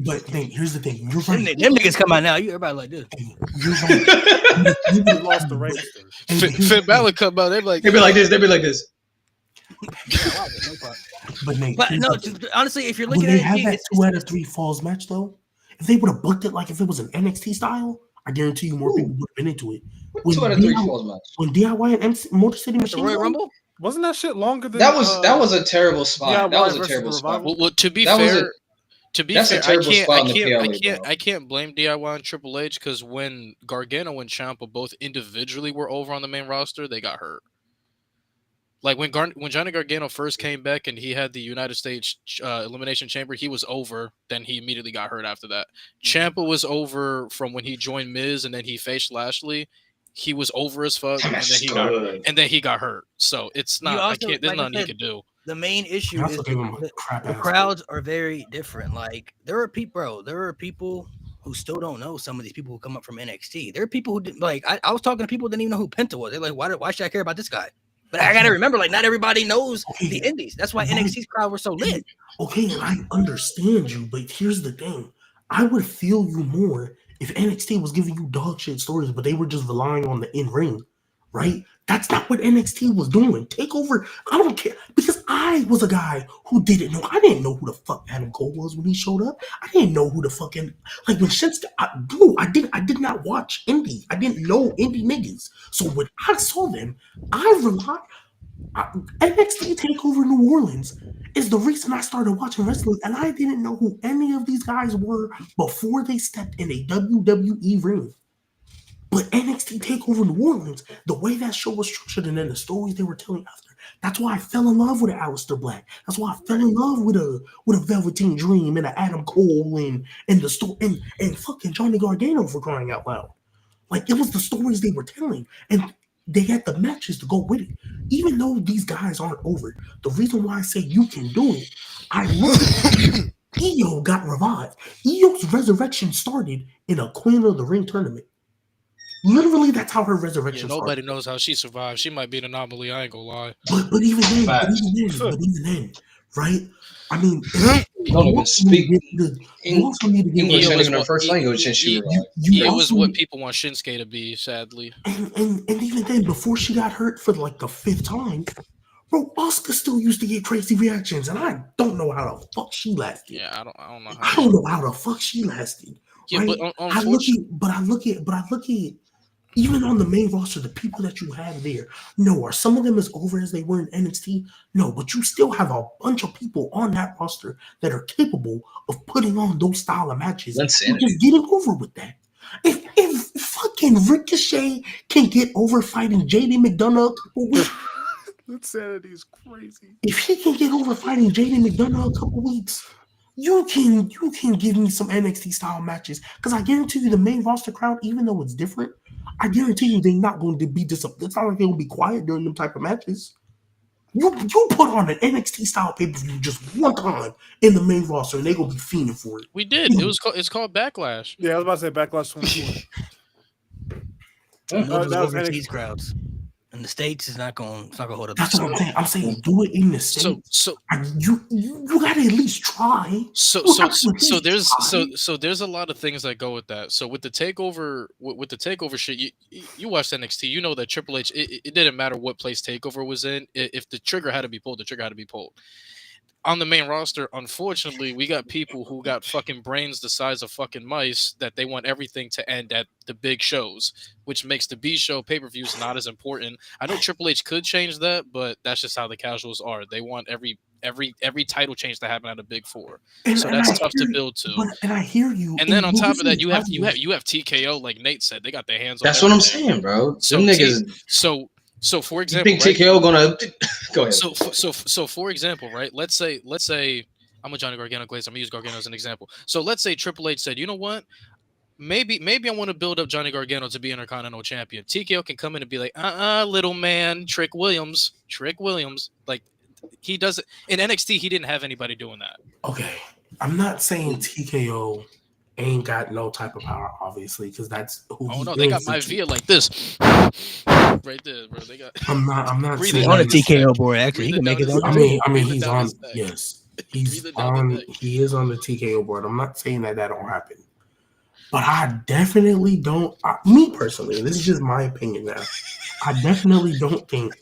But here's the thing. You're right. Them niggas come out now. Everybody like this. You're right. You lost the register. Finn Balor come out. They be like this. They be like this. But Nate, no, honestly, if you're when looking they at have it, that 2 out of 3 falls match though, if they would have booked it like if it was an NXT style, I guarantee you more people would have been into it. What 2 out of 3 falls match? When DIY and Motor City the Machine Royal Rumble, wasn't that shit longer than that was a terrible spot. Yeah, that was a versus terrible the spot. Well, to be That was fair, that's a terrible spot in the PLE, bro. I can't blame DIY and Triple H because when Gargano and Ciampa both individually were over on the main roster, they got hurt. Like when Johnny Gargano first came back and he had the United States Elimination Chamber, he was over. Then he immediately got hurt after that. Ciampa was over from when he joined Miz and then he faced Lashley. He was over as fuck, and then he got hurt. So it's not. Also, there's nothing he can do. The main issue is the crowds are very different. Like there are people who still don't know some of these people who come up from NXT. There are people who didn't like. I was talking to people who didn't even know who Penta was. They're like, why should I care about this guy? But I gotta remember, like, not everybody knows the indies. That's why NXT's crowd were so lit. Okay, and I understand you, but here's the thing. I would feel you more if NXT was giving you dog shit stories, but they were just relying on the in-ring, right? That's not what NXT was doing. Takeover, I don't care. Because I was a guy who didn't know. I didn't know who the fuck Adam Cole was when he showed up. I didn't know who the fucking, like when Shinsuke, I did not watch indie. I didn't know indie niggas. So when I saw them, NXT TakeOver New Orleans is the reason I started watching wrestling, and I didn't know who any of these guys were before they stepped in a WWE ring. But NXT TakeOver New Orleans, the way that show was structured and then the stories they were telling after, that's why I fell in love with an Aleister Black. That's why I fell in love with a Velveteen Dream and an Adam Cole and the story and fucking Johnny Gargano, for crying out loud. Like, it was the stories they were telling, and they had the matches to go with it. Even though these guys aren't over, the reason why I say you can do it, I look at Io Io got revived. Io's resurrection started in a Queen of the Ring tournament. Literally, that's how her Yeah, resurrection nobody started. knows how she survived. She might be an anomaly. I ain't gonna lie. But even then, Facts. right? I mean, Don't you even also need speak you also need to give English. Io Ain't is even her what first language since she revived. you Io is also what people want Shinsuke to be. Sadly, and even then, before she got hurt for like the 5th time, bro, Asuka still used to get crazy reactions, and I don't know how the fuck she lasted. yeah, I don't know I how. don't know how the fuck she lasted. Yeah, Right? but I look unfortunately, at, but I look at even on the main roster, the people that you have there. No, are some of them as over as they were in NXT? No, but you still have a bunch of people on that roster that are capable of putting on those style of matches and Insanity. just getting over with that. If fucking Ricochet can get over fighting JD McDonough a couple weeks, Insanity is crazy. if he can get over fighting JD McDonough a couple weeks, you can give me some NXT style matches. Because I guarantee you the main roster crowd, even though it's different, I guarantee you they're not going to be disappointed. It's not like they're going to be quiet during them type of matches. You put on an NXT style pay-per-view just one time in the main roster and they're going to be fiending for it. we did. It's called Backlash. Yeah, I was about to say Backlash 2020. And those that are was overseas NXT. crowds. In the States, it's not going to hold up. That's what I'm saying. I'm saying do it in the States. So You gotta at least try. so You so have to so at so least there's try. so there's a lot of things that go with that. So with the takeover with the takeover shit, you watched NXT, you know that Triple H, it didn't matter what place takeover was in. If the trigger had to be pulled, the trigger had to be pulled. On the main roster, unfortunately, we got people who got fucking brains the size of fucking mice that they want everything to end at the big shows, which makes the B show pay-per-views not as important. I know Triple H could change that, but that's just how the casuals are. They want every title change to happen at a big four. So And that's I tough hear to you, build to. and I hear you. And then on top of that, overseas titles, you have TKO, like Nate said, they got their hands on That's what I'm everything. saying, bro. So Them niggas. so for You example, think right? TKO gonna go ahead? So for example, right? Let's say I'm a Johnny Gargano Glaze. I'm gonna use Gargano as an example. So let's say Triple H said, you know what? Maybe I want to build up Johnny Gargano to be Intercontinental Champion. TKO can come in and be like, little man, Trick Williams. Like he does it in NXT. He didn't have anybody doing that. okay, I'm not saying TKO ain't got no type of power, obviously, because that's who Oh he no, they got is. my Via like this, right there, bro. They got. I'm not Breathing saying on a down his that. neck. TKO board, actually. He Breathing can make down his his own neck. I mean, Breathing he's down on. his neck. Yes, he's Breathing down the on. neck. He is on the TKO board. I'm not saying that don't happen, but I definitely don't. Me personally, this is just my opinion now. I definitely don't think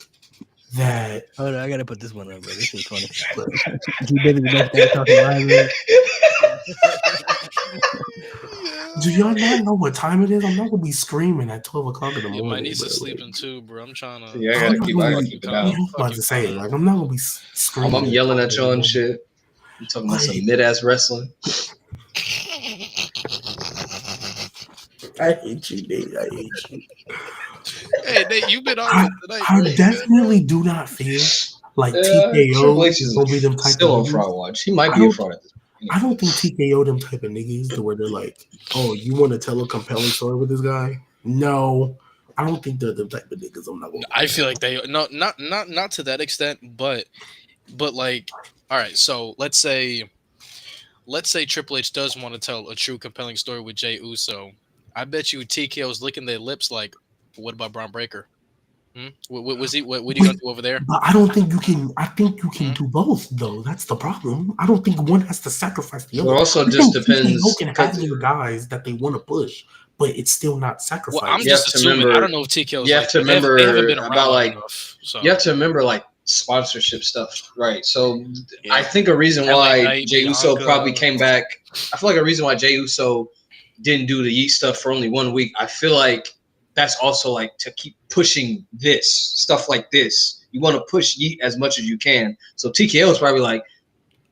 that. Hold on, I gotta put this one up, bro. This is funny. G Baby the best thing talking live, bro. Do y'all not know what time it is? I'm not gonna be screaming at 12 o'clock in the Yeah, morning. my niece bro. is sleeping too, bro. I'm trying to. Yeah, I gotta keep it I'm down. about to say, like, I'm not gonna be screaming. I'm yelling at y'all and you. shit. I'm talking about some mid ass wrestling. I hate you, Nate. I hate you. Hey, Nate, you've been on tonight. I bro. definitely do not feel like Triple TKO H is will be them type still of on niggas. fraud watch. He might I be a don't- fraud at this point. I don't think TKO them type of niggas to where they're like, oh, you want to tell a compelling story with this guy? No, I don't think they're the type of niggas. I'm not gonna. I feel like they not to that extent, but like, all right. So let's say Triple H does want to tell a true compelling story with Jey Uso. I bet you TKO's licking their lips like, what about Braun Breaker? What was he? What are you gonna do over there? But I don't think you can. I think you can do both, though. That's the problem. I don't think one has to sacrifice the other. Well, also I just think depends. TKO can have their guys that they want to push, but it's still not sacrificed. Well, I'm You have just to assuming. remember- I don't know if TKO's. you have like to that. They haven't been remember around about, long like, enough, so. You have to remember like sponsorship stuff, right? So Yeah. I think a reason LA why Knight, Jey Uso Bianca. probably came back. I feel like a reason why Jey Uso didn't do the Yeet stuff for only 1 week. I feel like that's also like to keep pushing this stuff like this. You want to push Yeet as much as you can. So TKO is probably like,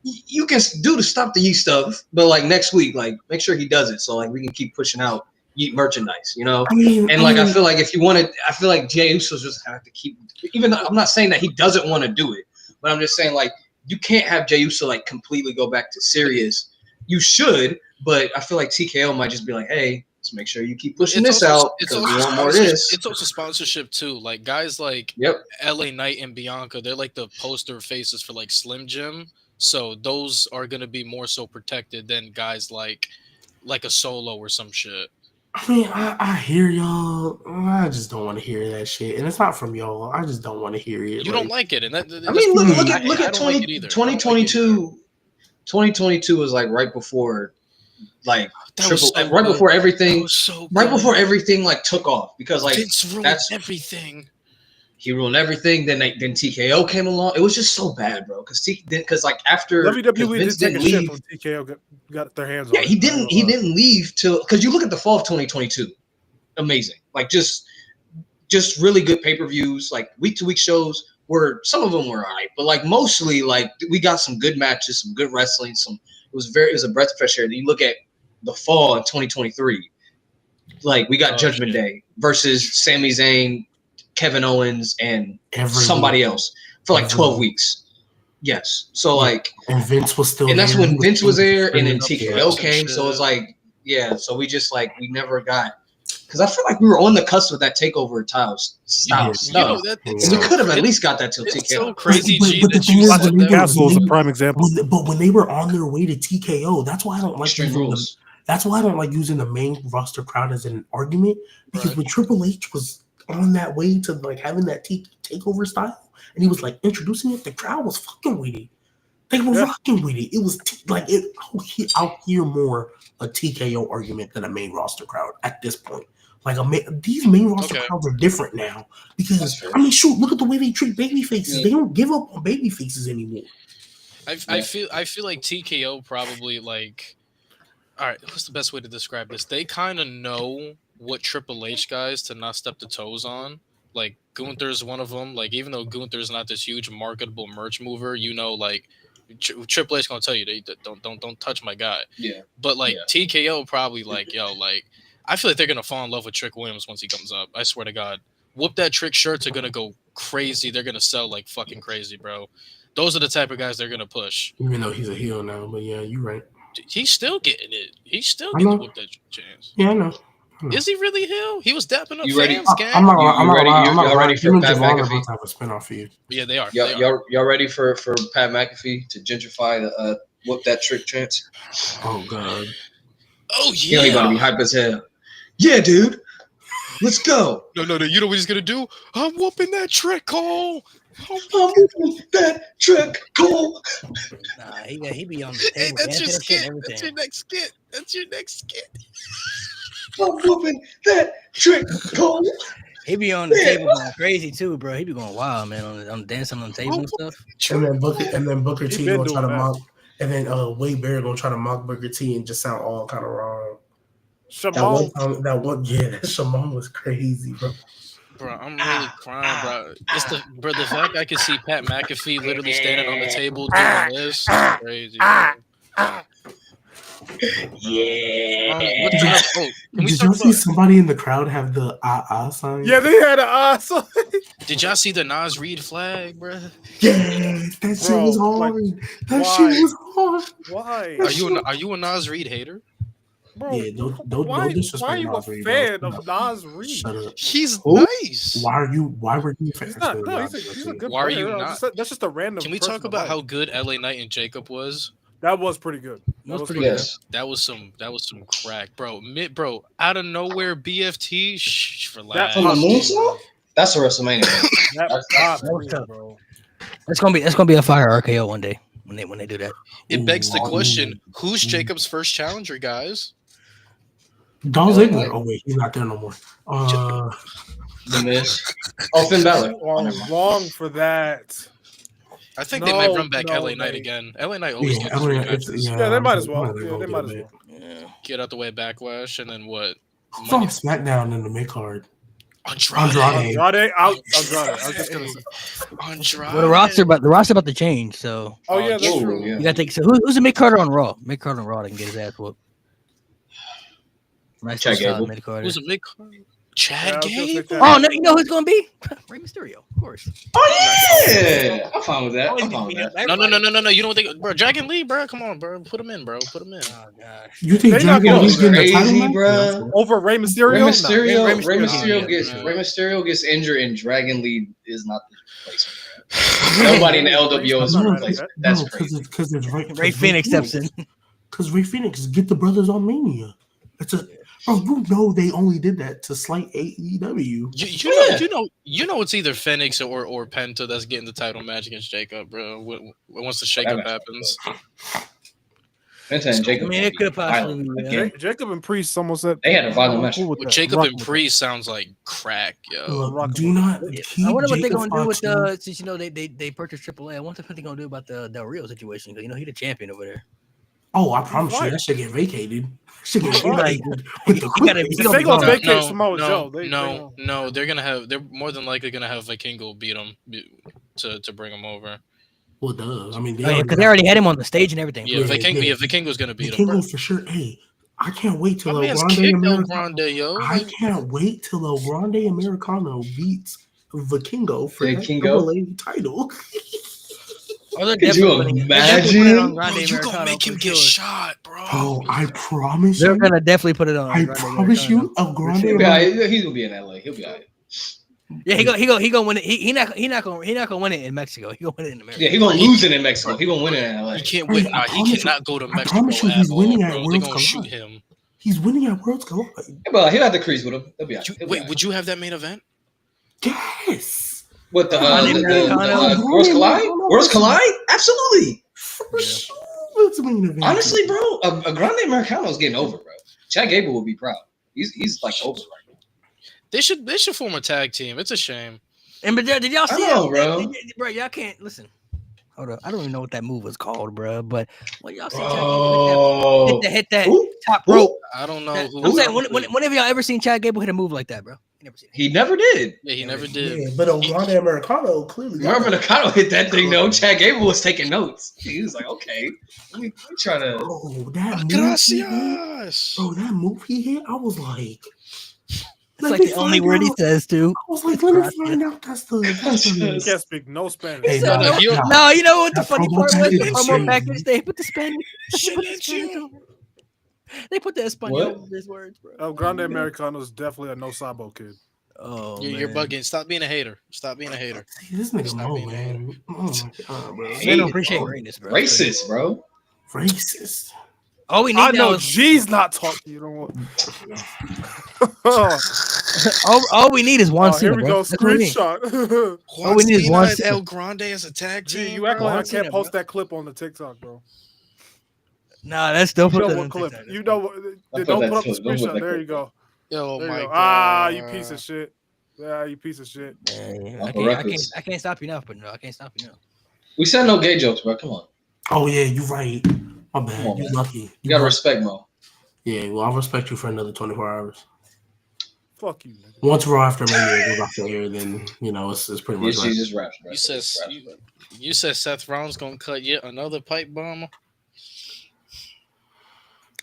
you can do to stop the Yeet stuff, but like next week, like make sure he does it so like we can keep pushing out Yeet merchandise, you know? I feel like if you wanted, I feel like Jey Uso's just have to keep. Even though I'm not saying that he doesn't want to do it, but I'm just saying like you can't have Jey Uso like completely go back to serious. You should, but I feel like TKO might just be like, hey, let's make sure you keep pushing this out because we want more of this. It's also sponsorship too. Like guys like Yep. LA Knight and Bianca, they're like the poster faces for like Slim Jim. So those are gonna be more so protected than guys like a Solo or some shit. I mean, I hear y'all. I just don't want to hear that shit, and it's not from y'all. I just don't want to hear it. You don't like it, and that. I mean, look I at don't like it either. 2022. 2022 was like right before, like That was so right good. before everything, That was so right good. before everything like took off because like Vince ruined that's everything. he ruined everything. Then TKO came along. It was just so bad, bro. Because like after WWE Vince did take didn't a shit leave. when TKO got their hands Yeah, on it. he didn't leave till because you look at the fall of 2022, amazing. Like just really good pay-per-views, like week-to-week shows where some of them were alright, but like mostly like we got some good matches, some good wrestling, it was a breath of fresh air. Then you look at the fall in 2023, like we got Judgment Day versus Sami Zayn, Kevin Owens, and somebody else for like 12 weeks. Yes. So like and Vince was still and that's there. when Vince was there and then up TKO for came. some So it's shit. like, yeah, so we just like we never got because I feel like we were on the cusp of that takeover style You stuff. know that And it's we so, could have at least got that till it's TKO. so crazy, G, But the that thing you is, said when they that. were- Castle is a prime example. but when they were on their way to TKO, that's why I don't like Extreme using them. rules. That's why I don't like using the main roster crowd as an argument because Right. when Triple H was on that way to like having that takeover style and he was like introducing it, the crowd was fucking with it. They were rocking with it. It was I'll hear more a TKO argument than a main roster crowd at this point. Like these main roster crowds are different now because I mean, shoot, look at the way they treat baby faces. Yeah. They don't give up on baby faces anymore. I feel like TKO probably like. All right, what's the best way to describe this? They kind of know what Triple H guys to not step the toes on. Like Gunther's one of them. Like even though Gunther's not this huge marketable merch mover, you know, like Triple H gonna tell you they don't touch my guy. Yeah. But like TKO probably like like I feel like they're gonna fall in love with Trick Williams once he comes up. I swear to God, Whoop That Trick shirts are gonna go crazy. They're gonna sell like fucking crazy, bro. Those are the type of guys they're gonna push. Even though he's a heel now, but yeah, you're right. He's still getting it. He's still getting the Whoop That chance. Yeah, I know. Is he really heel? He was dapping up You ready? fans, gang. I'm not ready? Y'all ready for Pat Javon McAfee? about to have a spinoff for you. Yeah, they are. Y'all ready for Pat McAfee to gentrify the Whoop That Trick chance? Oh god. Oh You know he about to be yeah. hype as hell. Yeah, dude. Let's go. No. You know what he's gonna do? I'm whooping that trick, Cole. I'm whooping that trick, Cole. Nah, he be on the Hey, table. that's your dancing and shit skit. and That's your next skit. That's your next skit. I'm whooping that trick, Cole. He be on the table going crazy too, bro. He be going wild, man, on dancing on the table and stuff. And then Booker He T been gonna try doing to that. mock, and then Wade Barrett gonna try to mock Booker T and just sound all kind of wrong. Shimon, That Shimon was crazy, bro. Bro, I'm really crying, bro. It's the fact I can see Pat McAfee literally standing on the table doing this is crazy. Bro. Yeah. What's the next? Oh, can we Did talk y'all see about? somebody in the crowd have the sign? yeah, they had an so Did y'all see the Nas Reed flag, bro? Yeah, that shit Bro, was like, hard. That why? shit was hard. Why? Are you a Nas Reed hater? Bro, Yeah, don't why disrespect are you a Nas Reed, bro. fan of Nas Reed? Shut up. He's Who? nice. Why were you a fan He's not. of No, Nas he's a Reed? good Why are you player. not? That's just a random. Can we person talk to about like. how good LA Knight and Jacob was? That was pretty good. That was pretty good. Yes. That was some crack, bro. Bro, out of nowhere, BFT. Relax. From the moonsault? That's a WrestleMania. That's That was cool, tough. bro. That's gonna be a fire RKO one day when they do that. It begs the Ooh, question: who's Jacob's first challenger, guys? Dolph LA Ziggler. Knight. Oh wait, he's not there no more. The Miz. Oh, Finn Balor. Wrong for that. I think they might No, run back no, LA Knight they- again. LA Knight always Yeah, gets three it's- matches. Yeah, they might as well. I'm Yeah, gonna they go might get as it. well. Yeah. Get out the way, backlash, and then what? Who's on SmackDown in the mid card? Andrade. Andrade. Andrade out. Andrade. I was just gonna say. Andrade. Well, the roster about to change, so Oh yeah, that's Ooh, true. yeah. you gotta think. So who's a mid carder on Raw? Mid carder on Raw that can get his ass whooped. Nice Chad solid Gable. mid carder. Who's a mid card? Chad Yeah, I was gonna say Gable. Chad. Oh no, you know who's gonna be? Rey Mysterio, of course. Oh, yeah. I'm fine with that. I'm fine with that. No. You don't think, bro? Dragon Lee, bro. Come on, bro. Put him in, bro. Put him in. Oh gosh. You think They not Dragon gonna Lee's getting the title crazy, match? bruh. Over Rey Mysterio. Rey No. Mysterio, Rey Mysterio, Rey Mysterio gets injured and Dragon Lee is not the replacement. Nobody in the Reese LWO is not gonna mad at replace that. him. That's No, crazy. because it's right. Ray Phoenix steps in. Because Ray Phoenix get the brothers on Mania. It's a bro. You know they only did that to slight AEW. You know it's either Phoenix or Penta that's getting the title match against Jacob, bro. Once the shakeup happens. Penta and I Jacob. mean, it could possibly violent be. again. Jacob and Priest almost said They had a violent I'm match. cool with Well, that. Jacob I'm and rocking with Priest sounds like crack, yo. Look, rocking do with not I keep wonder what they're Jacob gonna do with Fatu. since they purchased AAA. I wonder what they're gonna do about the Del Rio situation because he's the champion over there. Oh, I promise you, fired. that should get vacated. Should get He's fired. vacated with the He gotta- quickness. he If gonna they be gonna gone. vacate Samoa Joe, No, they're more than likely gonna have Vikingo beat him to bring him over. Well, duh. I mean, Because they already had him on the stage and everything. Yeah, Yeah, Vikingo's gonna beat him. Bro. Vikingo for sure. Hey, I can't wait till My El man's Grande kicked El Americano. Grande, yo. I can't wait till El Grande Americano beats Vikingo for that Vikingo? AA title. Oh, they're Could you definitely putting- they're definitely putting it on imagine? Grande Bro, you gonna Americano make him for get sure. shot, bro. Bro, I promise They're you. gonna definitely put it on. I Grande promise Americano. you, El Grande He'll be Americano. alright. He's gonna be in LA. He'll be alright. Yeah, he gonna win it. He not gonna win it in Mexico. He gonna win it in America. Yeah, he's gonna lose it in Mexico. He gonna win it in LA. He can't Hey, win. I Nah, he promise you- cannot go to I Mexico promise you at he's all, winning at bro. They're Worlds gonna shoot Collide. him. He's winning at Worlds Collide. Yeah, but he'll have the crease with him. He'll be alright. He'll be Wait, alright. would you have that main event? Yes. What the Grande Americano? Worlds Collide? Worlds Collide? Absolutely. For sure. Let's main event. Honestly, bro, a Grande Americano is getting over, bro. Chad Gable will be proud. He's like over right now. They should form a tag team. It's a shame. And but did y'all see I know, it, bro. Bro, y'all can't listen. Hold up, I don't even know what that move was called, bro. But when y'all see Bro. Chad hit that Who? top Who? rope, I don't know. I'm saying, whenever y'all ever seen Chad Gable hit a move like that, bro? You never seen it. He never did. Yeah, he never did. Yeah, but El Grande Americano clearly. got Remember it. Nakano hit that thing though. Chad Gable was taking notes. He was like, okay, let me try to. Bro, that move he hit, Gracias. bro, that move he hit, I was like, It's let like me the only find word he out. says too. I was like, let me find out. That's the. He can't speak no Spanish. Hey, No, nah, he'll- nah. No, you know what the That funny promo part was? package The is promo crazy. package, they put the Spanish. They put the Spanish over it. They put the Espanol over his words, bro. El Grande Americano is definitely a no sabo kid. Oh, You're man. bugging. Stop being a hater. Stop being a hater. See, this nigga Stop Mo, being a man. Oh my god, bro. Hey, They don't appreciate bro. greatness, bro. Racist, bro. Racist. All we need I now know is G's not talking. You know what? all we need is Juan Oh, here Cena, we bro. go. That's what we need. Screenshot. All we need is Cena one and Cena. El Grande as a tag G, team. you act bro? like I Juan Cena, can't post bro. that clip on the TikTok, bro. Nah, that's dope. You Put know that what on clip? TikTok. You know what? put Don't that put up the clip. Don't put screenshot. that There clip. you go. Oh There my you go. god! Ah, you piece of shit. Yeah, you piece of shit. Yeah, Uncle Ruckus. I can't stop you now, but no, I can't stop you now. We said no gay jokes, bro. Come on. Oh yeah, you right. My bad. Come on, You man. lucky. You gotta lucky. respect Mo. Yeah, well, I'll respect you for another 24 hours. Fuck you, nigga. Once Raw after Mania goes off the air, then it's pretty much Yes, right. she just raps. Bro. You said Seth Rollins gonna cut yet another pipe bomb.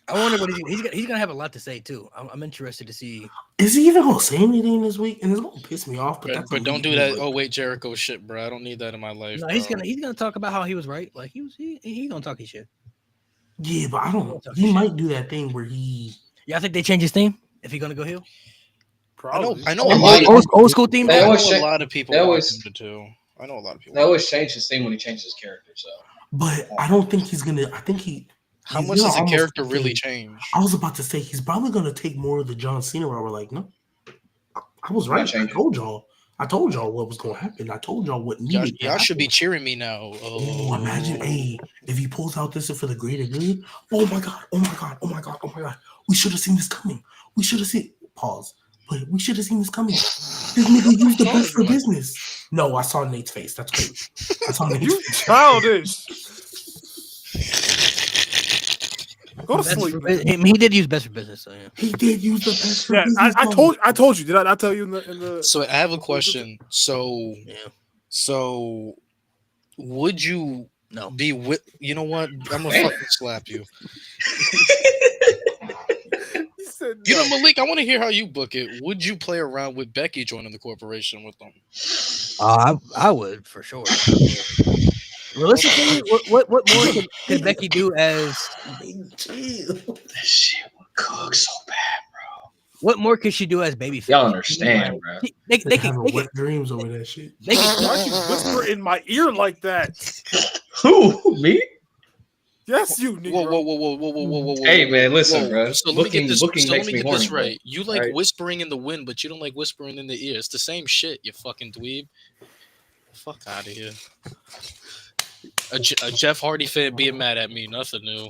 I wonder what he's gonna have a lot to say too. I'm interested to see. Is he even gonna say anything this week? And it's gonna piss me off. But, But, that's but don't elite do that. move. Oh wait, Jericho shit, bro. I don't need that in my life. No, bro. he's gonna talk about how he was right. Like he gonna talk his shit. Yeah, but I don't. He might do that thing where he. Y'all think they change his theme if he's gonna go heel? Probably. I know. They A might. lot of, Old school theme. They I know always a say- lot of people they want always- him to too. I know a lot of people. They always change his thing when he changes his character. So But I don't think he's gonna. I think he. How he's much gonna does a almost character really take- change? I was about to say he's probably gonna take more of the John Cena where we're like, no, I was right. I told y'all. I told y'all what was gonna happen. I told y'all what Y'all, needed. to y'all should be happen. cheering me now. Oh, imagine, hey, if he pulls out this for the greater good. Oh my god! Oh my god! Oh my god! Oh my god! We should have seen this coming. We should have seen. Pause. But we should have seen this coming. This nigga used the best for business. No, I saw Nate's face. That's crazy. I saw Nate's You face. childish. Go to Best sleep. for man. I mean, he did use best for business. So yeah. He did use the best for Yeah, business. I told you. Did I not tell you in the? So I have a question. So Yeah. So would you No. be with? You know what? I'm gonna Man. fucking slap you. He said You know, no. Malik, I want to hear how you book it. Would you play around with Becky joining the corporation with them? I would for sure. Realistically, what more could Becky do as? that shit would cook so bad. What more could she do as babyface? Y'all understand, bro? They They can having wet dreams over that shit. they can Why'd you whisper in my ear like that? Who? Me? Yes, you, Whoa, Negro. whoa, whoa, whoa, whoa, whoa, whoa, whoa. Hey man, listen, Whoa. bro. So let me get this. Booking So let makes me me get horny, this bro. right. You like Right. whispering in the wind, but you don't like whispering in the ear. It's the same shit. You fucking dweeb. Fuck out of here. A Jeff Hardy fan being mad at me. Nothing new.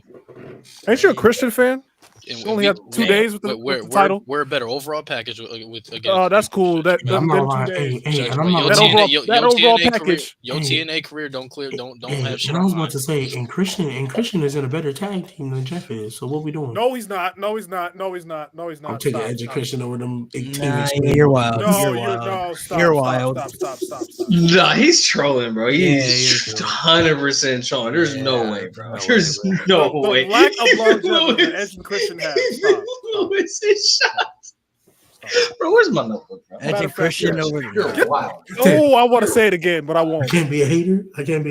Ain't you a Christian fan? And You only we- had 2 days with the title. We're a better overall package with against. Oh, that's cool. That I'm them not 2 lying. days. Hey, and I'm Your not That lying. overall TNA career, package. your Hey. TNA career don't Hey, have shit and I was on about to say, and Christian is in a better tag team than Jeff is. So what we doing? No, he's not. No, he's not. No, he's not. No, he's not. I'm taking Stop, Edge and stop. Christian over them 18 Nah, inch. you're wild. No, You're you're wild. no. Stop. You're stop, wild. Stop. Nah, he's trolling, bro. He's you're trolling. 100% trolling. There's no Yeah, way, bro. no way, There's bro. no The way. lack of longevity that Louis- Edge and Christian have. Stop. Louis is shot. Bro, where's my notebook, bro? Edge Matter and of fact, Christian yes. over. You're wild. Oh, I want to say it again, but I I won't. can't be a hater. I can't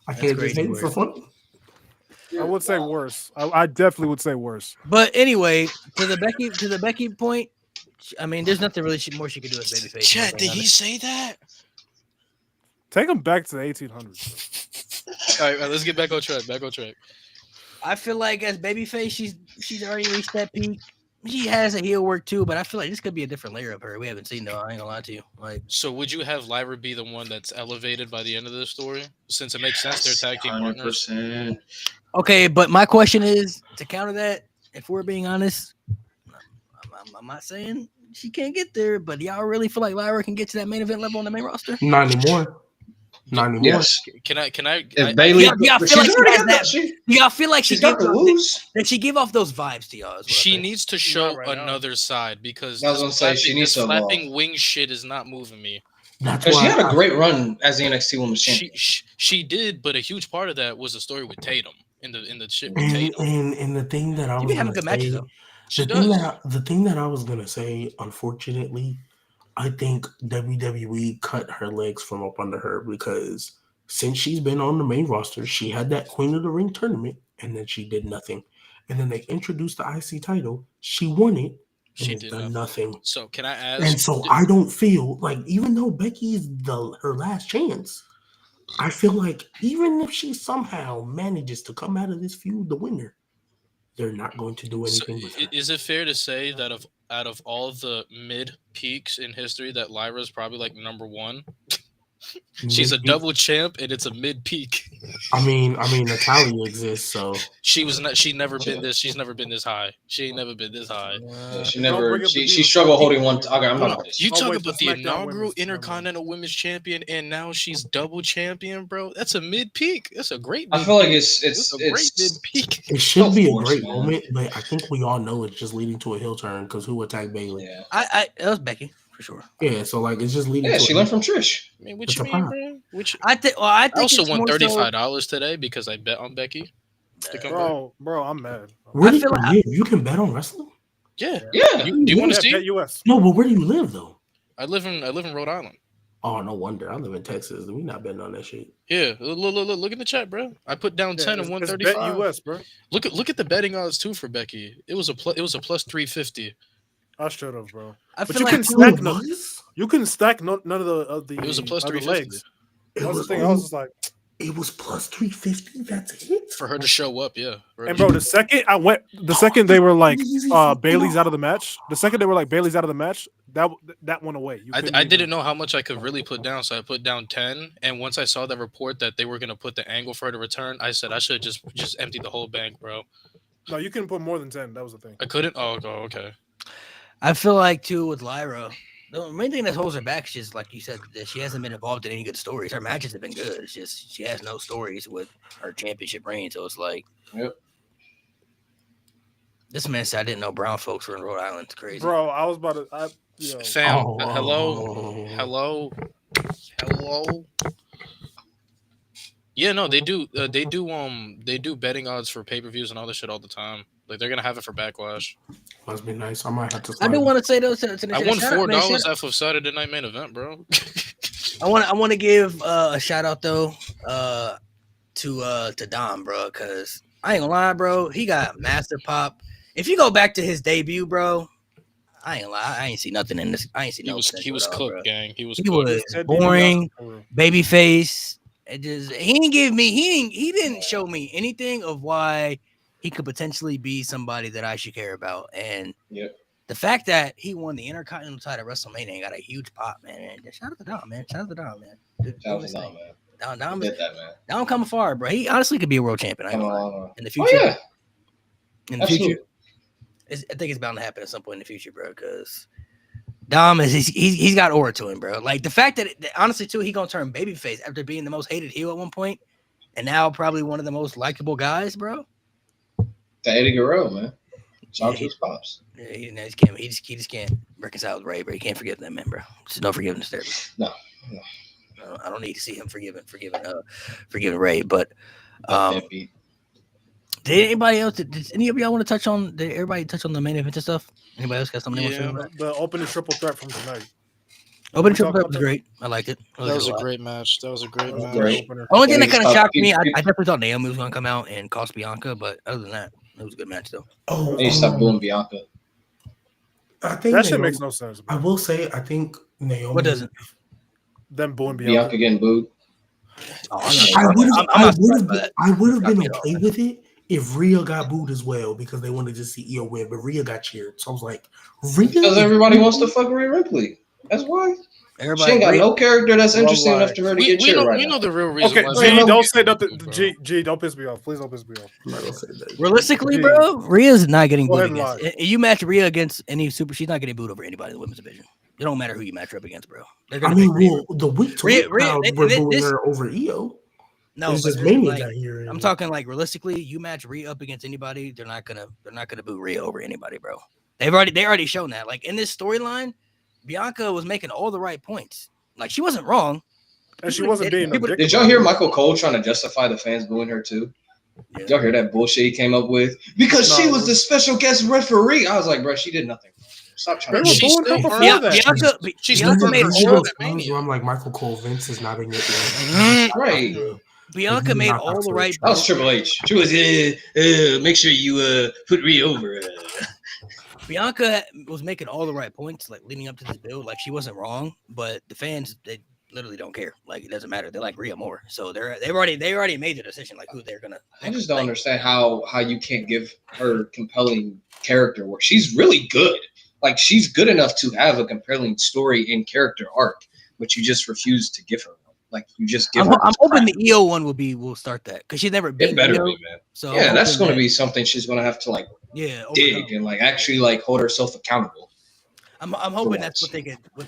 That's just crazy hate for word. fun. I would say worse. I definitely would say worse. But anyway, to the Becky point, I mean, there's nothing really more she could do as babyface. Chat, did he say that? Take him back to the 1800s. All right, let's get back on track. I feel like as babyface, she's already reached that peak. She has a heel work too, but I feel like this could be a different layer of her. We haven't seen though. I ain't gonna lie to you. Like, So would you have Lyra be the one that's elevated by the end of the story? Since it makes sense, they're tag team partners. 100%. okay, but my question is to counter that. If we're being honest, I'm not saying she can't get there, but y'all really feel like Lyra can get to that main event level on the main roster? Not anymore. Not anymore. Yes. Can I? If Bailey, yeah, I feel she's like she already has got that- She, Y'all feel like she's she got gives the off, moves. that she give off those vibes to y'all. Is what I She think. needs to Not show right now. another side because I was gonna say, she needs this to evolve. flapping wing shit is not moving me. That's Because why she had a great run as the NXT Women's Champion. She did, but a huge part of that was the story with Tatum in the shit with Tatum. and the thing that I You was be having gonna good matches say, though. She the thing does. that I was gonna say, unfortunately, I think WWE cut her legs from up under her because since she's been on the main roster, she had that Queen of the Ring tournament, and then she did nothing. And then they introduced the IC title. She won it, and She it's did done nothing. So can I ask? And so I don't feel like, even though Becky is her last chance, I feel like even if she somehow manages to come out of this feud the winner, they're not going to do So, anything with her. is it fair to say that out of all the mid peaks in history, that Lyra's probably like number one? She's a Maybe- double champ, and it's a mid peak. I mean, Natalia exists, so She's never been this. She's never been this high. She ain't never been this high. Yeah, she Don't never. bring up She the she Divas struggled Club. holding one. Okay, I'm Hold not. on. You Oh, talk wait, about the the SmackDown inaugural women's- never mind. Intercontinental Women's Champion, and now she's double champion, bro. That's a mid peak. That's a great. I mid feel like peak. it's That's a great mid peak. it should be a forced, great man. moment. But I think we all know it's just leading to a heel turn because who attacked Bailey? Yeah, That was Becky for sure. Yeah, so like it's just leading. yeah. to She a learned from Trish. I mean, what It's you a mean, pop. bro? Which I think I also it's won more so- $35 today because I bet on Becky to come back. Bro, I'm mad. Where I do you feel like- live? You can bet on wrestling. Yeah. Yeah, Do you want to Yeah, see? bet US. No, but where do you live though? I live in Rhode Island. Oh, no wonder. I live in Texas. We not betting on that shit. Yeah, look in the chat, bro. I put down 10 and it's 135. bet US, bro. Look at the betting odds too for Becky. It was a plus 350. I should have, bro. I But feel you like can Oh, stack it no, was? you couldn't stack none of the It was a plus other 350 legs. It That was the was, thing. I was just like, it was plus 350. That's it. for her to show up. Yeah, for her and to bro, show up. the second they were like Easy Bailey's fucking out of the match. The second they were like Bailey's out of the match, that went away. You couldn't I even- didn't know how much I could really put down, so I put down 10. And once I saw the report that they were gonna put the angle for her to return, I said I should just empty the whole bank, bro. No, you couldn't put more than 10. That was the thing. I couldn't. Oh, okay. I feel like too with Lyra, the main thing that holds her back is just like you said that she hasn't been involved in any good stories. Her matches have been good. It's just she has no stories with her championship reign. So it's like, Yep. This man said I didn't know brown folks were in Rhode Island. It's crazy. Bro, I was about to. Yo. Fam, Oh, hello. Yeah, no, they do. They do betting odds for pay-per-views and all this shit all the time. Like they're gonna have it for Backlash. Must be nice. I might have to. I do want to say though, to I won $4 off of Saturday Night Main Event, bro. I want to give a shout out though to Dom, bro, because I ain't gonna lie, bro. He got massive pop. If you go back to his debut, bro, I ain't gonna lie. I ain't see nothing in this. I ain't see He no was potential cooked, at all, bro. gang. He was He cooked. was Ted boring, DiBiase for real. baby face. It just he didn't give me he didn't show me anything of why he could potentially be somebody that I should care about. And Yep. the fact that he won the Intercontinental title at WrestleMania and got a huge pop, man. Shout out to Dom, man. Shout out to Dom, man. Shout out to Dom, man. Dom He did that, man. Dom coming far, bro. He honestly could be a world champion. I ain't Come gonna lie. on. In the Oh future. yeah, In the absolutely. future. I think it's bound to happen at some point in the future, bro. Because Dom is he's got aura to him, bro. Like the fact that honestly too, he gonna turn babyface after being the most hated heel at one point, and now probably one of the most likable guys, bro. To Eddie Guerrero, man. Shout out Yeah, to his pops. Yeah, he just can't reconcile with Ray, bro. He can't forgive that man, bro. There's no forgiveness there. Bro. No. I don't need to see him forgiving Ray. But Deadbeat. did anybody else? Did any of y'all want to touch on? Did everybody touch on the main event and stuff? Anybody else got something they want to say about? The opening triple threat from tonight. Opening we triple talk threat about was that? great. I liked it. I That liked was it a lot. great match. That was a great That was a match. great Great. opener. Only thing that Please kind of stop. shocked me, I definitely thought Naomi was going to come out and cost Bianca, but other than that, it was a good match though. Oh, They stop booing Bianca. I think That shit Naomi, makes no sense. I Bro. will say, I think Naomi. What doesn't? Them booing Bianca Bianca. getting booed. Oh, I I'm would not have surprised by that. I would have been Shocked me at all. okay with it if Rhea got booed as well because they wanted to see Io win, but Rhea got cheered. So I was like, Rhea. Because everybody wants to fuck Rhea Ripley. That's why. Everybody, She ain't got no character that's One interesting lie. enough to her to get cheered right we now. know the real reason. Okay, why G, they don't get say nothing. booed, bro. G, don't piss me off. Please don't piss me off. I'm not gonna say that. Realistically, G. bro, Rhea's not getting Go booed ahead and against. You match Rhea against any super, she's not getting booed over anybody in the women's division. It don't matter who you match her up against, bro. They're I gonna mean, pick Rhea. well, the week to Rhea- week crowd were this- booing her over Io. No, It's but just this- Mania like, got here. I'm talking like realistically, you match Rhea up against anybody, they're not gonna boo Rhea over anybody, bro. They already shown that. Like in this storyline, Bianca was making all the right points. Like she wasn't wrong. And she wasn't being a dick. Did y'all hear Michael Cole trying to justify the fans booing her too? Yeah. Y'all hear that bullshit he came up with? Because No, she it was the was- special guest referee. I was like, bro, she did nothing. Stop trying They to were do She's booing her still before hurt. that. She's Bianca still made hurt. These all are At those times Mania. where I'm like, Michael Cole, Vince is not in it. Right. Bianca made all the right. That was Triple H. She was, make sure you put Rhea over. Bianca was making all the right points, like leading up to this build. Like she wasn't wrong, but the fans they literally don't care. Like it doesn't matter. They like Rhea more, so they already made the decision like who they're gonna. I just don't understand how you can't give her compelling character work. She's really good. Like she's good enough to have a compelling story and character arc, but you just refuse to give her one. Like you just give her. I'm hoping the EO one will start that because she's never been. It better EO, be, man. so Yeah, I'm that's hoping going to that- be something she's going to have to like yeah dig overcome. and like actually like hold herself accountable. I'm hoping that's what they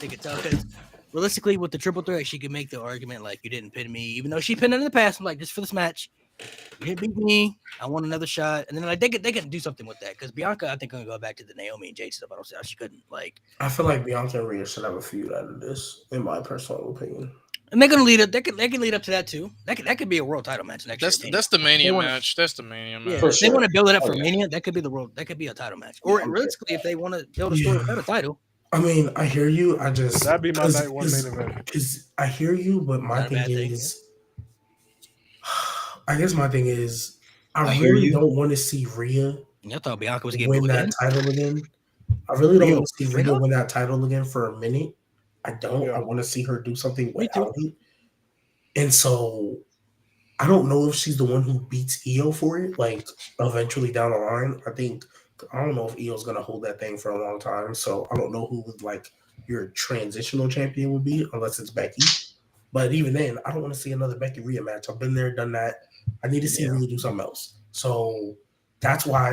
could tell because realistically with the triple threat she could make the argument like you didn't pin me even though she pinned her in the past. I'm like just for this match, you didn't beat me. I want another shot, and then like they could do something with that because Bianca I think gonna go back to the Naomi and Jade stuff. I don't see how she couldn't like. I feel like Bianca and Rhea should have a feud out of this, in my personal opinion. And they're gonna lead up. They can lead up to that too. That could be a world title match next year. That's the Mania They wanna- match. That's the Mania match. Yeah, For if they sure. want to build it up Oh, for yeah. Mania, that could be the world. That could be a title match. Or I'm realistically, if they want to build a story without a title, I mean, I hear you. I just That'd be my night one main event. Because I hear you, but my Not a thing bad thing, is, I guess my thing is, I I hear really you. don't want to see Rhea I thought Bianca was getting win booed that again. title again. I really don't Rhea- want to see Rhea Rhea? win that title again for a minute. I don't. Yeah. I want to see her do something Me too. without it. And so I don't know if she's the one who beats Io for it, like eventually down the line. I don't know if Io's gonna hold that thing for a long time. So I don't know who would like your transitional champion would be unless it's Becky. But even then, I don't want to see another Becky Rhea match. I've been there, done that. I need to see Rhea do something else. So that's why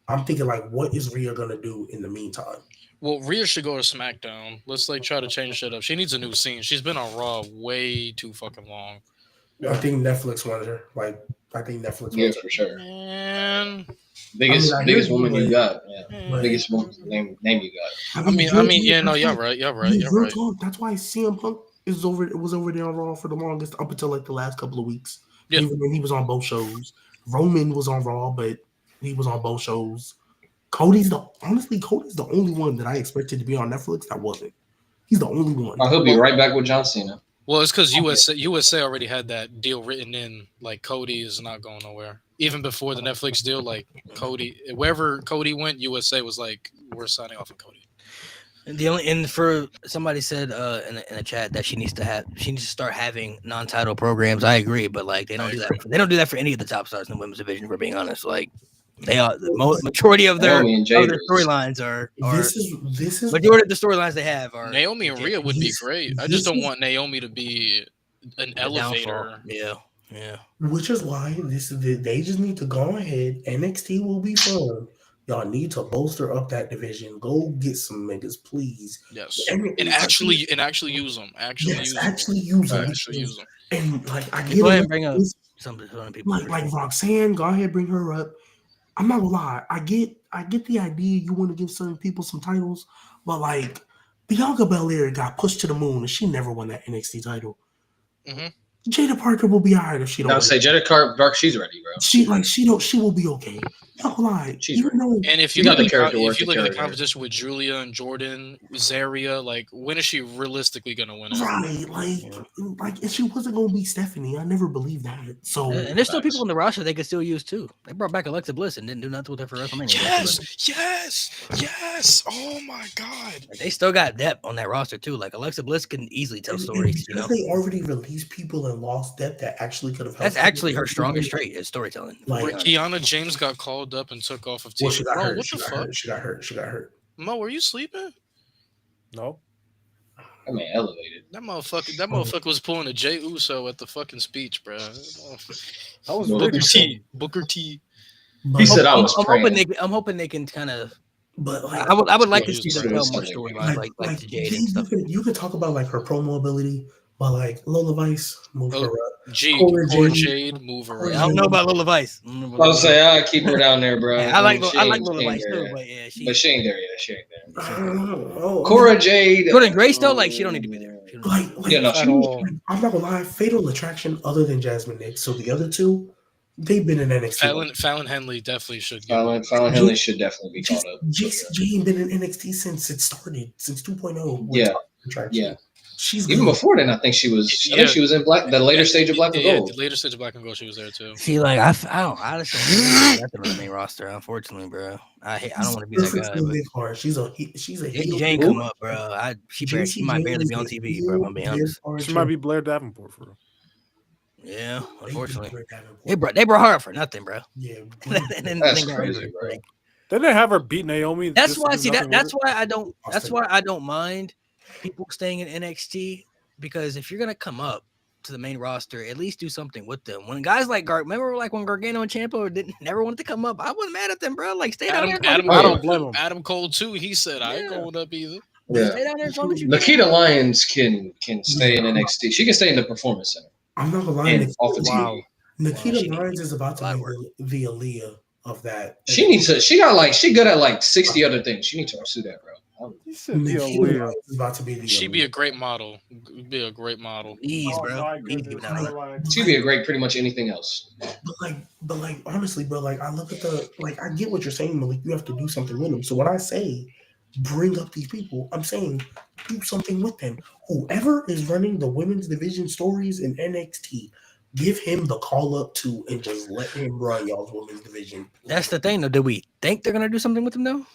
I'm thinking like, what is Rhea gonna do in the meantime? Well, Rhea should go to SmackDown. Let's like try to change shit up. She needs a new scene. She's been on Raw way too fucking long. I think Netflix wanted her. Like, I think Netflix Yeah, wants her. for sure. Man, Biggest I hear biggest you, woman you but- got. Yeah. man. Biggest woman name you got. I mean, yeah, no, you're right. You're right. You're real right. talk, that's why CM Punk was over there on Raw for the longest up until like the last couple of weeks. Yeah. Even when he was on both shows. Roman was on Raw, but he was on both shows. Cody's the only one that I expected to be on Netflix that wasn't. He's the only one. Oh, he'll be right back with John Cena. Well, it's because USA already had that deal written in. Like Cody is not going nowhere. Even before the Netflix deal, like Cody, wherever Cody went, USA was like, we're signing off on Cody. And for somebody said in the chat that she needs to start having non-title programs. I agree, but like they don't do that. They don't do that for any of the top stars in the women's division. For being honest, like they are the majority of their Naomi and Jada. storylines are This is majority of the storylines they have are Naomi and Rhea would be great. I just don't want Naomi to be an elevator. Yeah. which is why they just need to go ahead. NXT will be fun. Y'all need to bolster up that division. Go get some niggas, please. Yes, and actually use them. Actually use them. And like I get Go ahead it. and bring up some people. Like Roxanne, go ahead, bring her up. I'm not gonna lie. I get the idea you want to give certain people some titles, but like Bianca Belair got pushed to the moon and she never won that NXT title. Mm-hmm. Jada Parker will be alright if she don't. I would say Jada Parker, she's ready, bro. She will be okay. Not gonna lie. And if you look at the competition with Julia and Jordan, Zaria, like when is she realistically gonna win it? Right, like if she wasn't gonna be Stephanie, I never believed that. So and there's still people in the roster they could still use too. They brought back Alexa Bliss and didn't do nothing with her for WrestleMania. Yes. Oh my god. They still got depth on that roster too. Like Alexa Bliss can easily tell stories. You know, they already released people and lost depth that actually could have helped. That's actually her strongest trait is storytelling. Like Kiana James got called up and took off of TV. Well, she got hurt. What the fuck? She got hurt. Mo, were you sleeping? No. I mean, elevated. That motherfucker was pulling a Jey Uso at the fucking speech, bro. That was Booker T. He said I was I'm hoping they can kind of. But like, I would like to see them tell more storylines like the Jade and stuff. You could talk about like her promo ability, but like Lola Vice, move her up. Cora Jade, move her up. I don't know about Lola Vice. I was say I keep her down there, bro. I like Lola Vice too, but yeah, she ain't there yet. She ain't there. Oh, Cora Jade, Jordan Grace though, like she don't need to be there. I'm not gonna lie, Fatal Attraction other than Jasmine Nix. So the other two, they've been in NXT. Fallon Henley definitely should. Fallon Henley should definitely be called up. J ain't been in NXT since it started, since 2.0. Yeah. She's even before then. I think she was. I think she was in the later stage of Black and Gold. The later stage of Black and Gold, she was there too. See, like I just don't the main roster. Unfortunately, bro, I don't want to be that guy. She's a Jane come up, bro. She might barely be on TV, bro. I'm being honest. She might be Blair Davenport for real. Yeah, unfortunately, they brought her up for nothing, bro. Yeah, that's crazy, bro. Didn't they have her beat Naomi? That's why. See, that's why I don't. That's why I don't mind people staying in NXT, because if you're gonna come up to the main roster, at least do something with them. When guys like remember like when Gargano and Ciampa never wanted to come up, I wasn't mad at them, bro. Like stay down there. Adam Cole too. He said I ain't going up either. Yeah. Stay down there as long as you Nikita Lyons can stay in NXT. She can stay in the Performance Center. I'm not gonna lie. Nikita Lyons is about to be the Aaliyah of that. She needs to. She good at like 60 other things. She needs to pursue that, bro. She'd be a great model. Be a great model. Ease, bro. She'd be a great pretty much anything else. But like honestly, bro, like I look at I get what you're saying, Malik. You have to do something with them. So when I say bring up these people, I'm saying do something with them. Whoever is running the women's division stories in NXT, give him the call up to and just let him run y'all's women's division. That's the thing, though. Do we think they're gonna do something with him, though?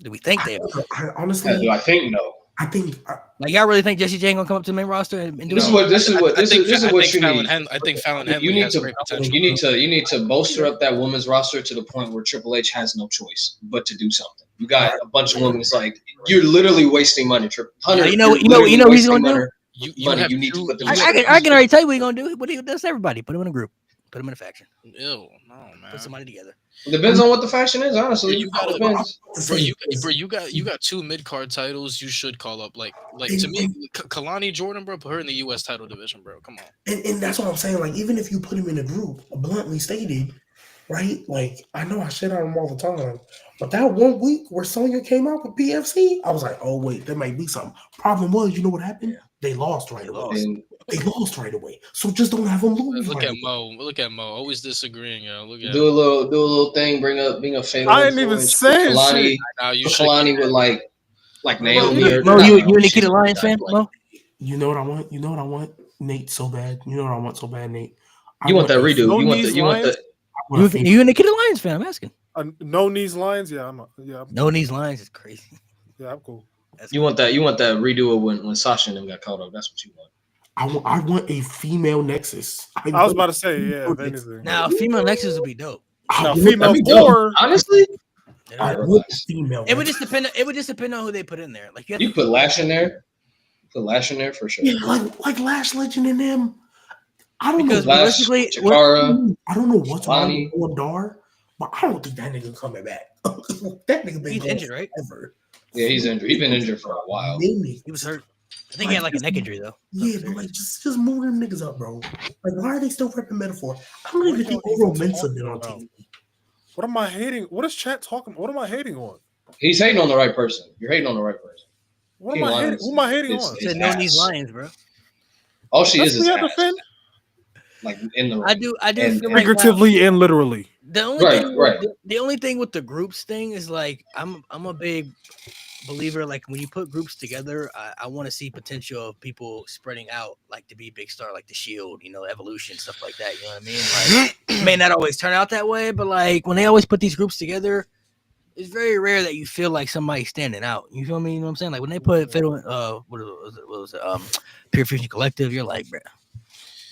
Do we think they are? I honestly, do I think no? I think like y'all really think Jessie Jane gonna come up to the main roster and do this? This is what you need. I think Fallon Henley you need has to great potential. You need to bolster up that women's roster to the point where Triple H has no choice but to do something. You got a bunch of women. It's like you're literally wasting money. You know what he's gonna do? You need to put them. I can already tell you what he's gonna do. What he does to everybody. Put him in a group. Put him in a faction. Ew, no, man. Put somebody together. It depends on what the faction is, honestly. You got two mid card titles. You should call up like to me, Kalani Jordan, bro. Put her in the U.S. title division, bro. Come on. And that's what I'm saying. Like even if you put him in a group, bluntly stated, right? Like I know I shit on him all the time, but that 1 week where Sonya came out with PFC, I was like, oh wait, there might be something. Problem was, you know what happened? Yeah. They lost right away. They lost right away. So just don't have them lose. Look at Mo. Always disagreeing, yo. Look at do a little thing. Bring up being a fatal. I didn't even say shit. Kalani with like Naomi. Mo, you a Nikita Lyons fan, Mo? You know what I want? You know what I want, Nate? So bad. You know what I want so bad, Nate? You want that redo? You want the. You a Nikita Lyons fan? I'm asking. No knees Lions? Yeah, No knees Lions is crazy. Yeah, I'm cool. You want that redo of when Sasha and them got caught up. That's what you want. I want a female Nexus. I was about to say, yeah, if anything. Now, female Nexus would be dope. Now, want female That'd be dope. four. Honestly, You all know? right, want a relax. female. It would Nexus. just depend. It would just depend on who they put in there. Like You put Lash in there. Put Lash in there for sure. Yeah, like Lash Legend and them. I don't Because know. Lash, realistically, Chikara, I don't know what's wrong Lonnie. with Dar, but I don't think that nigga coming back. That nigga been he's gone injured, right? forever. Yeah, he's injured. He's been injured for a while. Minute. He was hurt. I think he had like a neck injury though. Yeah, but like just move them niggas up, bro. Like, why are they still repping Metaphor? I don't What even are think y'all Oro even Mensa talking been on about? TV. What am I hating? What is chat talking? What am I hating on? He's hating on the right person. You're hating on the right person. What am I hating? Who am I hating It's- on? it's Said no knees ass. Lions, bro. All she That's is me at the ass. fin. Like in the I do And- feel like Figuratively and literally. the only Right, thing, right. The only thing with the groups thing is like I'm a big believer. Like when you put groups together, I want to see potential of people spreading out, like to be big star, like the Shield, Evolution, stuff like that. You know what I mean? Like it may not always turn out that way, but like when they always put these groups together, it's very rare that you feel like somebody's standing out. You feel me? You know what I'm saying? Like when they put Fatal, what was it? Pure Fusion Collective, you're like, bro,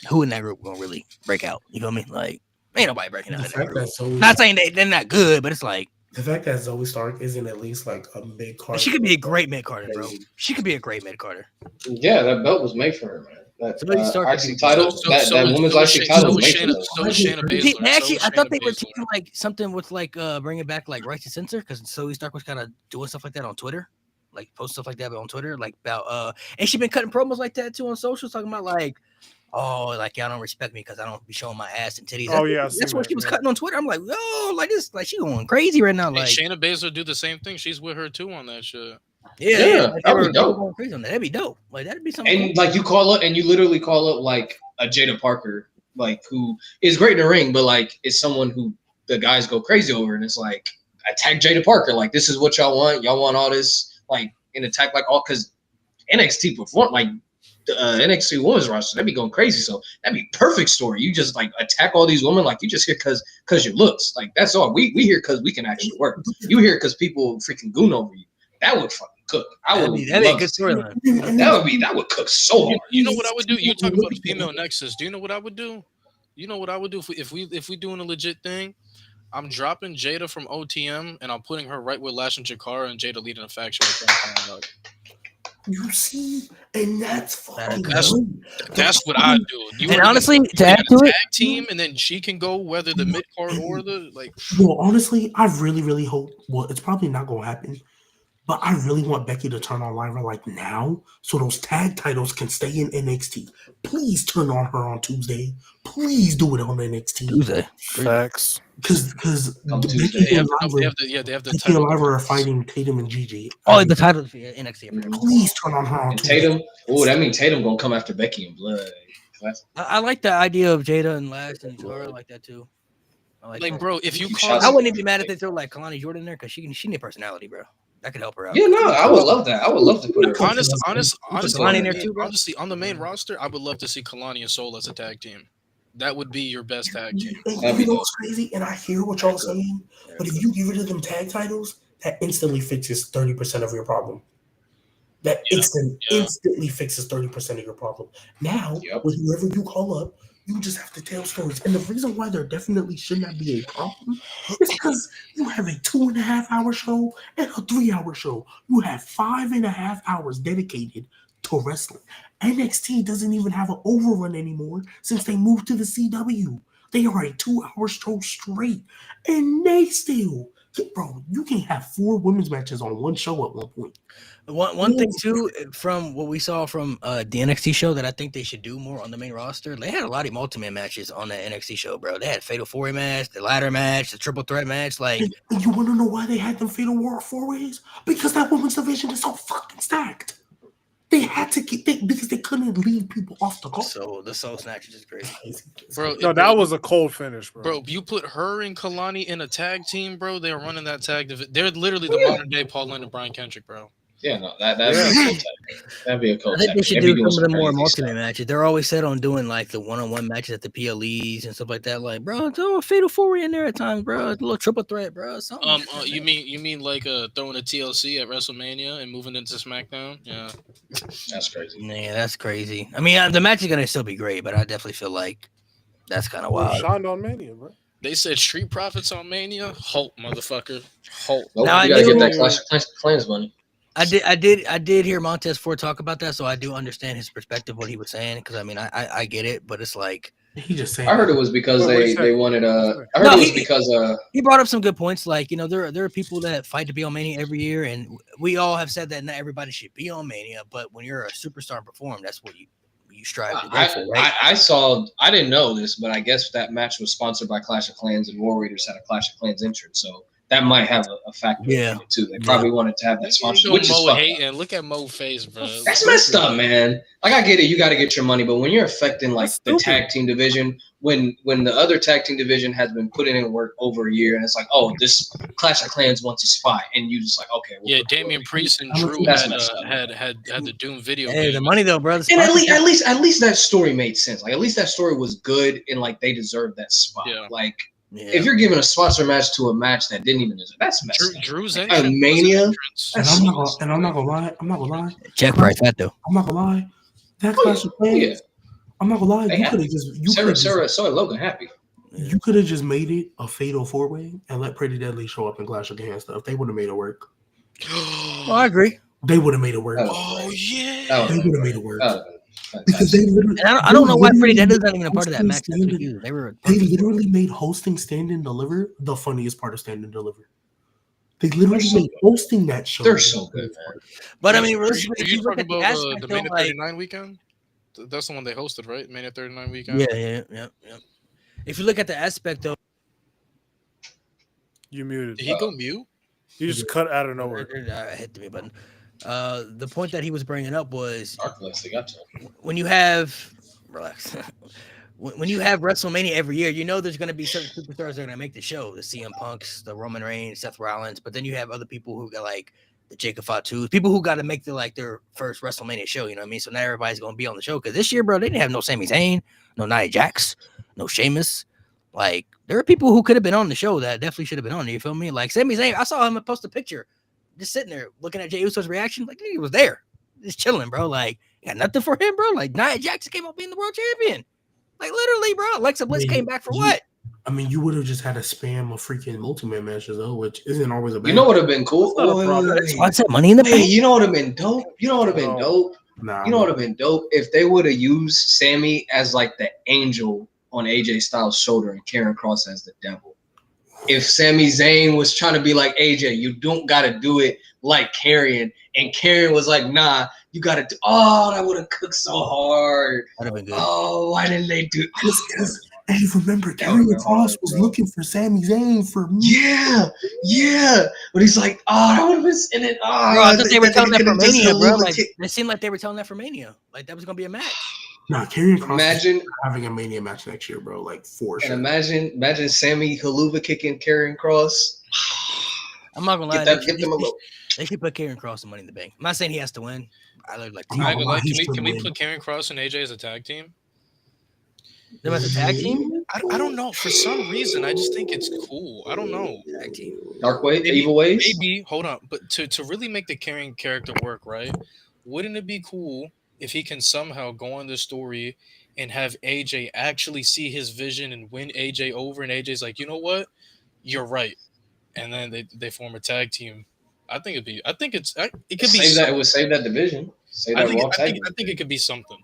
who in that group gonna really break out? You feel me? Like ain't nobody breaking out The in that fact group. that Zoe, Not saying they're not good, but it's like the fact that Zoe Stark isn't at least like a mid card. she could be a great mid Carter, bro. She could be a great mid Carter. Yeah, that belt was made for her, man. That So maybe start IC title, that women's IC title was made for her. So is Shayna Baszler. They actually, So I is thought Shayna they were Baszler. teaching like something with like bringing back like Right to Censor because Zoe Stark was kind of doing stuff like that on Twitter, like post stuff like that on Twitter, like about and she been cutting promos like that too on socials, talking about like, oh, like y'all don't respect me because I don't be showing my ass and titties. Oh, yeah, I've that's seen what that, she was yeah. cutting on Twitter. I'm like, yo, like this, like she going crazy right now, And like Shayna Baszler do the same thing. She's with her too on that shit. Yeah, like, that'd be they were dope. going crazy on that. That'd be dope. Like that'd be something. And like you call up and you literally call up like a Jada Parker, like who is great in the ring, but like is someone who the guys go crazy over, and it's like attack Jada Parker. Like this is what y'all want. Y'all want all this like in attack like all because NXT perform like the NXT women's roster. That'd be going crazy. So that'd be perfect story. You just like attack all these women like you just here because your looks. Like that's all. We here because we can actually work. You here because people freaking goon over you. That would fucking cook. I would. That'd be a love good to see storyline. that would cook so hard. You know what I would do? You talk about the female nexus. Do you know what I would do? You know what I would do if we doing a legit thing? I'm dropping Jada from OTM and I'm putting her right with Lash and Chikara and Jada leading a faction with them. You see, and that's fucking That's- great. That's what I do. You And wanna honestly, get- to you add get to a it, tag team, and then she can go whether the mid card or the like. Well, honestly, I really hope. Well, it's probably not gonna happen, but I really want Becky to turn on Lyra like now, so those tag titles can stay in NXT. Please turn on her on Tuesday. Please do it on NXT. Tuesday. Facts. Because Come Becky Tuesday. They have, and the, they Lyra, have the they have the Becky and title. Lyra are fighting Tatum and Gigi. Oh, the title for NXT. Please turn on her on And Tuesday. Tatum, oh, that means Tatum gonna come after Becky in blood. That's- I like the idea of Jada and Lash and Chikara. I like that too. I like Like, that. bro, if you Keep call, shots. I wouldn't even be mad if they throw like Kalani Jordan in there because she need personality, bro. That could help her out. Yeah, no, I would love that. I would love to put her. honestly, Kalani in there too, bro? honestly, on the main roster, I would love to see Kalani and Soul as a tag team. That would be your best tag team. And That'd be you know dope. what's crazy? And I hear what y'all saying, but if you get rid of them tag titles, that instantly fixes 30% of your problem. That Yeah, instantly fixes 30% of your problem. Now, Yep. with whoever you call up, you just have to tell stories. And the reason why there definitely should not be a problem is because you have a 2.5 hour show and a 3 hour show. You have 5.5 hours dedicated to wrestling. NXT doesn't even have an overrun anymore since they moved to the CW. They are a 2 hour show straight. And they still, bro, you can't have 4 women's matches on one show at one point. One thing too, from what we saw from the NXT show that I think they should do more on the main roster, they had a lot of multi-man matches on that NXT show, bro. They had Fatal 4-Way match, the ladder match, the triple threat match. Like, And you want to know why they had them Fatal War 4-ways? Because that women's division is so fucking stacked. They had to because they couldn't leave people off the call. so the Soul Snatchers is crazy. Bro, No, that was a cold finish, bro. Bro, you put her and Kalani in a tag team, bro. They're running that tag. They're literally the Yeah. modern day Paul Lynn and Brian Kendrick, bro. Yeah, no, that'd be a cool tag team. That'd be a cool I think tag they team. should They'd be do doing some of the more crazy multi-man stuff. matches. They're always set on doing like the one-on-one matches at the PLEs and stuff like that. Like, bro, throw a fatal four-way in there at times, bro. A little triple threat, bro. Something. You mean like throwing a TLC at WrestleMania and moving into SmackDown? Yeah, That's crazy. Yeah, that's crazy. I mean, the match is gonna still be great, but I definitely feel like that's kind of Well, wild. shined on Mania, bro. they said Street Profits on Mania. Halt, motherfucker. Halt. Nope, Now, you I gotta get do- that Clash of Clans money. I did hear Montez Ford talk about that, so I do understand his perspective, what he was saying, because I mean, I get it, but it's like He just saying. I heard it was because What'd he they say? wanted What'd he say? I heard No, it was he- because he brought up some good points. Like, you know, there are people that fight to be on Mania every year, and we all have said that not everybody should be on Mania, but when you're a superstar and perform, that's what you strive to go for, right? I didn't know this, but I guess that match was sponsored by Clash of Clans and War Raiders had a Clash of Clans entrance, so that might have a factor Yeah. in it too. They probably wanted to have that sponsorship, which is Mo fucked up. hating. Look at Mo's face, bro. That's messed up, man. Like I get it, you got to get your money, but when you're affecting like That's the stupid. tag team division, when the other tag team division has been putting in work over a year, and it's like, oh, this Clash of Clans wants a spot, and you just like, okay, Yeah, Damian Priest and I'm Drew that's had messed up. had the Doom video Hey, game. the money though, bro. the And sponsorship- at least that story made sense. Like at least that story was good, and like they deserved that spot. Yeah. Like Yeah. if you're giving a sponsor match to a match that didn't even deserve, that's messed up. Drew's A entrance. was an Mania? entrance. And That's I'm not gonna lie. Check price that though. I'm not gonna lie. That Oh, yeah. Clash of Clans. Yeah. I'm not gonna lie. They You had- could have Sarah and Logan happy. just made it a fatal four-way and let Pretty Deadly show up in Clash of Clans stuff. They would have made it work. Oh, I agree. They would have made it work. Oh yeah. That They was would have made it work. fantastic. Because they literally, And I don't know why Freddie literally Deadly's not even a part of that match. That's hosting what you- They were. They literally made hosting Stand and Deliver the funniest part of Stand and Deliver. They literally They're so made hosting that show. They're so good, man. But I mean, Are realistically, you if you look talking at the about aspect, the though, Mania like, 39 weekend? That's the one they hosted, right? Mania 39 weekend. yeah. If you look at the aspect though, You muted. Did he go mute? You just cut out of nowhere. I hit the mute button. The point that he was bringing up was Darkless, they got to. when you have relax. When you have WrestleMania every year, you know there's going to be certain superstars that are going to make the show. The CM Punks, the Roman Reigns, Seth Rollins. But then you have other people who got like the Jacob Fatu's, people who got to make their first WrestleMania show. You know what I mean? So not everybody's going to be on the show because this year, bro, they didn't have no Sami Zayn, no Nia Jax, no Sheamus. Like there are people who could have been on the show that definitely should have been on. You feel me? Like Sami Zayn, I saw him post a picture, just sitting there looking at Jey Uso's reaction. Like he was there, just chilling, bro. Like got nothing for him, bro. Like Nia Jax came up being the world champion. Like literally, bro. Alexa Bliss came back for what? I mean, you would have just had a spam of freaking multi-man matches though, which isn't always a bad. You know what would have been cool? That's not a problem. That's why I said Money in the Hey, Bank. you know what would have been dope? You know what would have been No. dope? Nah, You know what would have been dope? If they would have used Sammy as like the angel on AJ Styles' shoulder and Karrion Kross as the devil. If Sami Zayn was trying to be like AJ, you don't got to do it like Karrion, and Karrion was like, nah, you got to do. Oh, that would have cooked so hard. That'd have been good. Oh, why didn't they do? Hey, remember, That would've Karrion been hard, Kross was bro. looking for Sami Zayn for me. Yeah. But he's like, oh, that would have been. And then, oh, Bro, I thought they were telling that for could've just Mania, bro. Haluva Like kick- it seemed like they were telling that for Mania. Like that was gonna be a match. Nah, Karrion Kross Imagine. is having a Mania match next year, bro. Like for And sure. imagine Sammy Haluva kicking Karrion Kross. I'm not gonna lie. Get them a little. They should put Karrion Kross in Money in the Bank. I'm not saying he has to win. I look like I'm I not ain't gonna gonna lie, lie, he should can we win. put Karrion Kross and AJ as a tag team? them as a tag team. I don't know. For some reason, I just think it's cool. I don't know. Tag team. Dark Way, Maybe- Evil Ways. Maybe hold on, but to really make the Karrion character work, right? Wouldn't it be cool if he can somehow go on this story and have AJ actually see his vision and win AJ over, and AJ's like, you know what, you're right, and then they form a tag team. It could be. Save that. It would save that division. Save that Raw tag. I think it could be something.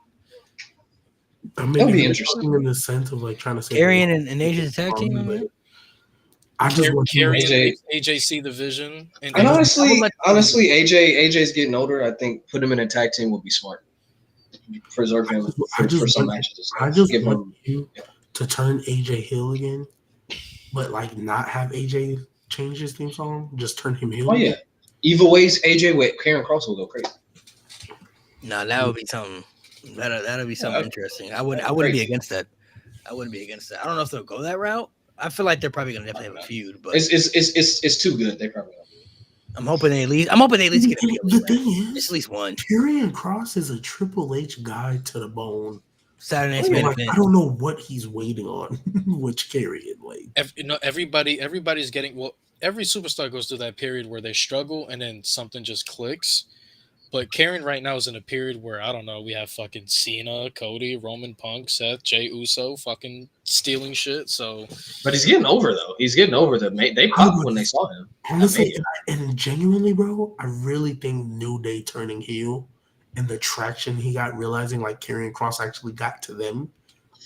I mean, That'd be if interesting. you're in the sense of like trying to say Karrion and AJ's a tag team. I mean. I just want you Karrion to and AJ see the vision, and And I honestly, would like- AJ's getting older. I think put him in a tag team would be smart. Preserve him I just for some want- matches. I just Give want him. you to turn AJ heel again, but like not have AJ change his theme song. Just turn him heel. Oh yeah, Evil Ways. AJ with Karrion Kross will go crazy. No, that would be something. That'd be something Yeah. interesting. I wouldn't be against that. I wouldn't be against that. I don't know if they'll go that route. I feel like they're probably gonna definitely have a feud, but It's too good. They probably won't do it. I'm hoping they at least get a The thing just is, at least one Karrion Kross is a Triple H guy to the bone. Saturday night's So, main like, event. I don't know what he's waiting on. Which Karrion, like, everybody's getting every superstar goes through that period where they struggle and then something just clicks. But Karen right now is in a period where I don't know. We have fucking Cena, Cody, Roman Punk, Seth, Jey Uso, fucking stealing shit. So, But he's getting over though. He's getting over the. They popped when they saw him. honestly, and genuinely, bro, I really think New Day turning heel and the traction he got, realizing like Karrion Kross actually got to them,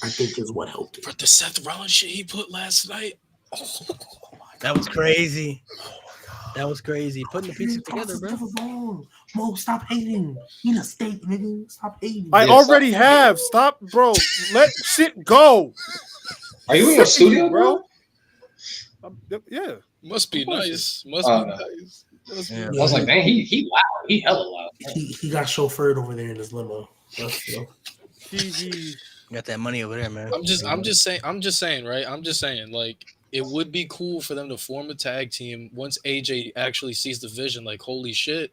I think is what helped for it. the Seth Rollins shit he put last night, That was crazy. That was crazy. Putting the pieces Karrion Kross together, is bro. never wrong. Mo, stop hating. Eat a steak, nigga. Stop hating. I Yeah, already have. Stop, bro. Let shit go. Are you in your Sick of you, studio, bro? Yeah. must be Of course. nice. Must Oh, be no. nice. Must be Yeah. I was like, man, he loud. He hella loud. He got chauffeured over there in his limo. He Got that money over there, man. I'm just saying, right? I'm just saying, like, it would be cool for them to form a tag team once AJ actually sees the vision, like, holy shit,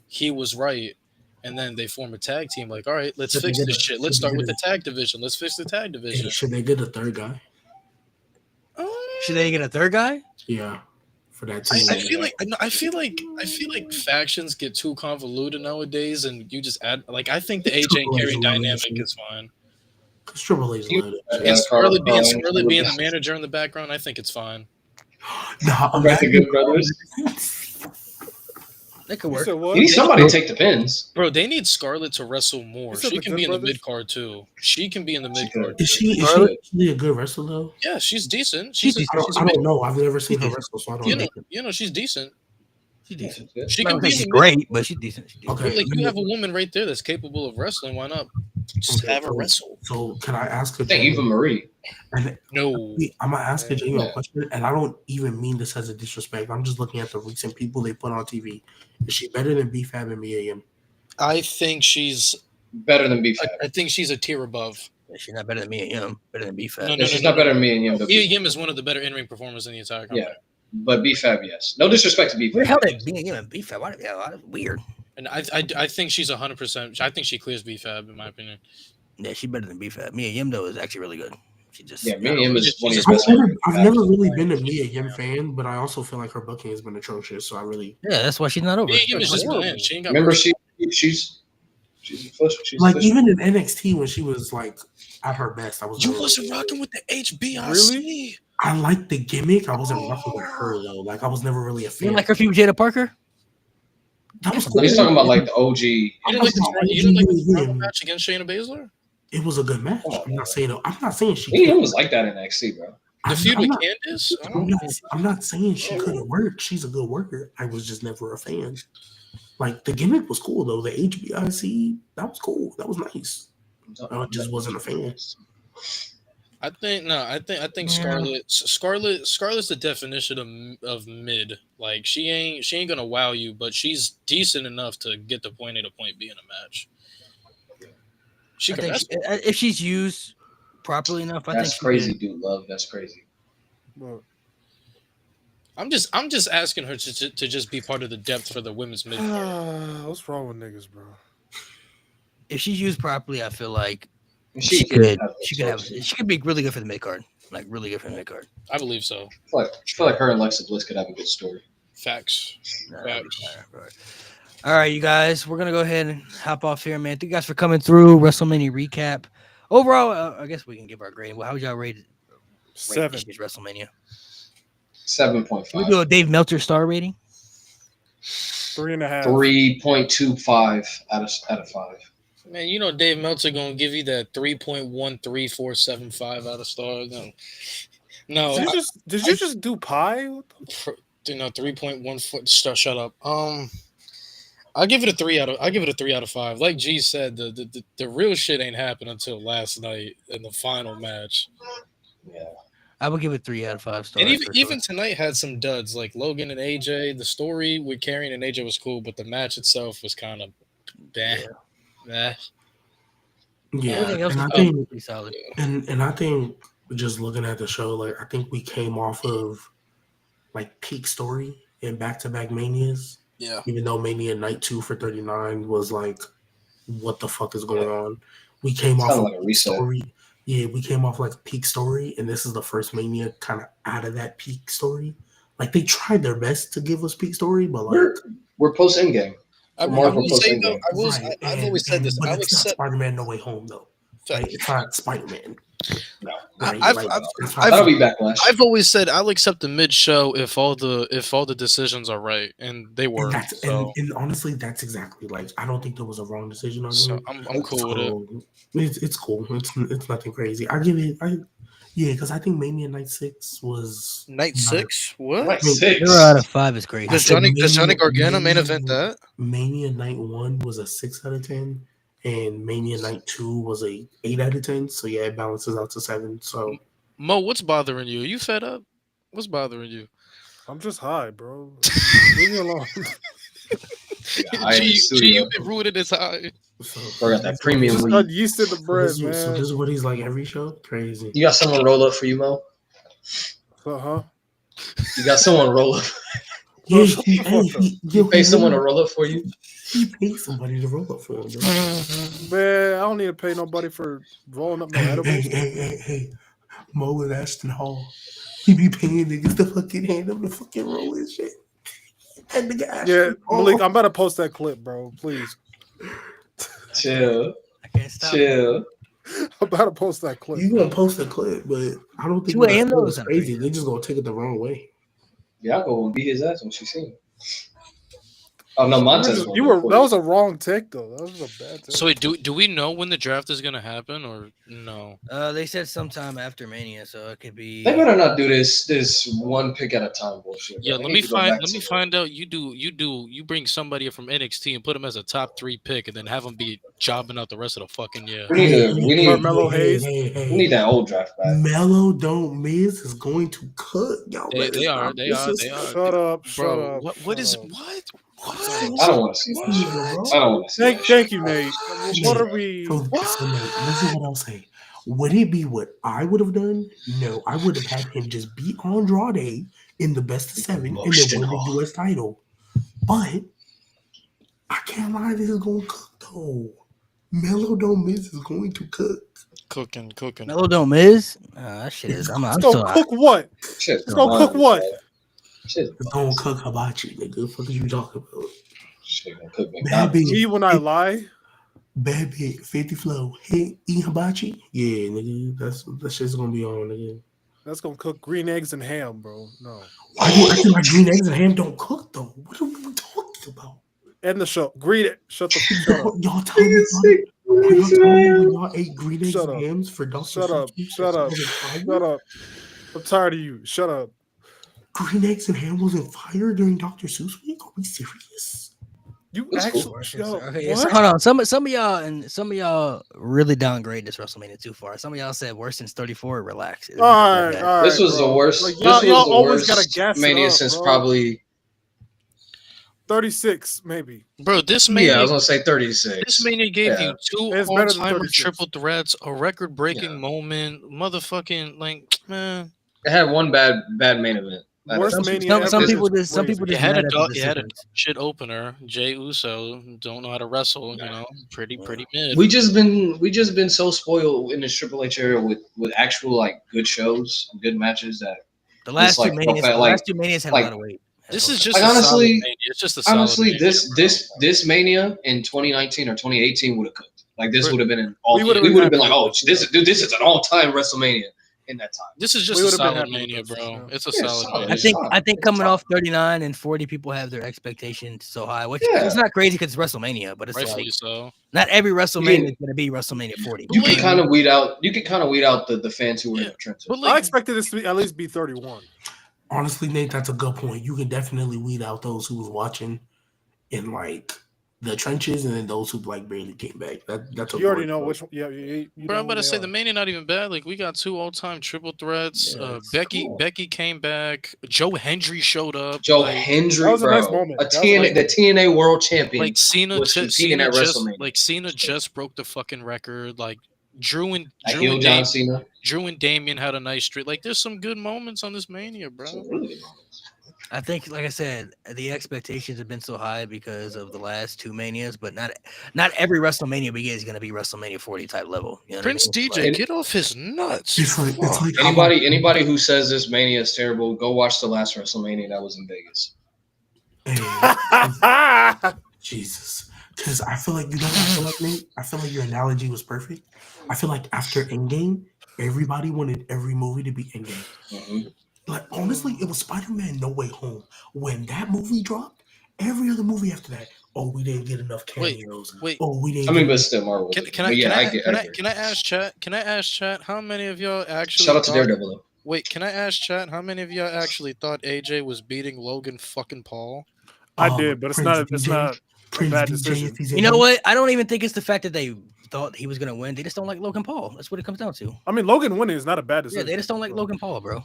he was right. And then they form a tag team, like, all right, let's Should fix they this get a- shit. Let's should they start with get the tag division. Let's fix the tag division. Should they get a third guy? Should they get a third guy? Yeah, for that I, team. I feel like factions get too convoluted nowadays, and you just add like I think the AJ and Triple H Kerry love dynamic that is fine. Because Triple H led it. Yeah, And Scarlett being Carl- the manager in the background, I think it's fine. Nah, Right, the Good Brothers. That could You work. said what? You need somebody to take the pins. Bro, they need Scarlett to wrestle more. You said She the can Good be in the Brothers? mid card too. She can be in the mid card. Is she actually a good wrestler though? Yeah, she's decent. She's She's I don't know. I've never seen her wrestle, so I don't know. you know she's decent. She's decent. She I'm can not be saying in she's the mid. great, but she's decent. She's decent. Okay. Like you have a woman right there that's capable of wrestling. Why not just Okay, have her wrestle? So can I ask a Hey, Eva Marie. And No. I'm gonna ask a genuine Yeah. question, and I don't even mean this as a disrespect. I'm just looking at the recent people they put on TV. Is she better than BFAB and Mia Yim? I think she's Better than Beef. I think she's a tier above. She's not better than me and him. Better than B-Fat. No, She's not better than me and Yim. but Mia Yim is one of the better in-ring performers in the entire company. Yeah. But B-Fab, yes. No disrespect to Where B-Fab. the hell did me and him and B-Fat? Why? Yeah, that's weird. And I think she's 100%. I think she clears BFAB in my opinion. Yeah, she's better than B-Fat. Me and Yim though is actually really good. She just Yeah, me and Yim is one of your She's best. I've never really been a Mia Yim fan, but I also feel like her booking has been atrocious. So I really yeah, that's why she's not over. Mia Yim is just bland. She ain't got Remember, she's she's like official. even in NXT when she was like at her best. I was You never wasn't really- rocking with the HBIC. Really? I liked the gimmick. I wasn't rocking with her though. Like I was never really a You fan. don't like her feud with Jada Parker? That was But cool. he's talking about like the OG. You didn't like the Toronto match against Shayna Baszler? It was a good match. I'm not saying she. He couldn't- was like that in NXT, bro. The I'm- feud I'm with not- Candice? I I'm don't not, know. I'm not saying she couldn't work. She's a good worker. I was just never a fan. Like the gimmick was cool though. The HBIC, that was cool. That was nice. I just wasn't a fan. I think Scarlett's the definition of mid. Like she ain't gonna wow you, but she's decent enough to get to point A to point B in a match. She I can think wrestle. if she's used properly enough, I think That's she crazy, could- dude. Love, that's crazy. Well, I'm just asking her to just be part of the depth for the women's mid. what's wrong with niggas, bro? If she's used properly, I feel like And she could could have she could be really good for the mid card. Like really good for the mid card. I believe so. I feel like her and Alexa Bliss could have a good story. Facts. All right, you guys, we're gonna go ahead and hop off here, man. Thank you guys for coming through WrestleMania recap. Overall, I guess we can give our grade. Well, how would y'all rate it? 7, This year's WrestleMania. 7.5. Can we do a Dave Meltzer star rating? 3.5. 3.25 out of 5. Man, you know Dave Meltzer gonna give you that 3.13475 out of stars. No, Did you just do pie? What the- 3.14. Shut up. I'll give it a 3 out of 5. Like G said, the real shit ain't happened until last night in the final match. Yeah. I would give it 3 out of 5 stars. And for even sure. tonight had some duds like Logan and AJ. The story with Karrion and AJ was cool, but the match itself was kind of bad. Yeah, Everything else and I was think pretty solid. and I think just looking at the show, like I think we came off of like peak story in back-to-back Manias. Yeah. Even though Mania Night 2 for 39 was like, what the fuck is going on? We came off Sounded of like a peak reset. story. Yeah, we came off like a peak story, and this is the first Mania kind of out of that peak story. Like they tried their best to give us peak story, but like We're post Endgame. I We're Marvel will post say though, Endgame. I've always said this. but I'll it's not accept. Spider-Man No Way Home though. Right? It's not Spider-Man. No, Right? I've- Like, I've- that's that'll not be backlash. I've always said I'll accept the mid show if all the decisions are right, and they were. and that's So, and honestly, that's exactly like I don't think there was a wrong decision on so him. I'm cool with it. So it's cool. It's nothing crazy. I give it. Yeah, because I think Mania Night 6 was Night better. 6? What? Night Wait, 6. 0 out of 5 is crazy. I Does said Johnny Gargano main Mania- event that? Mania Night 1 was a 6 out of 10, and Mania Night 2 was a 8 out of 10. So yeah, it balances out to 7. So Mo, what's bothering you? Are you fed up? What's bothering you? I'm just high, bro. Leave me alone. High in the G, studio. you've been ruining this high. Bro, got that premium Just weed. got yeast in the So bread, this, man. so this is what he's like every show. Crazy. You got someone roll up for you, Mo? Huh? You got someone roll up? Yeah, shut the fuck up. You pay someone to roll up for you? He paid somebody to roll up for him. Bro. Man, I don't need to pay nobody for rolling up no Hey, edibles. hey. Mo and Ashton Hall. He be paying niggas to fucking hand him the fucking roll and shit. And the guy. Yeah, Malik, I'm about to post that clip, bro. Please. Chill. I can't stop. Chill. I'm about to post that clip. You gonna post a clip, but I don't think 2 what I a.m. said though was is crazy. They just gonna take it the wrong way. Yeah, I'll go and beat his ass when she see him. Oh, no, Montez. You were that was a wrong take though. That was a bad take. So wait, do we know when the draft is gonna happen or no? They said sometime after Mania, so it could be. They better not do this one pick at a time bullshit. Yeah, They let need me to go back let me to- find out. You bring somebody from NXT and put him as a top 3 pick, and then have him be jobbing out the rest of the fucking year. We need Carmelo Hayes. we need that old draft back. Mello don't miss is going to cook. Y'all They are. Shut up. Shut Bro, up. what shut is up. what? I don't want to see that shit. I don't want to see that shit. Thank you, Nate. What are we? So Nate, this is what I'll say. Would it be what I would have done? No, I would have had him just beat Andrade in the best of 7 and then win the US title. But I can't lie, this is going to cook though. Mello don't miss is going to cook. Cooking. Mello don't miss. That shit is. I'm It's still. gonna cook what? Shit, It's gonna cook what? Shit, It's going to cook hibachi, nigga. What the fuck are you talking about? shit gonna cook Bad McDonald's. bitch. Me when I lie? Bad bitch. 50 flow. Hey, eat hibachi? Yeah, nigga. That shit's going to be on, nigga. That's gonna cook green eggs and ham, bro. No. Why you acting like green eggs and ham don't cook though? What are we talking about? End the show. Shut up. Y'all telling me when y'all ate green eggs Shut and up. hams for Dr. Shut up. Seuss? Shut up. Shut up. I'm tired of you. Shut up. Green eggs and ham wasn't fire during Dr. Seuss week? Are we serious? You That's actually cool. yo, Okay, what? hold on. Some of y'all really downgrade this WrestleMania too far. Some of y'all said worse since 34. Relax. All right, This was bro. the worst. Like, This y'all was the always gotta worst gas it Mania up, since bro. probably. 36, maybe. Bro, this Mania. Yeah, I was gonna say 36. This Mania gave Yeah. you 2 It's better than all-timer 36. triple threats, a record-breaking Yeah. moment, motherfucking like man. It had one bad main event. Worst That's- Mania Some ever. people It's just some crazy. people You just had mad a at dog, the you had a decisions. shit opener. Jay Uso don't know how to wrestle. You know, pretty mid. We just been so spoiled in this Triple H era with actual like good shows, good matches that The last like, two Manias, okay, the like- last two Manias had like- a lot of weight. This is Okay. just Like, a honestly- solid Mania. It's just a solid honestly Mania, this Mania in 2019 or 2018 would have cooked. Like this But would have been an all. we We would've would been have been like, happy oh, with this is an all time WrestleMania in that time. This is We just a would've been solid happy with Mania, this, bro. yeah. It's a Yeah, solid solid. Mania. I think It's coming top. off 39 and 40, people have their expectations so high, which Yeah. it's not crazy because it's WrestleMania, but it's Rightfully like so. not every WrestleMania can- is going to be WrestleMania 40. You can Like- kind of weed out. You can kind of weed out the fans who were in Yeah, the trenches. But I like, expected this to be, at least be 31. Honestly, Nate, that's a good point. You can definitely weed out those who was watching in like the trenches and then those who like barely came back. That's a You already good know point. which one. Yeah, you bro, know I'm about to who say they the are. Mania not even bad. Like we got 2 all-time triple threats. Yeah, it's Becky cool. Becky came back. Joe Hendry showed up. Joe like, Hendry, that was a bro, nice moment. a That was a TNA, nice the moment. TNA World Champion. like Cena, was competing at WrestleMania. Cena just broke the fucking record. Like Drew and Like Drew heel and, John Dam- Cena. Drew and Damien had a nice streak. Like there's some good moments on this Mania, bro. Some really good moments. I think, like I said, the expectations have been so high because of the last two manias, but not every WrestleMania we get is going to be WrestleMania 40 type level. You know what I Prince mean? DJ, Like- get off his nuts. It's like Fuck. how about- Anybody who says this Mania is terrible, go watch the last WrestleMania that was in Vegas. Hey, Jesus, because I feel like I feel like Nate. I feel like your analogy was perfect. I feel like after Endgame, everybody wanted every movie to be Endgame. Mhm. Like honestly, it was Spider-Man No Way Home. When that movie dropped, every other movie after that, oh, we didn't get enough cameos. Wait. Oh, we didn't. I mean, get but still, Marvel. Can But yeah, I I get. can I ask chat? Can I ask chat how many of y'all actually Shout out to thought- Daredevil though. Wait, can I ask chat how many of y'all actually thought AJ was beating Logan fucking Paul? I did, but it's not a Prince bad DJ, decision. if he's You know what? I don't even think it's the fact that they thought he was going to win. They just don't like Logan Paul. That's what it comes down to. I mean, Logan winning is not a bad Yeah, decision. they just don't like Logan Paul, bro.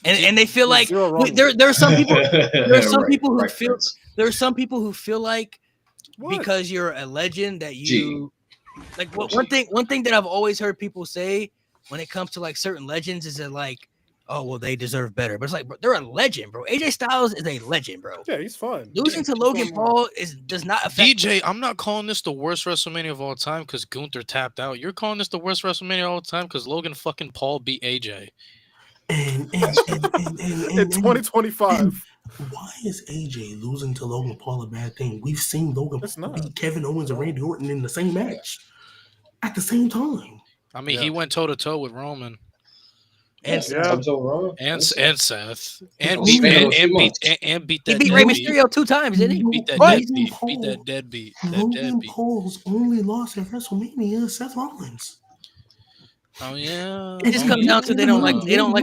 And they feel There's like zero wrong there with are some people there are some Right, people who right, feel Prince. there are some people who feel like What? because you're a legend that Gee. you like one thing that I've always heard people say when it comes to like certain legends is that like, oh well, they deserve better. But it's like, bro, they're a legend, bro. AJ Styles is a legend, bro. Yeah, he's fine. Losing to He's Logan fine. Paul does not affect DJ, I'm not calling this the worst WrestleMania of all time because Gunther tapped out. You're calling this the worst WrestleMania of all time because Logan fucking Paul beat AJ. and In 2025. why is AJ losing to Logan Paul a bad thing? We've seen Logan It's Paul not. beat Kevin Owens and Randy Orton in the same match at the same time. I mean, Yeah. he went toe to toe with Roman and Yeah. Something's wrong. and Seth and Only beat been a few and beat months. and beat he that beat Rey deadbeat. Mysterio 2 times, didn't he? Beat that What? deadbeat. Beat that deadbeat. That Logan deadbeat. Paul's only loss at WrestleMania is Seth Rollins. Oh yeah. It just Oh, comes yeah. down to they don't like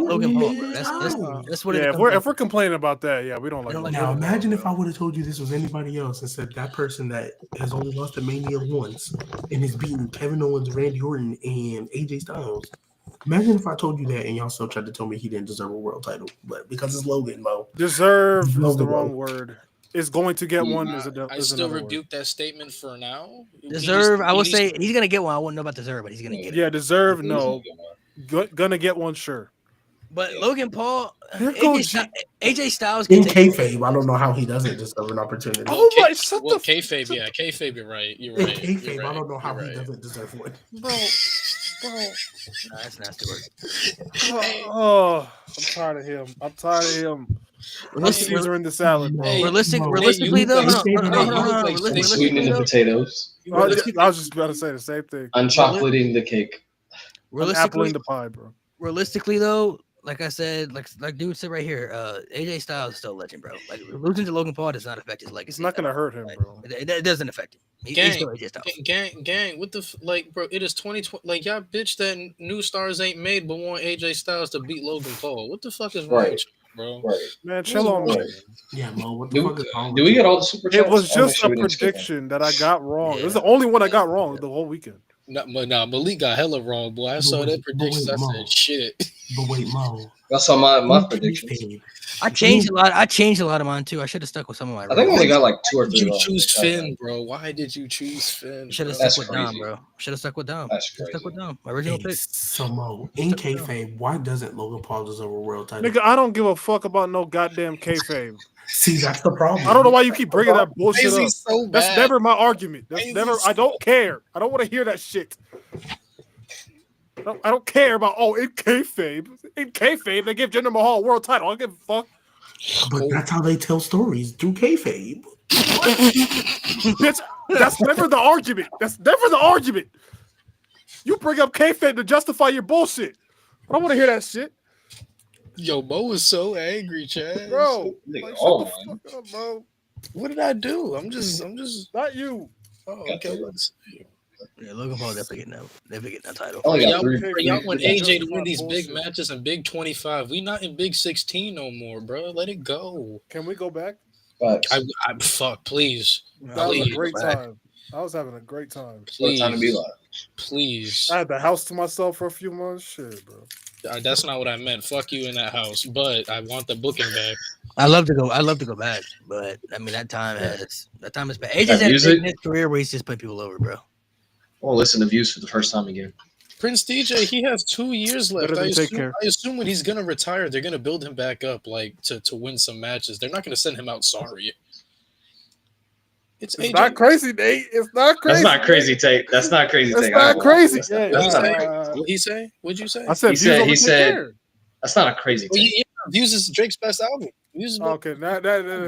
Logan Paul, bro. Yeah. That's what it Yeah, comes down if we're complaining about that, yeah, we don't like. don't like Logan Now Paul. imagine if I would have told you this was anybody else and said that person that has only lost to Mania once and is beating Kevin Owens, Randy Orton, and AJ Styles. Imagine if I told you that and y'all still tried to tell me he didn't deserve a world title, but because it's Logan, Mo. Deserve is the Logan wrong Paul. word. Is going to get one is I is still another rebuke that statement for now. deserve. I would say he's gonna get one. I wouldn't know about deserve, but he's gonna word. get it. Yeah, deserve no. Gonna get one, sure. But Logan Paul, Here goes AJ Styles In can take. kayfabe, I don't know how he doesn't deserve an opportunity. Oh my! Shut Well, the kayfabe, yeah, kayfabe. You're right. You're In right. kayfabe, You're I don't know right, how you're he right. doesn't deserve one. bro. Nah, that's nasty work. Oh, I'm tired of him. I'm tired of him. I'm Caesar in the salad, bro. Hey, Realistically, though, hold on. He's sweetening Realistically, the though, potatoes, I was just about to say the same thing. unchocolating the cake. I'm appling the pie, bro. realistically though, like I said, like dude said right here, AJ Styles is still a legend, bro. Like losing to Logan Paul does not affect his legacy. It's not gonna hurt him, Like, bro. it doesn't affect him. He's Gang, still AJ Styles. gang, what the like, bro? It is 2020. Like y'all, bitch, that new stars ain't made, but want AJ Styles to beat Logan Paul. What the fuck is wrong Right. with you, bro? Right. Man, chill on me. Yeah, Mo, what the fuck is wrong Do with we you? get all the super chats? It was I'll make just sure a we didn't skip one. prediction that I got wrong. It was Yeah. the only one I got wrong the whole weekend. Nah, Malik got hella wrong, boy. I But saw wait, that but prediction. wait, I Mo. said, shit. But wait, Mo. That's all my in predictions. kayfabe, I changed a lot. I changed a lot of mine too. I should have stuck with some of my. I think I only got like 2 or Why 3 did you wrong. choose Finn, bro? Why did you choose Finn? Should have bro? stuck That's with Dom, crazy. bro. Should have stuck with Dom. That's Should've stuck crazy. with Dom. My original Hey, pick. so Mo, in kayfabe, why doesn't Logan Paul deserve a world title? Nigga, I don't give a fuck about no goddamn kayfabe. See, that's the problem. I don't know why you keep bringing that Why bullshit is he up. so That's bad? never my argument. Why That's is never. he I don't care. I don't want to hear that shit. I don't care about in kayfabe. In kayfabe, they give Jinder Mahal a world title. I don't give a fuck. But that's how they tell stories through kayfabe. Bitch, that's never the argument. That's never the argument. You bring up kayfabe to justify your bullshit. I don't want to hear that shit, Yo, Mo is so angry, Chad. bro. Nigga, Like, all shut the mine. fuck up, bro. What did I do? I'm just. Not you. Oh, Got okay. the- Let's see. Yeah, Logan Paul definitely getting that title. I only Y'all, got 3. Hey, y'all want hey, AJ to justify win these big bullshit. matches in Big 25. We not in Big 16 no more, bro. Let it go. Can we go back? Facts. I fuck, please, That was a Please, great go back. time. I was having a great time. What please, time to be live? please. I had the house to myself for a few months. Shit, bro. That's not what I meant. Fuck you in that house, but I want the booking back. I love to go back, but I mean that time is bad. AJ's That at a music? stage in his career where he's just putting people over, bro. I want to listen to Views for the first time again. Prince DJ, he has 2 years left. Better than Take Care. I assume when he's gonna retire, they're gonna build him back up, like to win some matches. They're not gonna send him out sorry. It's AJ. not crazy, Nate. It's not crazy. That's not crazy take. That's not crazy That's take. not crazy. That's not- Yeah, that's not yeah. crazy. What'd he say? What'd you say? I said, He said- Views he over said- Take Care. That's not a crazy Well, take. yeah, Views is Drake's best album. Views is Okay, now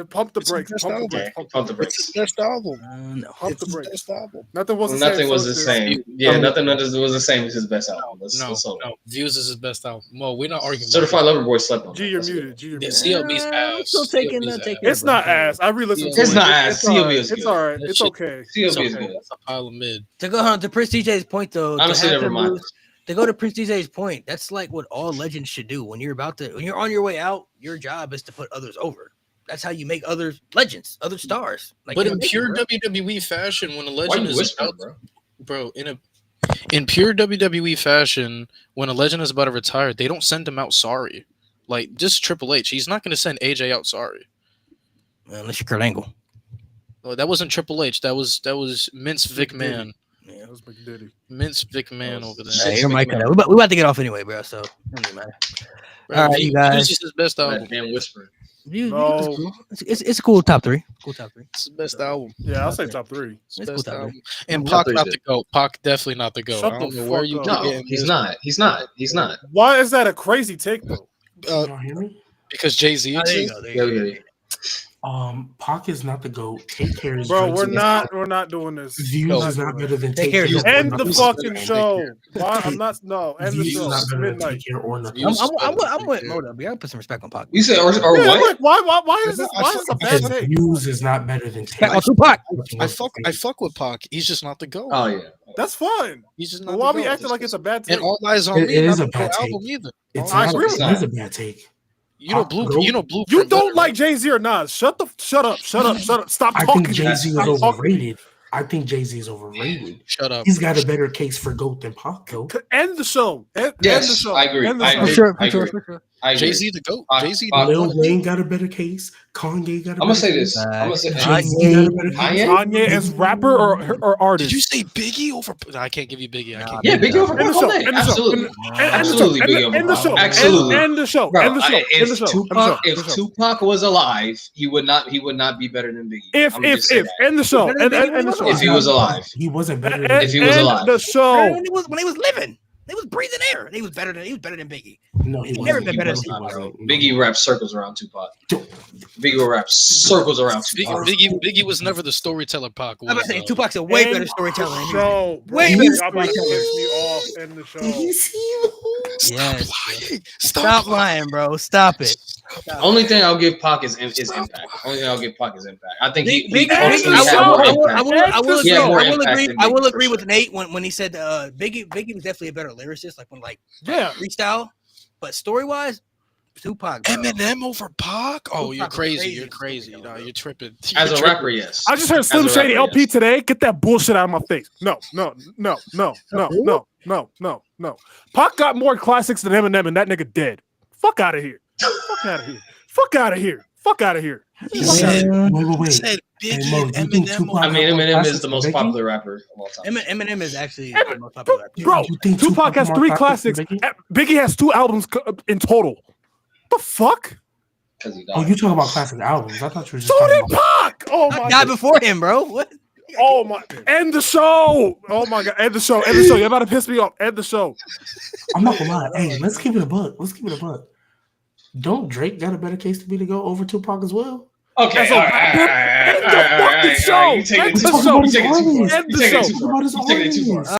pump the It's brakes. the best Pump the album. brakes. Pump the it's brakes. his best album. No. Pump It's the his brakes. best album. Nothing was the Nothing same. was so the it's- same. Yeah, nothing was the same as his best album. Let's No, hold on. no. Views is his best album. Well, we're not arguing. Certified Lover Boy slept on. G, that. you're That's good. muted. G, you're Yeah, muted. CLB's ass. Still taking CLB's Take ass. Care. It's not ass. I re-listened to It's it. not ass. It's all CLB right. is It's good. all right. That It's shit- okay. CLB is Okay, good. that's a pile of mid. To go on to Prince DJ's point though, Honestly, to have never him mind. lose- to go to Prince DJ's point, that's like what all legends should do. When you're on your way out, your job is to put others over. That's how you make others legends, other stars. Like But you're in making, pure bro. WWE fashion, when a Why legend you is whispering, about, bro? in pure WWE fashion, when a legend is about to retire, they don't send him out sorry. Like just Triple H, he's not going to send AJ out sorry. Unless you're Kurt Angle. Oh, that wasn't Triple H. That was Vince McMahon. That was Big Diddy. Vince McMahon over there. Hey, you're Mike. We about to get off anyway, bro. So, doesn't matter. Bro, All right, you guys. Views is his best album. That damn whispering. No. It's a cool top three. Cool top three. It's his best album. Yeah, I'll say top 3. It's It's best cool, album. And Top Pac three's not good. the GOAT. Pac definitely not the GOAT. Shut I don't the know where fuck you up. keep No, getting he's this. not. He's not. He's not. Why is that a crazy take though? Y'all hear me? Because Jay-Z There you exists. go. There you Yeah, go. yeah. Pac is not the GOAT. Take Care is Bro, Drake's we're best not doing this. Views We're is not not doing better than Take Take Care Care. is or this. End the nothing. fucking show. Why? I'm not. No, end the Views is show. not It's better than midnight. Take Care or nothing. Views- I'm with Moda. We gotta put some respect on Pac. You said or Yeah, what? like, why is this? Why is this a bad Because take? Views is not better than Take On Care. Tupac. I fuck with Pac. He's just not the GOAT. Oh yeah. That's fine. He's just But not why the we GOAT. acting like it's a bad take? And All Eyes on It Me. is Not a a bad GOAT take. album either. It's I not, agree it with is that. a bad take. You know, Goat. you know, Blueprint. You don't better, like right? Jay-Z or Nas. Shut up. Stop I talking. think Jay-Z is Stop talking. overrated. I think Jay-Z is overrated. Shut up. He's got a better case for GOAT than Pac, though. End the show. End Yes, the show. I agree. End the I show. agree. For sure. I For agree. sure. I agree. Jay-Z the GOAT. Pac- Jay-Z Pac- the Lil GOAT. Wayne got a better case. Kanye got a better I'm gonna say case. this. I'm gonna say Jay-Z got a better case. Kanye? Kanye as rapper or artist? Did you say Biggie over? I can't give you Biggie. I can't. Yeah, Biggie over End the Pac all show. day. End the show. Absolutely. End Absolutely, Biggie the over show. Pac. Absolutely. End the show. Bro, End the show. End the if show. End the Tupac, show. if Tupac was alive, he would not be better than Biggie. If I'ma just say that. end the show. End the show. If he was alive. He wasn't better than End If he was alive. the show. When he was living, they was breathing air. He was better than Biggie. No, he Never wasn't. been He better wasn't. Nah, He bro. wasn't. Biggie raps circles around Tupac. Biggie raps circles around Tupac. Biggie was never the storyteller. Pac was. I'm about to say Tupac's a way better End storyteller. than him. Show. Way Bro, better y'all about to storyteller. piss me off. End the show. Yes. lying. Stop lying, bro. Stop it. Only thing I'll give Pac is impact. Only thing I'll give Pac is impact. I think he Big, culturally Big- had I more will- impact. I will He had more impact agree. than I will Biggie, agree for with sure. Nate when he said Biggie was definitely a better lyricist, like Yeah. freestyle, but story wise, Tupac. Bro. Eminem over Pac? Oh, Tupac you're was crazy. crazy You're as a crazy. storyteller, No, bro. you're tripping. As You're a tripping. rapper, yes. I just heard As Slim a Shady rapper, LP yes. today. Get that bullshit out of my face. No. Pac got more classics than Eminem, and that nigga dead. Fuck out of here. Fuck out of here. Fuck out of here. Fuck out of here. He Fuck said- outta here. Wait. Said Hey, Biggie Mo, and you think Eminem. Tupac- I mean, Eminem is Classics the most Biggie? popular rapper of all time. Eminem is actually Emin- the most popular rapper. Bro, You think Tupac has more 3 classics classics. than Biggie? Biggie has 2 albums in total. The fuck? 'Cause he Oh, died. you talking about classic albums? I thought you were just So talking did about. Pac. Oh I my died god. before him, bro. What? Oh my. End the show. Oh my god. End the show. End the show. You're about to piss me off. End the show. I'm not gonna lie. Hey, let's keep it a buck. Don't Drake got a better case to be to go over Tupac as well? Okay, That's a rapper. End the fucking show. You take it End too the far. show. You take it too far. End You the take it show. too far. You take it too far.